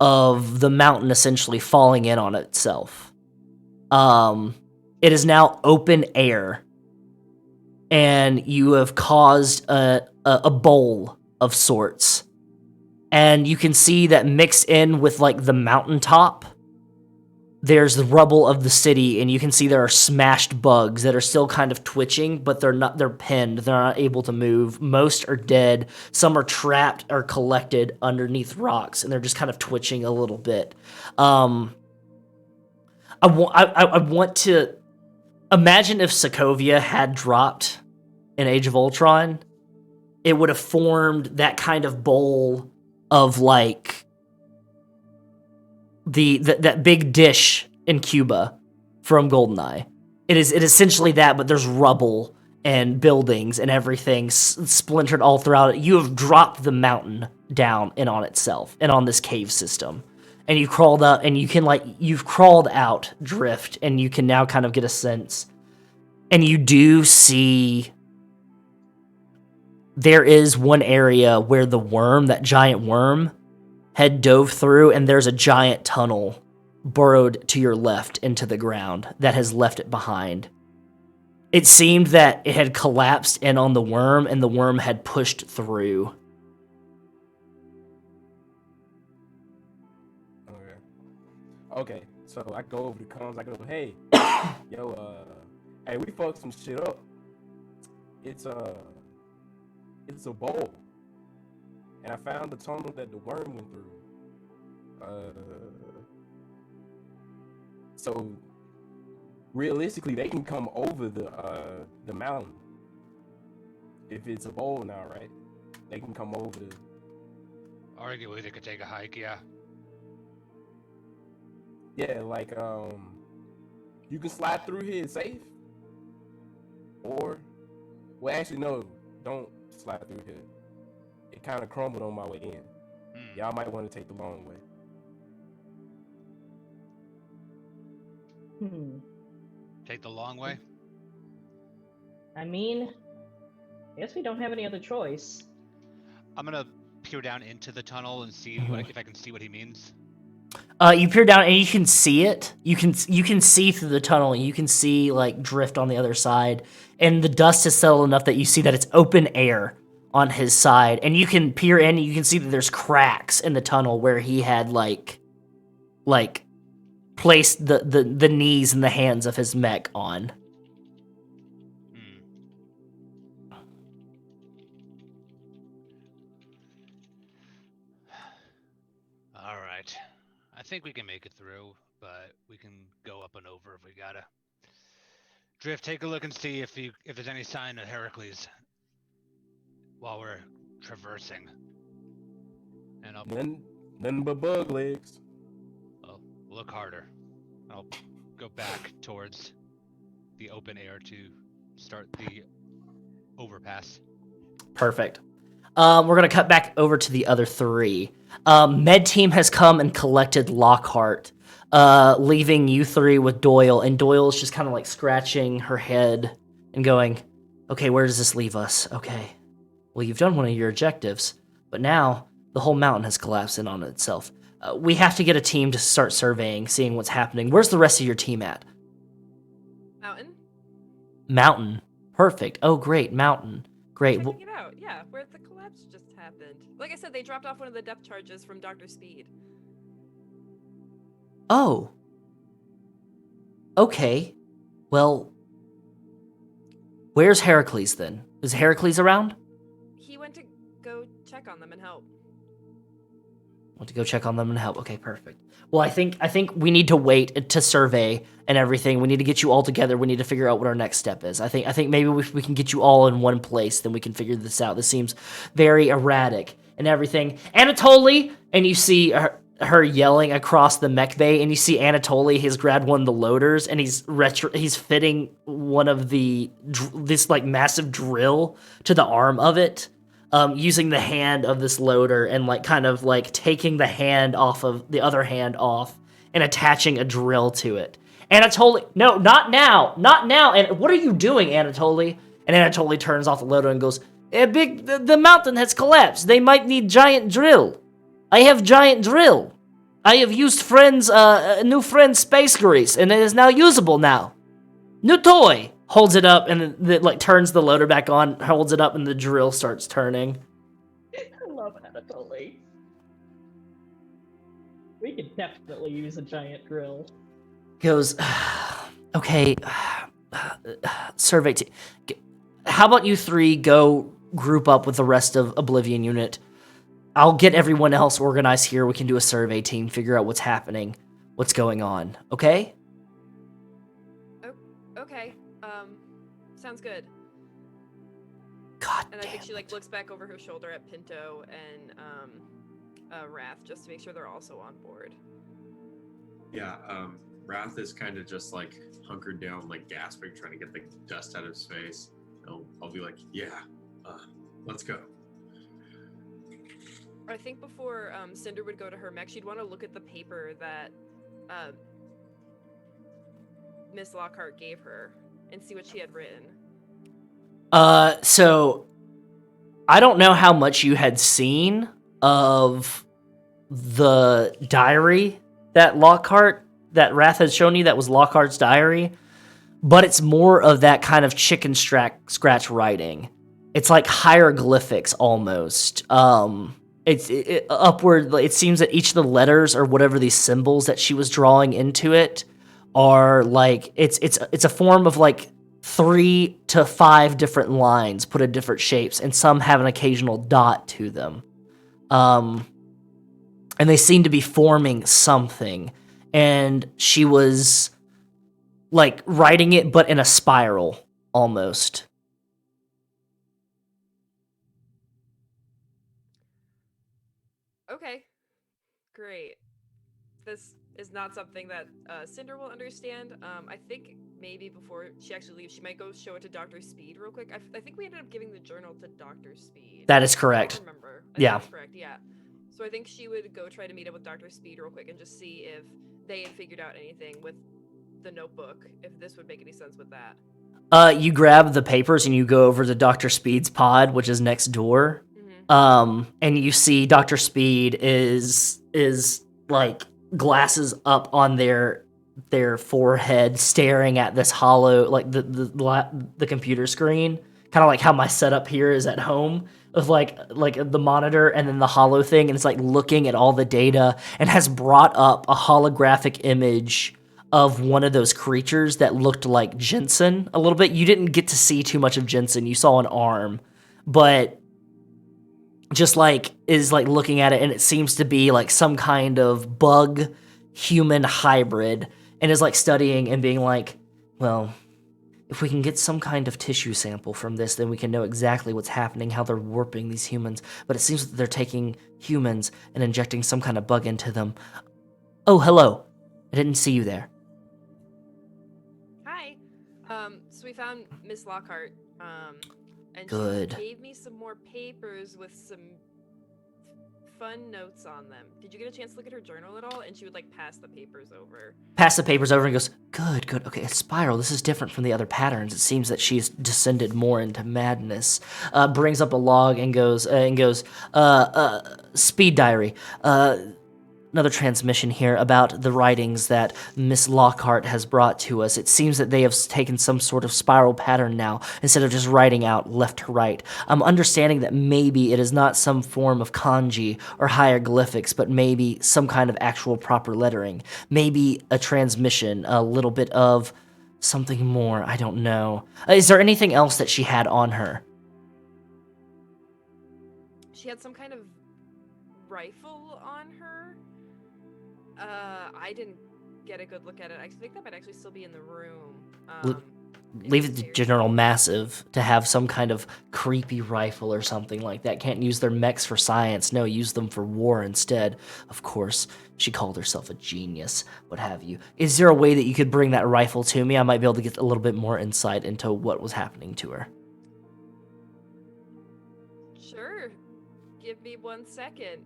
of the mountain essentially falling in on itself. It is now open air. And you have caused a bowl of sorts. And you can see that mixed in with like the mountaintop, there's the rubble of the city, and you can see there are smashed bugs that are still kind of twitching, but they're pinned, they're not able to move. Most are dead, some are trapped or collected underneath rocks, and they're just kind of twitching a little bit. I want to imagine if Sokovia had dropped in Age of Ultron, it would have formed that kind of bowl of like that big dish in Cuba from GoldenEye. It is essentially that, but there's rubble and buildings and everything splintered all throughout it. You have dropped the mountain down and on itself and on this cave system. And you crawled up, and you've crawled out, Drift, and you can now kind of get a sense. And you do see there is one area where the worm, that giant worm, had dove through, and there's a giant tunnel burrowed to your left into the ground that has left it behind. It seemed that it had collapsed in on the worm, and the worm had pushed through. Okay, so I go over to comms, I go, hey, hey, we fucked some shit up. It's a bowl. And I found the tunnel that the worm went through. So realistically, they can come over the mountain. If it's a bowl now, right? They can come over the... Arguably, they could take a hike, yeah. Yeah, like, you can slide through here safe. Or, well, actually, no, don't slide through here. It kind of crumbled on my way in. Y'all might want to take the long way. Take the long way? I mean, I guess we don't have any other choice. I'm gonna peer down into the tunnel and see if I can see what he means. You peer down and you can see it. You can see through the tunnel. You can see like Drift on the other side, and the dust has settled enough that you see that it's open air on his side, and you can peer in. And you can see that there's cracks in the tunnel where he had like placed the knees and the hands of his mech on. All right. I think we can make it through, but we can go up and over if we gotta. Drift, take a look and see if there's any sign of Heracles while we're traversing. And I'll Nothing but bug legs. I'll look harder. I'll go back towards the open air to start the overpass. Perfect. We're going to cut back over to the other three. Med team has come and collected Lockhart, leaving you three with Doyle. And Doyle's just kind of like scratching her head and going, okay, where does this leave us? Okay, well, you've done one of your objectives, but now the whole mountain has collapsed in on itself. We have to get a team to start surveying, seeing what's happening. Where's the rest of your team at? Mountain? Mountain. Perfect. Oh, great. Mountain. Great. Checking it out. Yeah, where the collapse just happened. Like I said, they dropped off one of the depth charges from Dr. Speed. Oh. Okay. Well, Where's Heracles then? Is Heracles around? He went to go check on them and help. Want to go check on them and help. Okay, perfect. Well, I think we need to wait to survey and everything. We need to get you all together. We need to figure out what our next step is. I think maybe if we can get you all in one place, then we can figure this out. This seems very erratic and everything. Anatoly, and you see her yelling across the mech bay, and you see Anatoly has grabbed one of the loaders, and he's fitting one of this like massive drill to the arm of it. Using the hand of this loader and like kind of like taking the hand off of the other hand off and attaching a drill to it. Anatoly, no, not now. And what are you doing, Anatoly? And Anatoly turns off the loader and goes, the mountain has collapsed. They might need giant drill. I have giant drill. I have used new friend's space grease, and it is now usable now. New toy. Holds it up and like turns the loader back on, holds it up, and the drill starts turning. I love Anatoly. We could definitely use a giant drill. Goes, okay, survey team. How about you three go group up with the rest of Oblivion Unit? I'll get everyone else organized here. We can do a survey team, figure out what's happening, what's going on. Okay? Okay. Sounds good. God and I think she like looks back over her shoulder at Pinto and Wrath just to make sure they're also on board. Yeah, Wrath is kind of just like hunkered down, like gasping, trying to get the dust out of his face. I'll be like, yeah, let's go. I think before Cinder would go to her mech, she'd want to look at the paper that Miss Lockhart gave her and see what she had written. So I don't know how much you had seen of the diary that Wrath had shown you that was Lockhart's diary, but it's more of that kind of chicken scratch writing. It's like hieroglyphics almost. It's upward. It seems that each of the letters or whatever these symbols that she was drawing into it are like it's a form of like 3 to 5 different lines put in different shapes, and some have an occasional dot to them. And they seem to be forming something. And she was like writing it, but in a spiral almost. Okay, great. This is not something that Cinder will understand. I think maybe before she actually leaves, she might go show it to Dr. Speed real quick. I think we ended up giving the journal to Dr. Speed. That is correct. I don't remember. Yeah. That's correct, yeah. So I think she would go try to meet up with Dr. Speed real quick and just see if they had figured out anything with the notebook, if this would make any sense with that. You grab the papers and you go over to Dr. Speed's pod, which is next door. Mm-hmm. And you see Dr. Speed is like glasses up on their forehead, staring at this hollow, like the computer screen, kind of like how my setup here is at home, of like the monitor and then the hollow thing, and it's like looking at all the data, and has brought up a holographic image of one of those creatures that looked like Jensen a little bit. You didn't get to see too much of Jensen. You saw an arm, but just like is like looking at it, and it seems to be like some kind of bug human hybrid, and is like studying and being like, well, if we can get some kind of tissue sample from this, then we can know exactly what's happening, how they're warping these humans. But it seems that they're taking humans and injecting some kind of bug into them. Oh, hello. I didn't see you there. Hi. So we found Miss Lockhart. And Good. she gave me some more papers with some fun notes on them. Did you get a chance to look at her journal at all? And she would like pass the papers over. Pass the papers over and goes, good. Okay, it's Spiral. This is different from the other patterns. It seems that she's descended more into madness. Brings up a log and goes, Speed Diary. Another transmission here about the writings that Miss Lockhart has brought to us. It seems that they have taken some sort of spiral pattern now, instead of just writing out left to right. I'm understanding that maybe it is not some form of kanji or hieroglyphics, but maybe some kind of actual proper lettering. Maybe a transmission, a little bit of something more. I don't know. Is there anything else that she had on her? She had some kind of rifle on her. I didn't get a good look at it. I think that might actually still be in the room. Leave it to General Massive to have some kind of creepy rifle or something like that. Can't use their mechs for science. No, use them for war instead. Of course, she called herself a genius, what have you. Is there a way that you could bring that rifle to me? I might be able to get a little bit more insight into what was happening to her. Sure. Give me 1 second.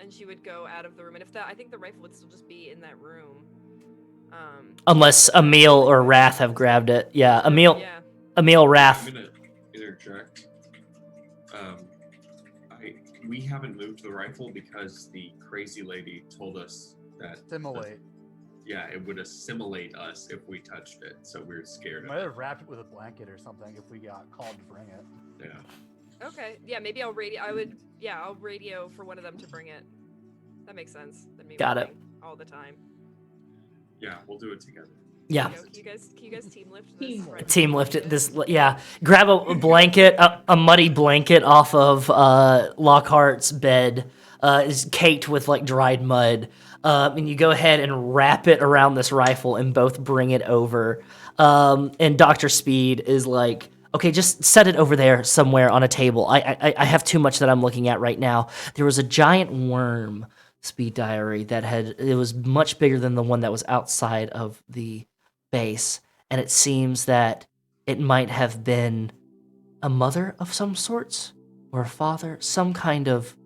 And she would go out of the room. And I think the rifle would still just be in that room. Unless Emil or Wrath have grabbed it. Yeah, Emil, Wrath. I'm gonna interject. We haven't moved the rifle because the crazy lady told us that Assimilate. it would assimilate us if we touched it, so we're scared Might of have wrapped it with a blanket or something if we got called to bring it. it. Yeah. Okay. Yeah, maybe I'll radio. I'll radio for one of them to bring it. That makes sense. Got it. All the time. Yeah, we'll do it together. Yeah. Can you guys team lift this? Team lift it. Grab a blanket, a muddy blanket off of Lockhart's bed. Is caked with like dried mud. And you go ahead and wrap it around this rifle and both bring it over. And Dr. Speed is like, okay, just set it over there somewhere on a table. I have too much that I'm looking at right now. There was a giant worm, Speed Diary, it was much bigger than the one that was outside of the base, and it seems that it might have been a mother of some sorts, or a father, some kind of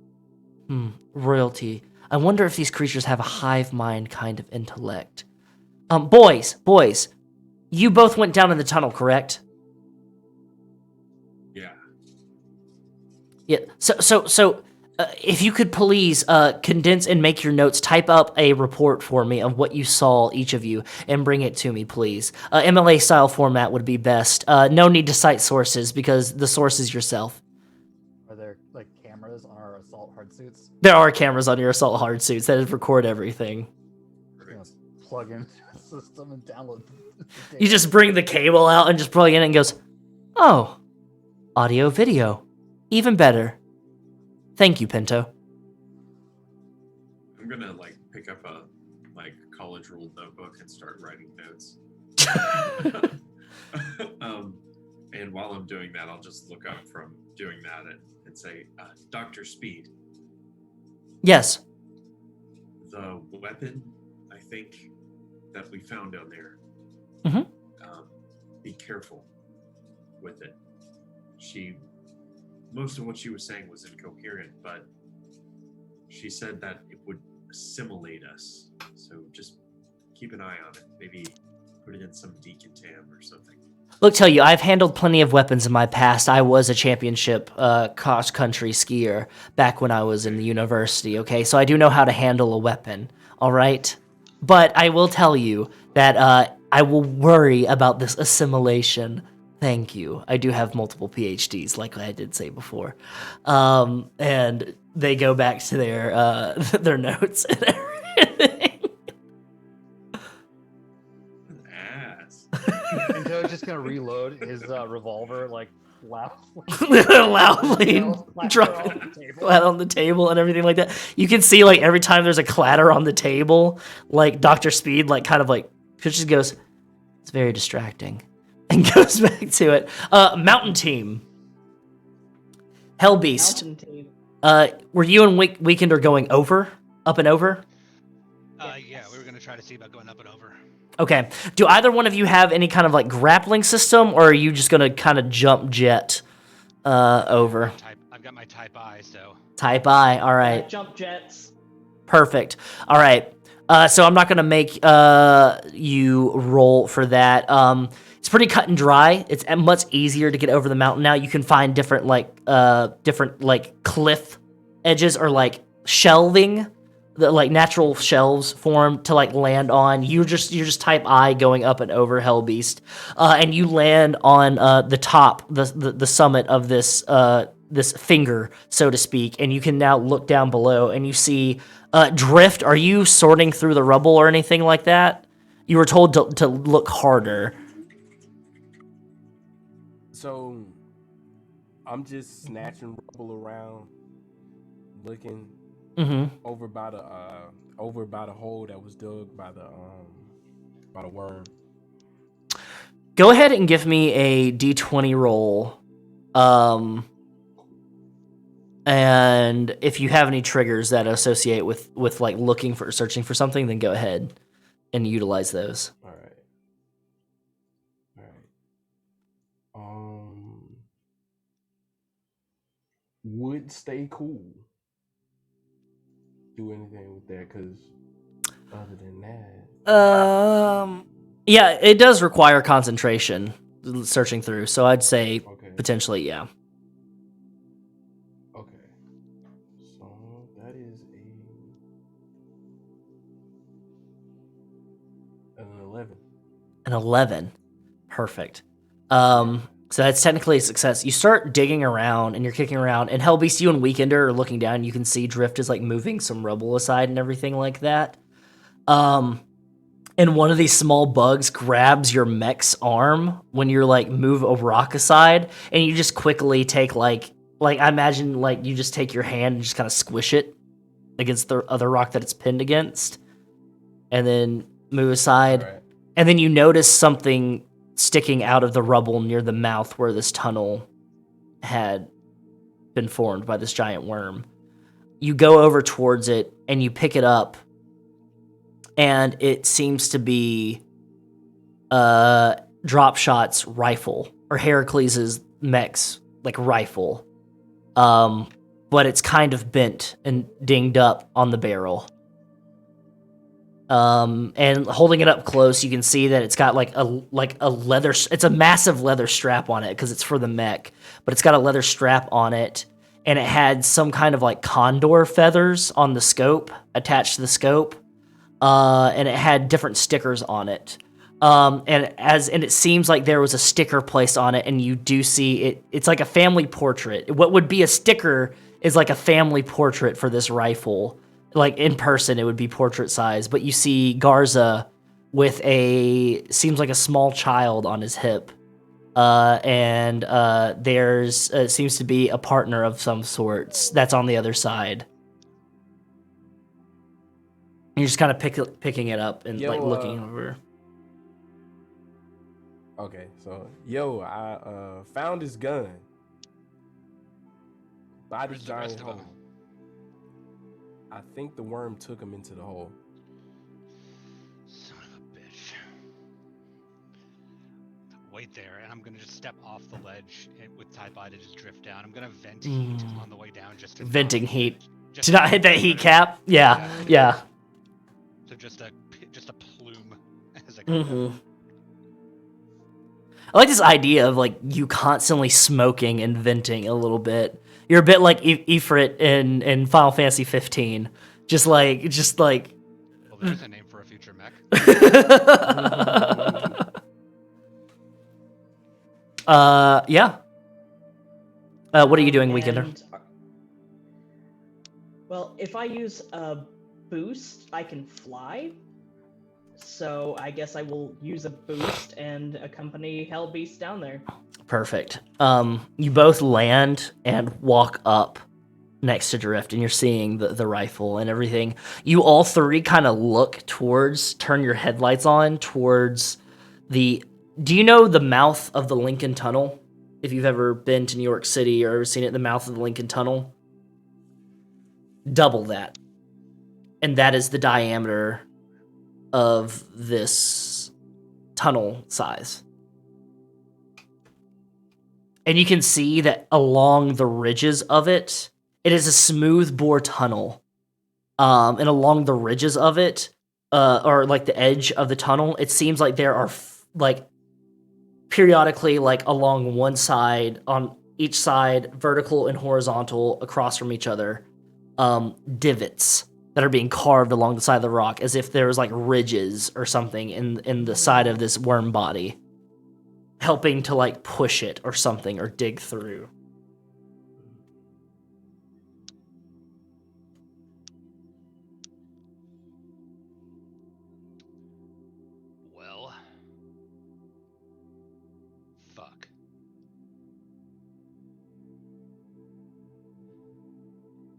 royalty. I wonder if these creatures have a hive mind kind of intellect. Boys, you both went down in the tunnel, correct? Yeah. So if you could please condense and make your notes, type up a report for me of what you saw, each of you, and bring it to me, please. MLA style format would be best. No need to cite sources because the source is yourself. Are there like cameras on our assault hard suits? There are cameras on your assault hard suits that record everything. Plug into the system and download. You just bring the cable out and just plug in and it goes, oh, audio video, even better. Thank you, Pinto. I'm gonna pick up a college ruled notebook and start writing notes. And while I'm doing that, I'll just look up from doing that and say, Dr. Speed. Yes. The weapon, I think, that we found down there. Mm-hmm. Be careful with it. Most of what she was saying was incoherent, but she said that it would assimilate us. So just keep an eye on it. Maybe put it in some decontam or something. Look, tell you, I've handled plenty of weapons in my past. I was a championship cross-country skier back when I was in the university, okay? So I do know how to handle a weapon, all right? But I will tell you that I will worry about this assimilation. Thank you. I do have multiple PhDs, like I did say before. And they go back to their notes and everything. Ass. And Joe's just gonna reload his revolver loudly drop flat on the table and everything like that. You can see every time there's a clatter on the table, Dr. Speed just goes, it's very distracting. And goes back to it. Mountain Team. HELLBEAST. Mountain Team. Were you and Weekender going up and over? Yeah, we were gonna try to see about going up and over. Okay. Do either one of you have any kind of grappling system, or are you just gonna kind of jump jet over? I've got my Type I, so. Type I. All right. Jump jets. Perfect. All right. So I'm not gonna make you roll for that. It's pretty cut and dry. It's much easier to get over the mountain now. You can find different cliff edges or shelving, the natural shelves form to land on. You're just Type I going up and over HELLBEAST, and you land on the top, the summit of this finger, so to speak, and you can now look down below and you see Drift. Are you sorting through the rubble or anything like that? You were told to look harder. So I'm just snatching rubble around, looking over by the hole that was dug by the worm. Go ahead and give me a d20 roll. And if you have any triggers that associate with like searching for something, then go ahead and utilize those. All right. Would stay cool. Do anything with that? Because other than that, yeah, it does require concentration searching through. So I'd say potentially, yeah. Okay. So that is an 11. An 11. Perfect. So that's technically a success. You start digging around and you're kicking around, and HELLBEAST, you and Weekender are looking down. You can see Drift is like moving some rubble aside and everything like that. And one of these small bugs grabs your mech's arm when you're like move a rock aside, and you just quickly take like I imagine like you just take your hand and just kind of squish it against the other rock that it's pinned against, and then move aside. Right. And then you notice something sticking out of the rubble near the mouth where this tunnel had been formed by this giant worm. You go over towards it and you pick it up, and it seems to be Dropshot's rifle, or Heracles' mech's like rifle, but it's kind of bent and dinged up on the barrel. And holding it up close, you can see that it's got like a leather. It's a massive leather strap on it because it's for the mech, but it's got a leather strap on it, and it had some kind of like condor feathers on the scope attached to the scope, and it had different stickers on it. And it seems like there was a sticker placed on it, and you do see it. It's like a family portrait. What would be a sticker is like a family portrait for this rifle. Like in person, it would be portrait size, but you see Garza with seems like a small child on his hip. And there's seems to be a partner of some sorts that's on the other side. And you're just kind of picking it up and like looking over. Okay, so I found his gun by this giant hole. I think the worm took him into the hole. Son of a bitch. Wait there, and I'm gonna just step off the ledge with Taibai to just drift down. I'm gonna vent heat on the way down, just to venting heat to not hit that heat cap. Yeah. So just a plume as I go down. I like this idea of like you constantly smoking and venting a little bit. You're a bit like Ifrit in Final Fantasy 15. Just like. Well, there's a name for a future mech. Yeah. What are you doing, Weekender? Well, if I use a boost, I can fly. So I guess I will use a boost and accompany HELLBEAST down there. Perfect. You both land and walk up next to Drift, and you're seeing the rifle and everything. You all three kind of turn your headlights on towards do you know the mouth of the Lincoln Tunnel? If you've ever been to New York City or ever seen it, the mouth of the Lincoln Tunnel? Double that. And that is the diameter of this tunnel size. And you can see that along the ridges of it, it is a smooth bore tunnel. And along the ridges of it, or like the edge of the tunnel, it seems like there are like periodically, like along one side, on each side, vertical and horizontal, across from each other, divots that are being carved along the side of the rock, as if there was like ridges or something in the side of this worm body, helping to like push it or something or dig through.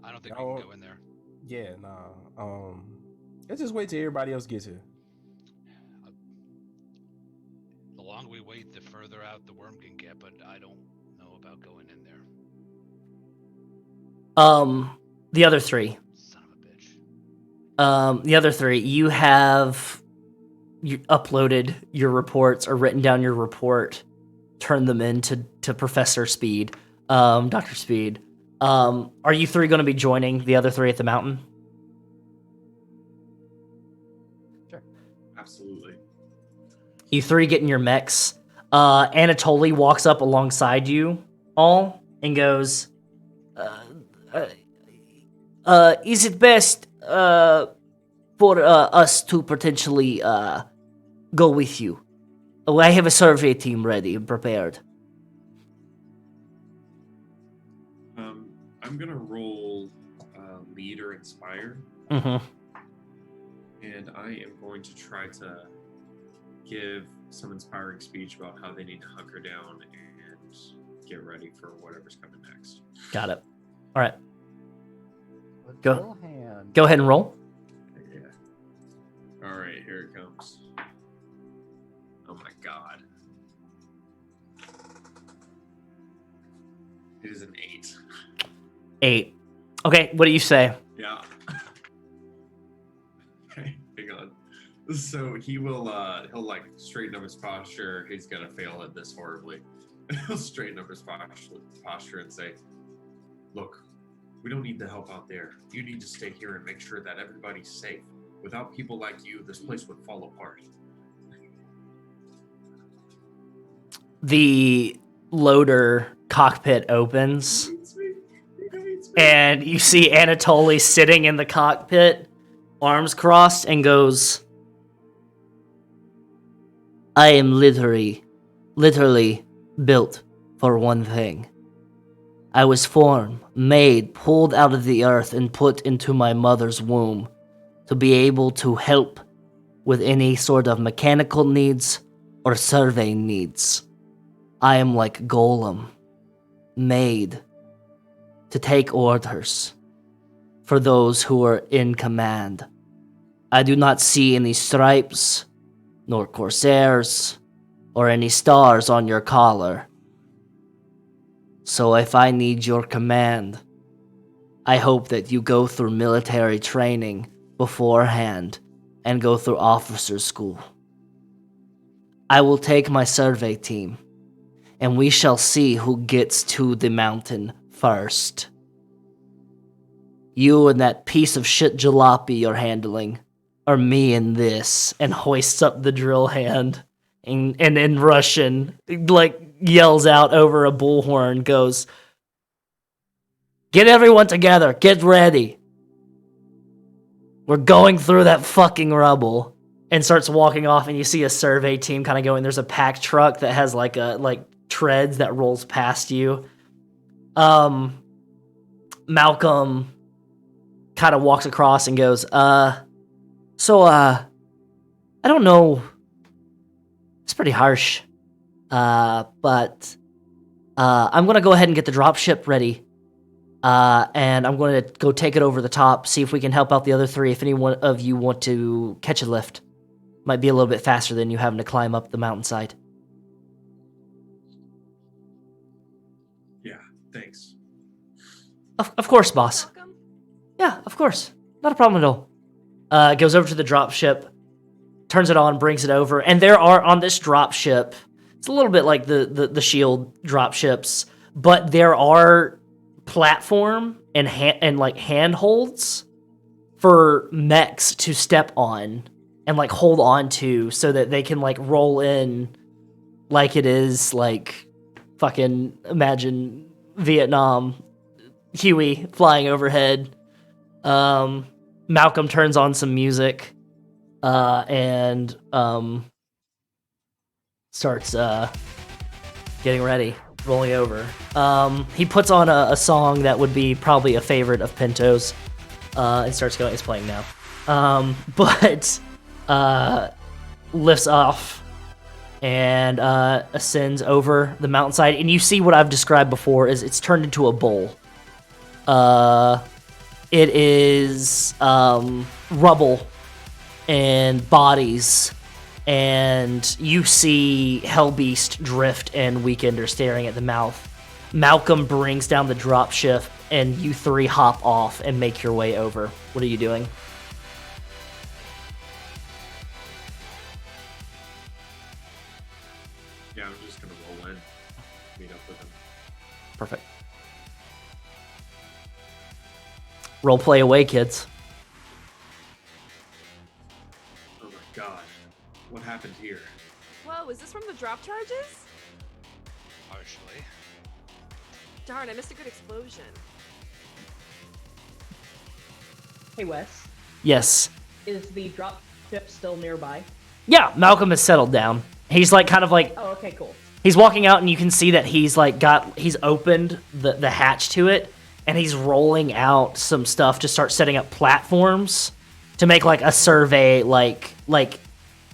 I don't think we can go in there. Yeah, nah. Let's just wait till everybody else gets here. The longer we wait, the further out the worm can get, but I don't know about going in there. The other three. Son of a bitch. The other three, you uploaded your reports or written down your report, turned them in to Professor Speed, Dr. Speed. Are you three going to be joining the other three at the mountain? Sure. Absolutely. You three get in your mechs. Anatoly walks up alongside you all and goes, is it best for us to potentially go with you? Oh, I have a survey team ready and prepared. I'm gonna roll lead or inspire, Mm-hmm. and I am going to try to give some inspiring speech about how they need to hunker down and get ready for whatever's coming next. Got it. All right. A Go. drill hand. Go ahead and roll. Yeah. All right, here it comes. Oh my god. It is an 8. 8. Okay, what do you say? Yeah. Okay, hang on. So he'll like straighten up his posture. He's gonna fail at this horribly. He'll straighten up his posture and say, "Look, we don't need the help out there. You need to stay here and make sure that everybody's safe. Without people like you, this place would fall apart." The loader cockpit opens, and you see Anatoly sitting in the cockpit, arms crossed, and goes, I am literally built for one thing. I was formed, made, pulled out of the earth, and put into my mother's womb to be able to help with any sort of mechanical needs or survey needs. I am like Golem, made to take orders for those who are in command. I do not see any stripes, nor corsairs, or any stars on your collar. So if I need your command, I hope that you go through military training beforehand and go through officer school. I will take my survey team, and we shall see who gets to the mountain first. You and that piece of shit jalopy you're handling, or me and this, and hoists up the drill hand, and in Russian, like, yells out over a bullhorn, goes, get everyone together, get ready. We're going through that fucking rubble. And starts walking off, and you see a survey team kind of going. There's a pack truck that has like treads that rolls past you. Malcolm kind of walks across and goes, I don't know. It's pretty harsh. But I'm going to go ahead and get the dropship ready. And I'm going to go take it over the top, see if we can help out the other three if any one of you want to catch a lift. Might be a little bit faster than you having to climb up the mountainside. Yeah, thanks. Of course, boss. Welcome. Yeah, of course. Not a problem at all. Goes over to the dropship, turns it on, brings it over, and there are on this dropship, it's a little bit like the shield dropships, but there are platform and handholds for mechs to step on and like hold on to so that they can like roll in like it is like fucking imagine Vietnam, Huey flying overhead. Malcolm turns on some music and starts getting ready, rolling over. He puts on a song that would be probably a favorite of Pinto's and starts going. It's playing now. But lifts off and ascends over the mountainside, and you see what I've described before is it's turned into a bowl. it is rubble and bodies, and you see HELLBEAST, Drift, and Weekender staring at the mouth. Malcolm brings down the dropship, and you three hop off and make your way over. What are you doing? Yeah, I'm just gonna roll in, meet up with him. Perfect. Role play away, kids. Oh my god, what happened here? Whoa, is this from the drop charges? Partially. Darn, I missed a good explosion. Hey, Wes, Yes. is the drop ship still nearby? Yeah, Malcolm has settled down. He's like kind of like Oh, okay, cool. he's walking out, and you can see that he's like he's opened the hatch to it, and he's rolling out some stuff to start setting up platforms to make like a survey, like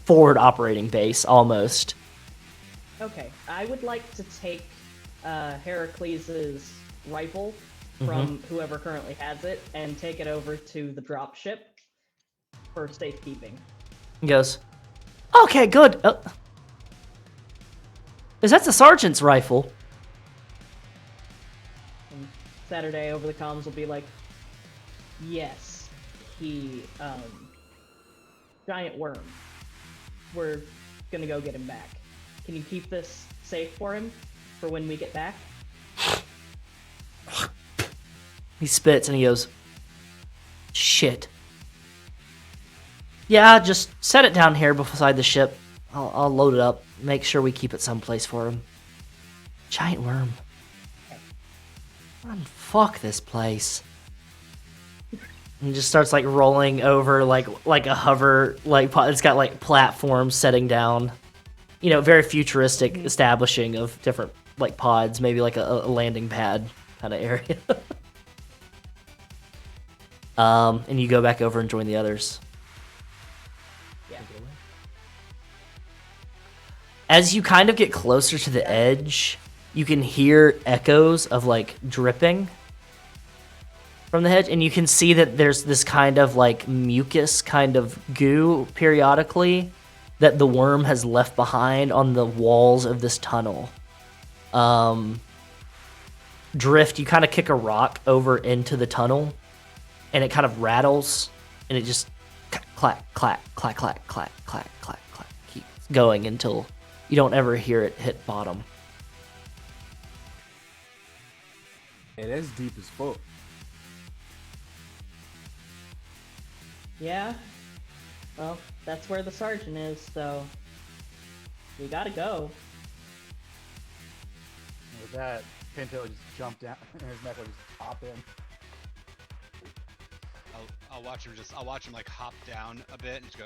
forward operating base almost. Okay, I would like to take Heracles' rifle from whoever currently has it and take it over to the dropship for safekeeping. He goes, "Okay, good. Is that the sergeant's rifle?" And Saturday over the comms will be like, yes, he, giant worm. We're gonna go get him back. Can you keep this safe for him for when we get back? He spits and he goes, "Shit. Yeah, just set it down here beside the ship. I'll load it up. Make sure we keep it someplace for him." Giant worm. Man, fuck this place. And just starts like rolling over like a hover, like it's got like platforms setting down. You know, very futuristic establishing of different like pods, maybe like a landing pad kind of area. And you go back over and join the others. Yeah. As you kind of get closer to the edge, you can hear echoes of like dripping from the hedge, and you can see that there's this kind of like mucus kind of goo periodically that the worm has left behind on the walls of this tunnel. Drift, you kind of kick a rock over into the tunnel, and it kind of rattles, and it just clack, clack, clack, clack, clack, clack, clack, clack, keeps going until you don't ever hear it hit bottom. Hey, that's deep as fuck. Yeah. Well, that's where the sergeant is, so we gotta go. And with that, Pinto just jump down, and his neck will just pop in. I'll watch him like hop down a bit and just go.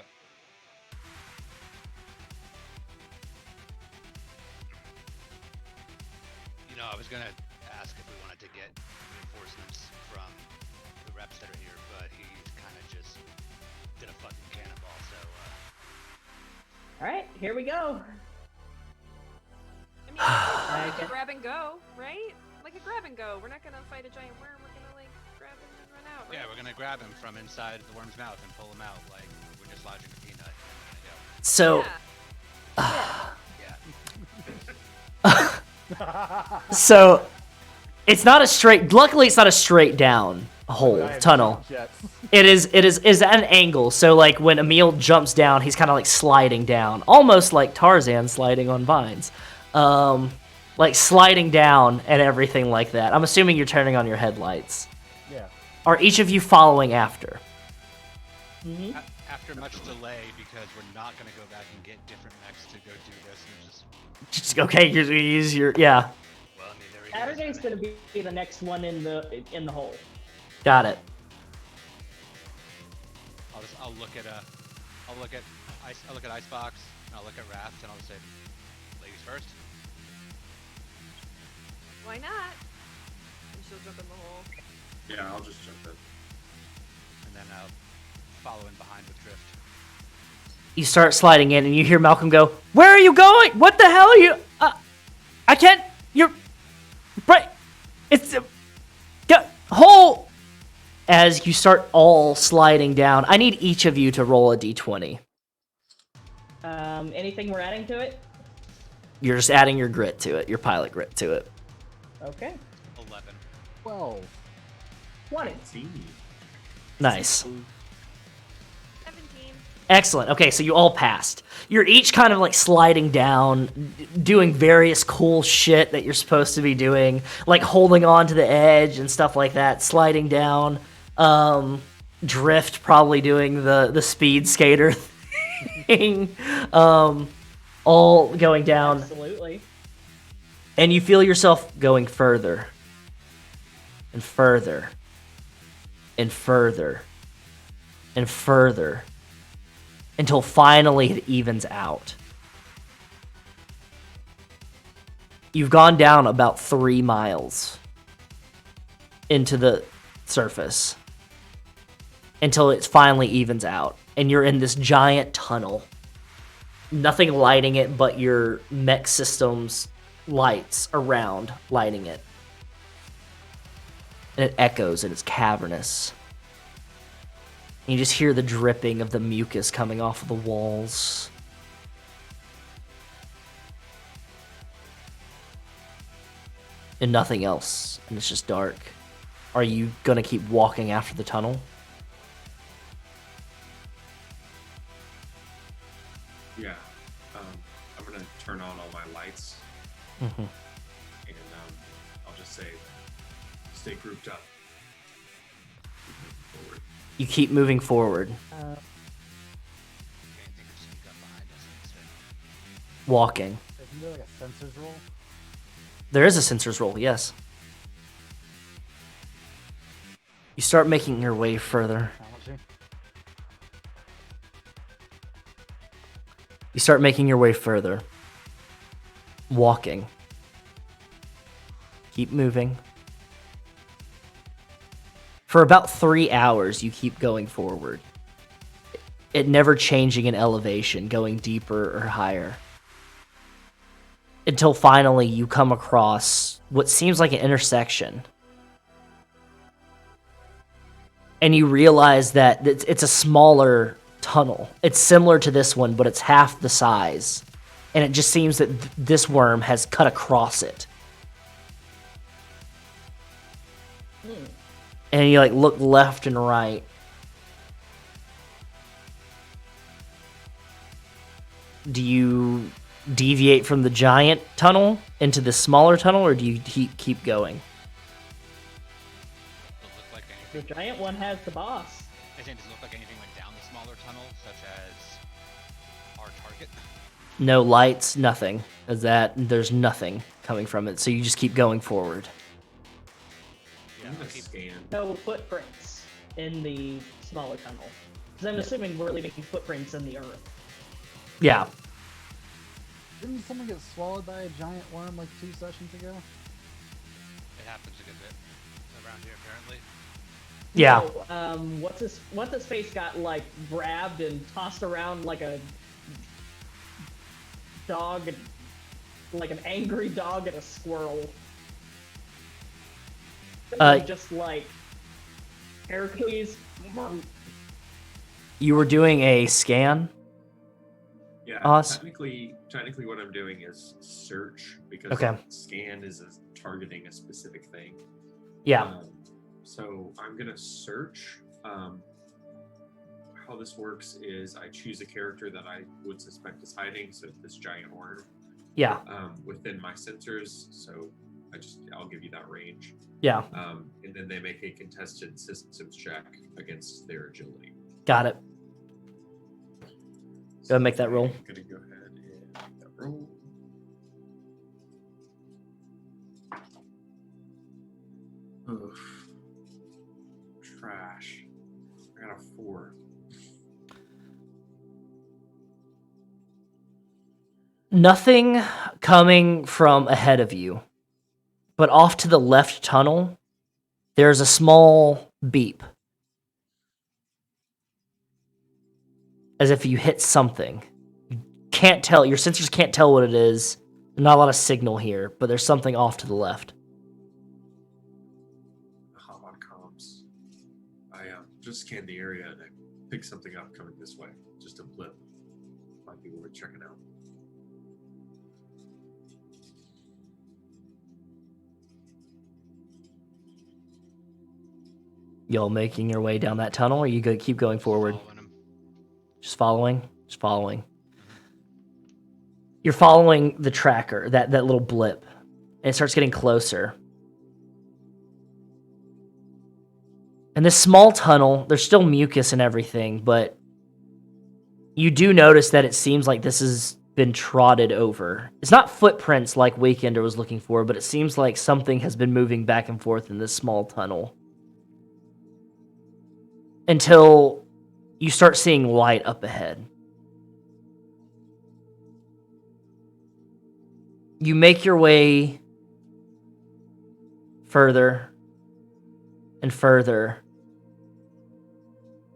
You know, I was gonna ask if we wanted to get reinforcements from the reps that are here, but he kind of just did a fucking cannonball. So. All right, here we go. I mean, like a grab and go, right? Like a grab and go. We're not gonna fight a giant worm. We're gonna like grab him and run out. Right? Yeah, we're gonna grab him from inside the worm's mouth and pull him out like we're just lodging a peanut. And we're gonna go. So, Yeah. so it's not a straight. Luckily, it's not a straight down hole tunnel. It is at an angle. So like when Emil jumps down, he's kind of like sliding down, almost like Tarzan sliding on vines, like sliding down and everything like that. I'm assuming you're turning on your headlights. Yeah. Are each of you following after? Mm-hmm. After much delay, because we're not gonna go back and get different mechs to go do this, and just Okay, use your yeah. well, I mean, there we go. Saturday's gonna be the next one in the hole. Got it. I'll look at ICEBOX, and I'll look at Raft, and I'll say, ladies first. Why not? And she'll jump in the hole. Yeah, I'll just jump in. And then I'll follow in behind with Drift. You start sliding in, and you hear Malcolm go, "Where are you going? What the hell are you? I can't. You're right. It's hole. as you start all sliding down, I need each of you to roll a d20. Anything we're adding to it? You're just adding your grit to it, your pilot grit to it. Okay. 11. 12. 20. Nice. 17. Excellent. Okay, so you all passed. You're each kind of like sliding down, doing various cool shit that you're supposed to be doing, like holding on to the edge and stuff like that, sliding down. Drift probably doing the speed skater thing. All going down. Absolutely. And you feel yourself going further and further and further and further until finally it evens out. You've gone down about 3 miles into the surface until it finally evens out, and you're in this giant tunnel. Nothing lighting it but your mech system's lights around lighting it. And it echoes and it's cavernous. And you just hear the dripping of the mucus coming off of the walls. And nothing else. And it's just dark. Are you gonna keep walking after the tunnel? Yeah. I'm gonna turn on all my lights. Mm-hmm. And I'll just say, stay grouped up. Keep moving forward. You keep moving forward. Anything to sneak up behind us instead. Walking. Isn't there like a sensors roll? There is a sensors roll, yes. You start making your way further. Technology? You start making your way further. Walking. Keep moving. For about 3 hours, you keep going forward. It never changing in elevation, going deeper or higher. Until finally you come across what seems like an intersection. And you realize that it's a smaller tunnel. It's similar to this one, but it's half the size. And it just seems that this worm has cut across it. And you like look left and right. Do you deviate from the giant tunnel into the smaller tunnel, or do you keep going? Does it look like The anything? giant one has the boss. I think does it look like anything went down the smaller tunnel, such as our target? No lights, nothing. There's nothing coming from it, so you just keep going forward. Yeah, I'm I'll gonna keep. scan. No footprints in the smaller tunnel. Because I'm assuming we're leaving footprints in the earth. Yeah. Didn't someone get swallowed by a giant worm like 2 sessions ago? It happens a good bit around here, apparently. Yeah. So, what's his face got like grabbed and tossed around like a dog, like an angry dog and a squirrel. Just like Heracles. You were doing a scan? Yeah, Us? technically what I'm doing is search, because Okay. scan is targeting a specific thing. Yeah. So I'm gonna search. How this works is I choose a character that I would suspect is hiding, so this giant worm, Yeah. within my sensors. So I'll give you that range. Yeah. And then they make a contested systems check against their agility. Got it. Go ahead and make that roll. I'm gonna go ahead and make that roll. Oof. Trash. I got a 4. Nothing coming from ahead of you, but off to the left tunnel, there's a small beep. As if you hit something. You can't tell, your sensors can't tell what it is. There's not a lot of signal here, but there's something off to the left. Hop on comms. I just scanned the area and I picked something up coming this way. Just a blip. Might be worth checking out. Y'all making your way down that tunnel, or you go keep going forward? Following him. Just following? Just following. You're following the tracker, that little blip. And it starts getting closer. And this small tunnel, there's still mucus and everything, but you do notice that it seems like this has been trotted over. It's not footprints like Weekender was looking for, but it seems like something has been moving back and forth in this small tunnel. Until you start seeing light up ahead. You make your way further and further.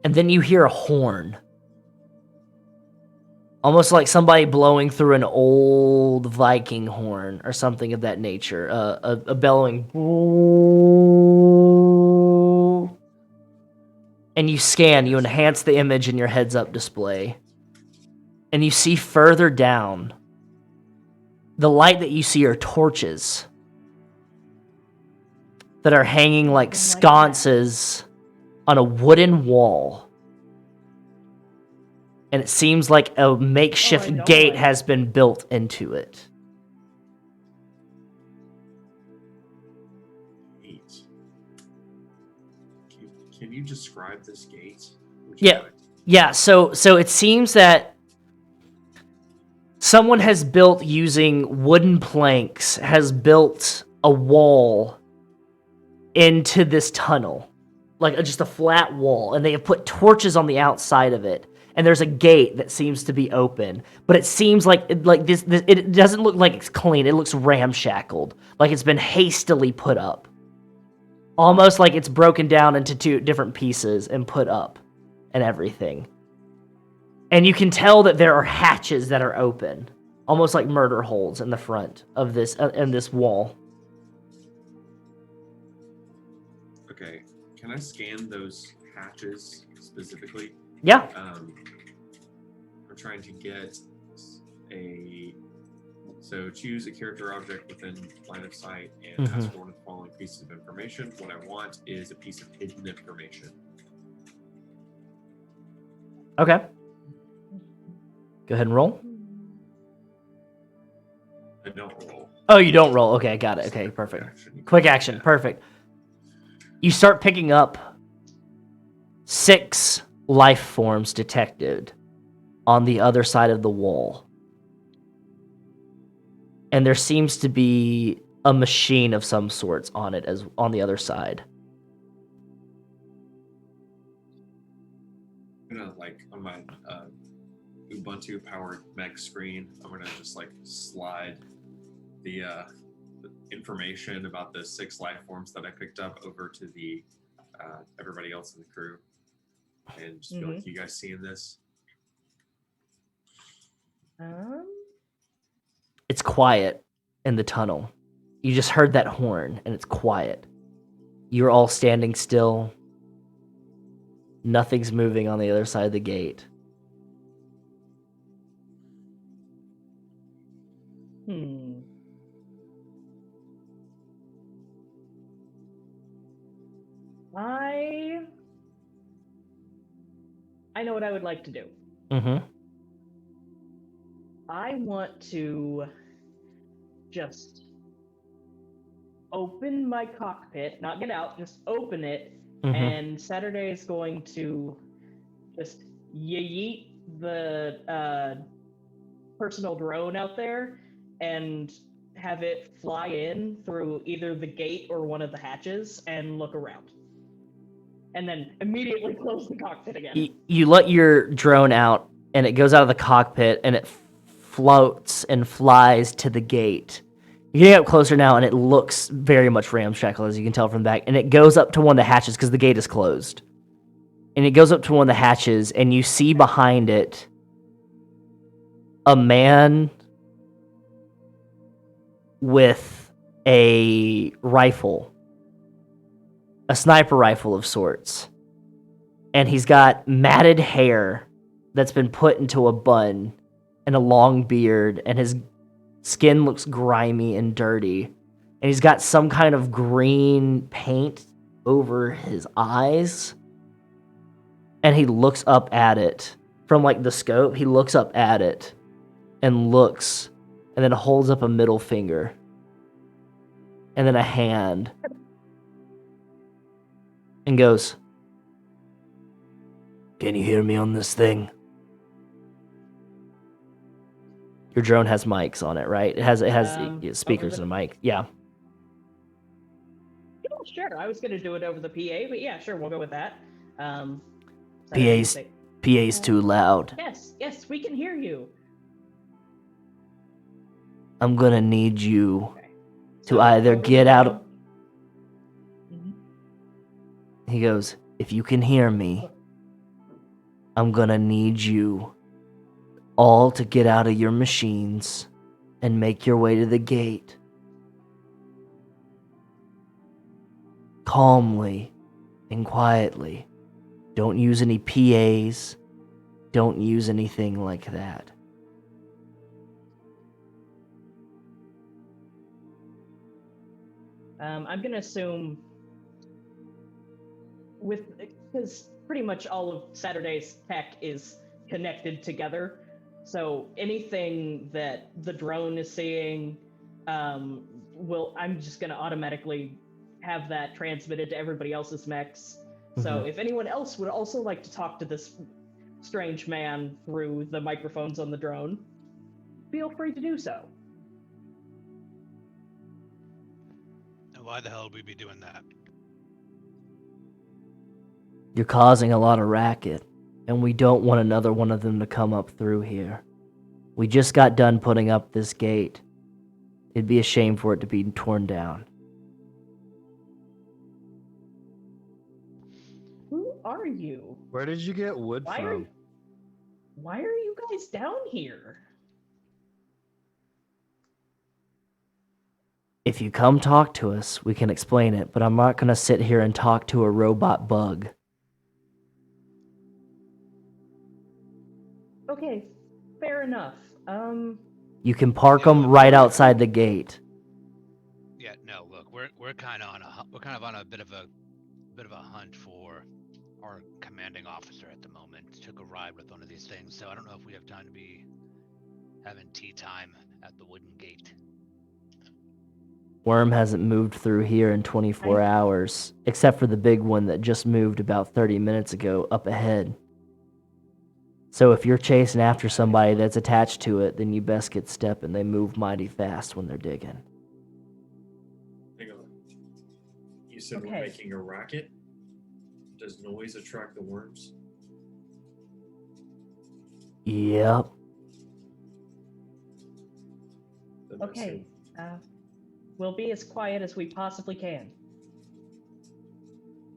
And then you hear a horn. Almost like somebody blowing through an old Viking horn or something of that nature. A bellowing. And you scan, you enhance the image in your heads-up display. And you see further down, the light that you see are torches that are hanging like sconces on a wooden wall. And it seems like a makeshift gate has been built into it. Can you describe this gate? Yeah. So it seems that someone has built using wooden planks, has built a wall into this tunnel, like just a flat wall, and they have put torches on the outside of it. And there's a gate that seems to be open, but it seems like this. It doesn't look like it's clean. It looks ramshackled, like it's been hastily put up. Almost like it's broken down into two different pieces and put up and everything. And you can tell that there are hatches that are open, almost like murder holes in the front of this in this wall. Okay, can I scan those hatches specifically? Yeah. I'm trying to get So choose a character object within line of sight and ask for one of the following pieces of information. What I want is a piece of hidden information. Okay. Go ahead and roll. I don't roll. Oh, you don't roll. Okay, got it. Okay, perfect. Quick action. Perfect. You start picking up 6 life forms detected on the other side of the wall. And there seems to be a machine of some sorts on it as on the other side. I'm gonna on my Ubuntu powered mech screen, I'm gonna just slide the information about the 6 life forms that I picked up over to the everybody else in the crew, and just be like, "You guys seeing this?" It's quiet in the tunnel. You just heard that horn, and it's quiet. You're all standing still. Nothing's moving on the other side of the gate. I know what I would like to do. I want to just open my cockpit, not get out, just open it, and Saturday is going to just yeet the personal drone out there and have it fly in through either the gate or one of the hatches and look around. And then immediately close the cockpit again. You let your drone out, and it goes out of the cockpit, and it floats and flies to the gate. You're getting up closer now, and it looks very much ramshackle, as you can tell from the back. And it goes up to one of the hatches, because the gate is closed. And it goes up to one of the hatches, and you see behind it a man with a rifle. A sniper rifle of sorts. and he's got matted hair that's been put into a bun and a long beard, and his skin looks grimy and dirty, and he's got some kind of green paint over his eyes, and he looks up at it from like the scope. He looks up at it and looks, and then holds up a middle finger and then a hand and goes, "Can you hear me on this thing?" Your drone has mics on it, right? It has speakers and a mic. Yeah. Yeah, sure. I was gonna do it over the PA, but yeah, sure, we'll go with that. PA's too loud. Yes, we can hear you. I'm gonna need you to So, either over the get out. phone- Mhm. He goes, "If you can hear me, I'm gonna need you all to get out of your machines and make your way to the gate. Calmly and quietly. Don't use any PAs. Don't use anything like that." I'm gonna assume because pretty much all of Saturday's tech is connected together. So anything that the drone is seeing, I'm just gonna automatically have that transmitted to everybody else's mechs. So if anyone else would also like to talk to this strange man through the microphones on the drone, feel free to do so. Why the hell would we be doing that? You're causing a lot of racket, and we don't want another one of them to come up through here. We just got done putting up this gate. It'd be a shame for it to be torn down. Who are you? Where did you get wood from? Why are you guys down here? If you come talk to us, we can explain it, but I'm not going to sit here and talk to a robot bug. Okay, fair enough. You can park them right outside the gate. Yeah, no. Look, we're kind of on a bit of a hunt for our commanding officer at the moment. Took a ride with one of these things, so I don't know if we have time to be having tea time at the wooden gate. Worm hasn't moved through here in 24 hours, except for the big one that just moved about 30 minutes ago up ahead. So if you're chasing after somebody that's attached to it, then you best get stepping. They move mighty fast when they're digging. Hang on. You said we're Okay. making a racket? Does noise attract the worms? Yep. That makes Okay, sense. we'll be as quiet as we possibly can.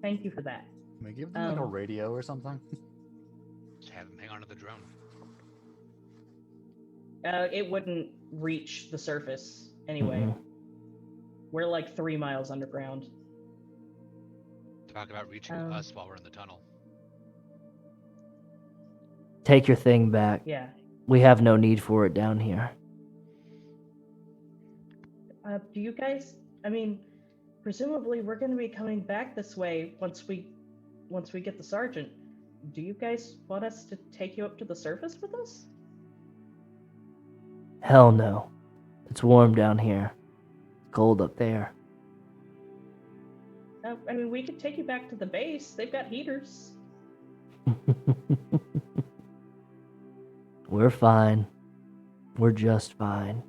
Thank you for that. Can we give them like a radio or something? Just have him hang on to the drone. It wouldn't reach the surface anyway. Mhm. We're like 3 miles underground. Talk about reaching us while we're in the tunnel. Take your thing back. Yeah. We have no need for it down here. Do you guys? I mean, presumably we're going to be coming back this way once we get the sergeant. Do you guys want us to take you up to the surface with us? Hell no. It's warm down here. Cold up there. I mean, we could take you back to the base. They've got heaters. We're fine. We're just fine.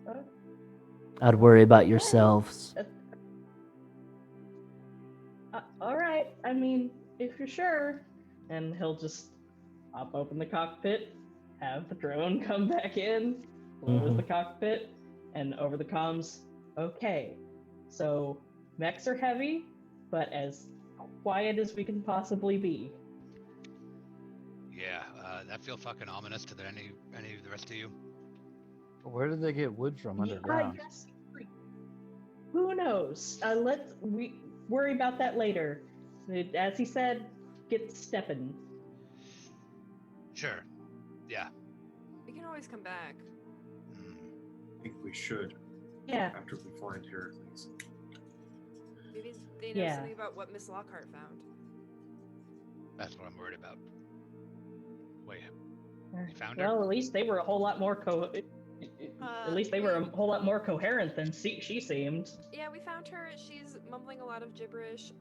Uh, I'd worry about yourselves. All right. I mean, if you're sure. And he'll just pop open the cockpit, have the drone come back in, close the cockpit, and over the comms. Okay, so mechs are heavy, but as quiet as we can possibly be. Yeah, that feel fucking ominous to any of the rest of you. Where did they get wood from underground? Yes. Who knows? We worry about that later. As he said, get stepping. Sure. Yeah. We can always come back. I think we should Yeah. after we find Heracles. Maybe they know Yeah. something about what Miss Lockhart found. That's what I'm worried about. Wait. You found her? Well, at least they were a whole lot more At least they were a whole lot more coherent than she seemed. Yeah, we found her. She's mumbling a lot of gibberish,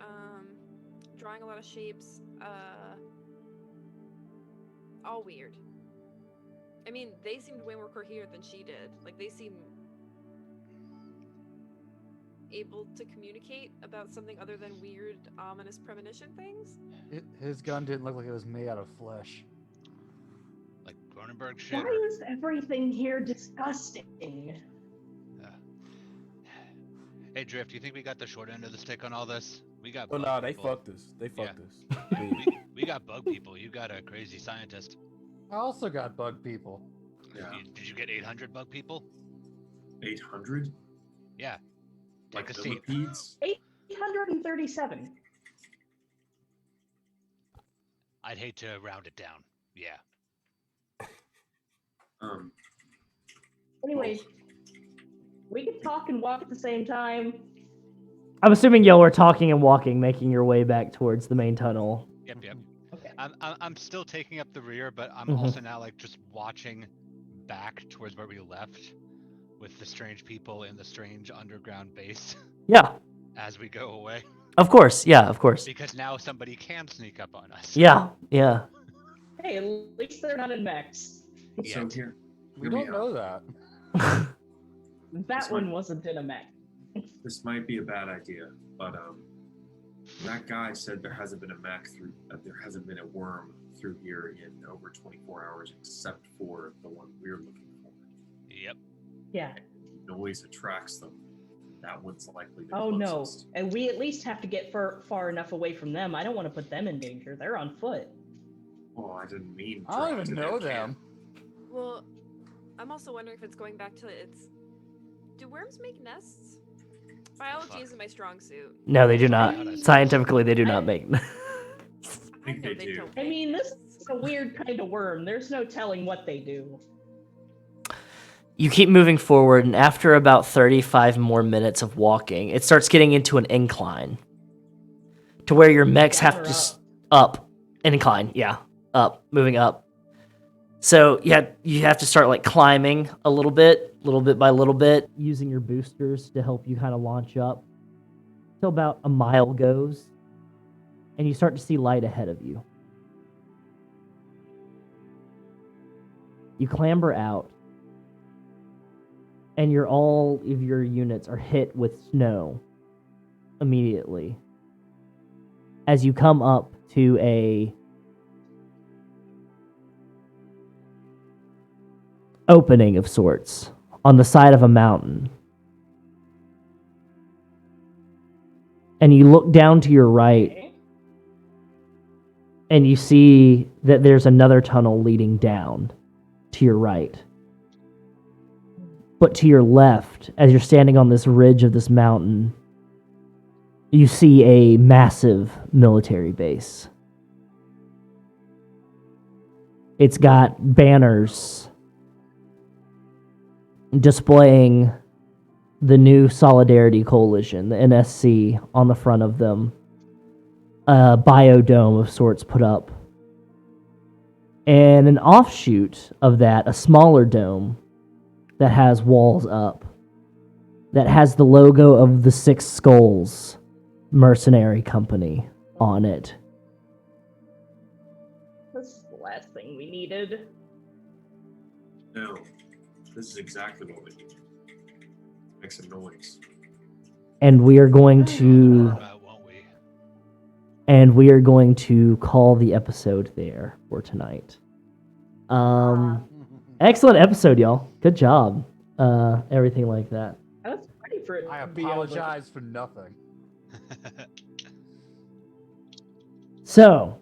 drawing a lot of shapes, all weird. I mean, they seemed way more coherent than she did. Like, they seem able to communicate about something other than weird, ominous premonition things. His gun didn't look like it was made out of flesh. Like Cronenberg shit? Why is everything here disgusting? Hey, Drift, you think we got the short end of the stick on all this? We got. Oh bug no, they people. fucked us. They fucked us. We got bug people. You got a crazy scientist. I also got bug people. Yeah. Did you get 800 bug people? 800? Yeah. Like Take a seat. millipedes? 837. I'd hate to round it down. Yeah. Anyway, we could talk and walk at the same time. I'm assuming y'all are talking and walking, making your way back towards the main tunnel. Yep. Okay. I'm still taking up the rear, but I'm Mhm. also now like just watching back towards where we left, with the strange people in the strange underground base Yeah, as we go away. of course. Yeah, of course. Because now somebody can sneak up on us. Yeah, yeah. Hey, at least they're not in mechs. So Yet. here. We Hear don't me know out. that. That one wasn't in a mech. This might be a bad idea, but that guy said there hasn't been a mech through. There hasn't been a worm through here in over 24 hours, except for the one we're looking for. Yep. Yeah. Noise attracts them. That one's likely the Oh no. closest. And we at least have to get far enough away from them. I don't want to put them in danger. They're on foot. Oh, I didn't mean. I don't drop even to know their them. camp. Well, I'm also wondering if it's going back to its. Do worms make nests? Biology Fuck. isn't my strong suit. No, they do not. I- Scientifically, they do not make. I think know they do. don't I make mean, this nests. is a weird kind of worm. There's no telling what they do. You keep moving forward, and after about 35 more minutes of walking, it starts getting into an incline to where your mechs Down have or to up? up, an incline, yeah, up, moving up. So you have to start like climbing a little bit by little bit, using your boosters to help you kind of launch up. Till about a mile goes, and you start to see light ahead of you. You clamber out, and all of your units are hit with snow immediately. As you come up to a opening of sorts on the side of a mountain. And you look down to your right, Okay. and you see that there's another tunnel leading down to your right. But to your left, as you're standing on this ridge of this mountain, you see a massive military base. It's got banners displaying the new Solidarity Coalition, the NSC, on the front of them. A biodome of sorts put up. And an offshoot of that, a smaller dome that has walls up, that has the logo of the Six Skulls mercenary company on it. This is the last thing we needed. No, this is exactly what we need. Make some noise. And we are going to Won't we? call the episode there for tonight. Excellent episode, y'all. Good job. Everything like that. I was ready for it. I to be over. apologize for nothing. So,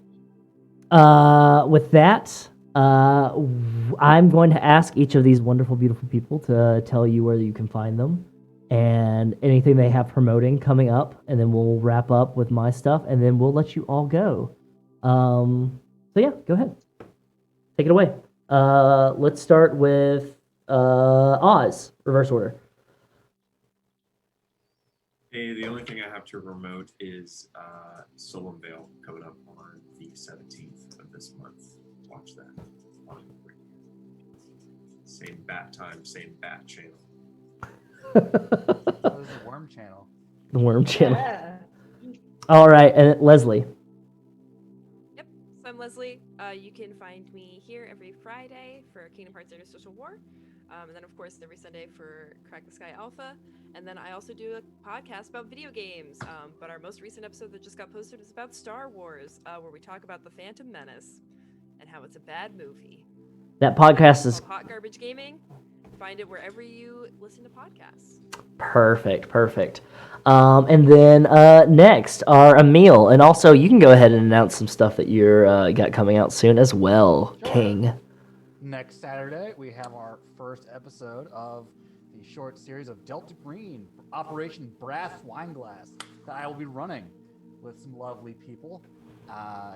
with that, I'm going to ask each of these wonderful, beautiful people to tell you where you can find them and anything they have promoting coming up, and then we'll wrap up with my stuff, and then we'll let you all go. So yeah, go ahead. Take it away. Let's start with Oz, reverse order. Hey, the only thing I have to promote is Solemn Veil coming up on the 17th of this month. Watch that. Same bat time, same bat channel. That was the worm channel. The worm channel. Yeah. All right, and Leslie. Yep. So I'm Leslie. You can find me here every Friday for Kingdom Hearts Interstitial War. And then, of course, every Sunday for Crack the Sky Alpha. And then I also do a podcast about video games. But our most recent episode that just got posted is about Star Wars, where we talk about The Phantom Menace and how it's a bad movie. That podcast is Called Hot Garbage Gaming. Find it wherever you listen to podcasts. perfect. And then next are Emil, and also you can go ahead and announce some stuff that you're got coming out soon as well, Sure. King. Next Saturday, we have our first episode of the short series of Delta Green, Operation Brass Wineglass, that I will be running with some lovely people,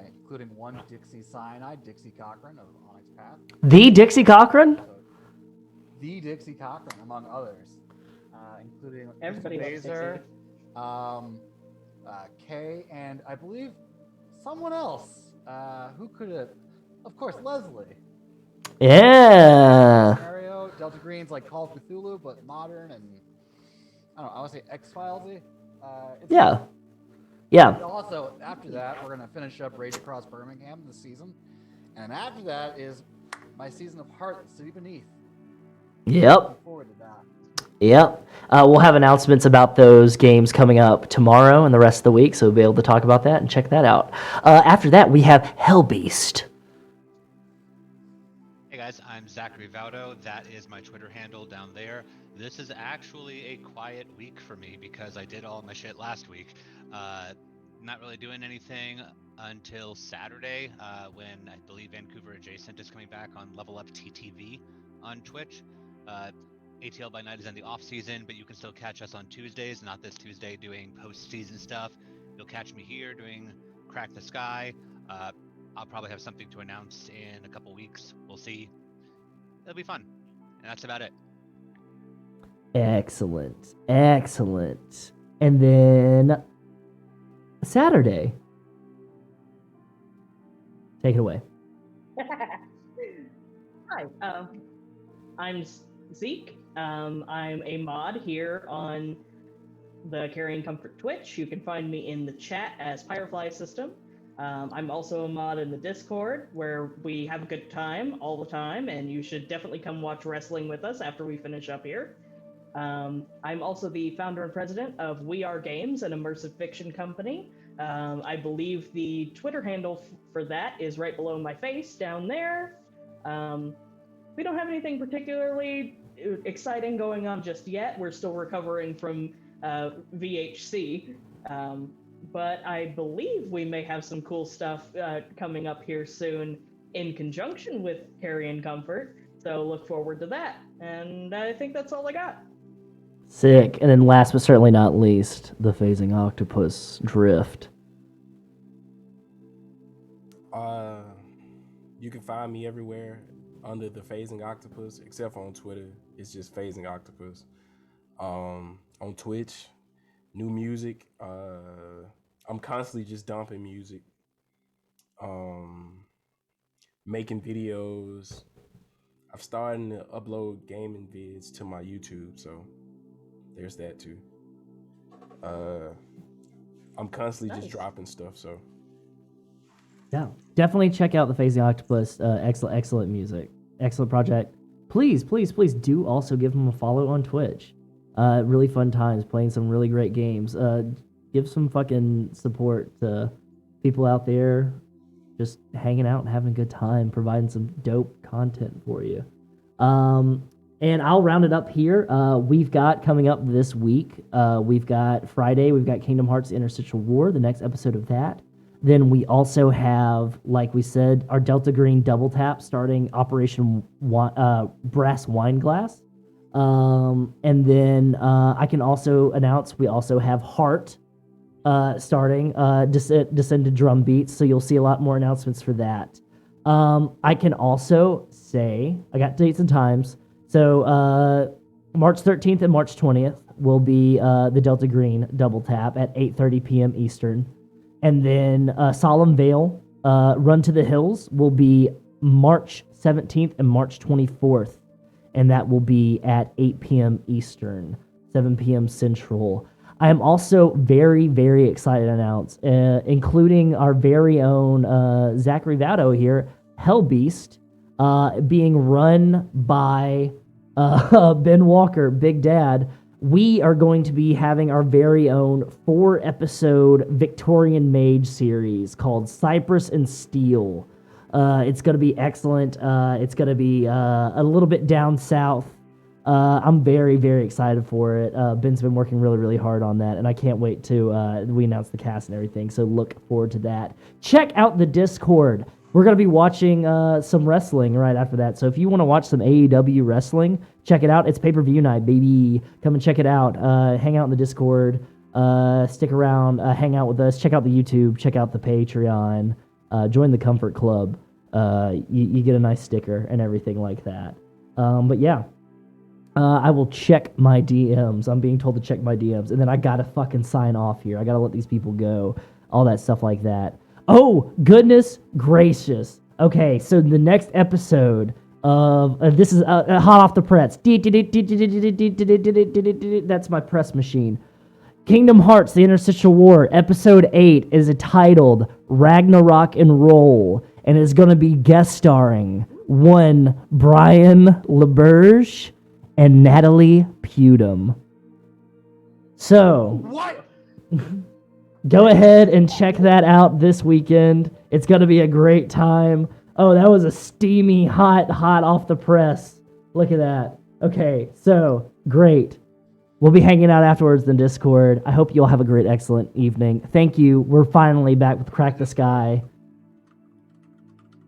including one Dixie Cyanide, Dixie Cochran of Onyx Path. The Dixie Cochran? So, the Dixie Cochran, among others, including Everybody loves Baser, Kay, and I believe someone else. Who could have? Of course, Leslie. Yeah. Scenario, Delta Green's like Call of Cthulhu, but modern, and I don't know, I want to say X-Filesy. Yeah. Yeah. Also, after that, we're gonna finish up Rage Across Birmingham this season, and after that is my season of Heart, The City Beneath. Yep. Looking forward to that. Yep. We'll have announcements about those games coming up tomorrow and the rest of the week, so we'll be able to talk about that and check that out. After that, we have HELLBEAST. Hey guys, I'm Zak Vaudo. That is my Twitter handle down there. This is actually a quiet week for me because I did all my shit last week. Not really doing anything until Saturday when I believe Vancouver Adjacent is coming back on Level Up TTV on Twitch. ATL by Night is in the off season, but you can still catch us on Tuesdays, not this Tuesday, doing post-season stuff. You'll catch me here doing Crack the Sky. I'll probably have something to announce in a couple weeks. We'll see. It'll be fun. And that's about it. Excellent. And then Saturday. Take it away. Hi, I'm Zeke. I'm a mod here on the Carrion Comfort Twitch. You can find me in the chat as Firefly System. I'm also a mod in the Discord where we have a good time all the time, and you should definitely come watch wrestling with us after we finish up here. I'm also the founder and president of We Are Games, an immersive fiction company. I believe the Twitter handle for that is right below my face down there. We don't have anything particularly exciting going on just yet. We're still recovering from VHC. But I believe we may have some cool stuff coming up here soon in conjunction with Carrion Comfort. So look forward to that. And I think that's all I got. Sick. And then last but certainly not least, the Phasing Octopus Drift. You can find me everywhere under the Phasing Octopus, except for on Twitter. It's just Phasing Octopus. On Twitch, new music. I'm constantly just dumping music. Making videos. I've started to upload gaming vids to my YouTube, so there's that too. I'm constantly just dropping stuff, so. Yeah, definitely check out the Phasing Octopus. Excellent music. Excellent project. Please do also give him a follow on Twitch. Really fun times playing some really great games. Give some fucking support to people out there just hanging out and having a good time, providing some dope content for you. And I'll round it up here. We've got coming up this week, we've got Friday, we've got Kingdom Hearts Interstitial War, the next episode of that. Then we also have, like we said, our Delta Green double tap starting Operation Brass Wineglass. And then I can also announce we also have Heart starting. Descended drum beats, so you'll see a lot more announcements for that. I can also say I got dates and times. So March 13th and March 20th will be the Delta Green double tap at 8:30 p.m. Eastern, and then Solemn Veil Run to the Hills will be March 17th and March 24th, and that will be at 8 p.m. Eastern, 7 p.m. Central. I am also very, very excited to announce, including our very own Zak Vaudo here, HELLBEAST, being run by Ben Walker, Big Dad. We are going to be having our very own 4-episode Victorian Mage series called Cypress and Steel. It's going to be excellent. It's going to be a little bit down south. I'm very, very excited for it. Ben's been working really, really hard on that, and I can't wait to we announce the cast and everything, so look forward to that. Check out the Discord. We're going to be watching some wrestling right after that, so if you want to watch some AEW wrestling, check it out. It's pay-per-view night, baby. Come and check it out. Hang out in the Discord. Stick around. Hang out with us. Check out the YouTube. Check out the Patreon. Join the Comfort Club. You get a nice sticker and everything like that. But yeah. I will check my DMs. I'm being told to check my DMs. And then I gotta fucking sign off here. I gotta let these people go. All that stuff like that. Oh, goodness gracious. Okay, so the next episode of... this is hot off the press. That's my press machine. Kingdom Hearts, The Interstitial War, Episode 8 is titled Ragnarok and Roll, and is going to be guest starring one Brian LeBerge and Natalie Pudum. So, What? go ahead and check that out this weekend. It's going to be a great time. Oh, that was a steamy, hot off the press. Look at that. Okay, so, great. We'll be hanging out afterwards in Discord. I hope you all have a great, excellent evening. Thank you. We're finally back with Crack the Sky.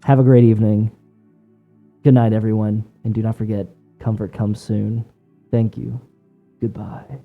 Have a great evening. Good night, everyone. And do not forget, comfort comes soon. Thank you. Goodbye.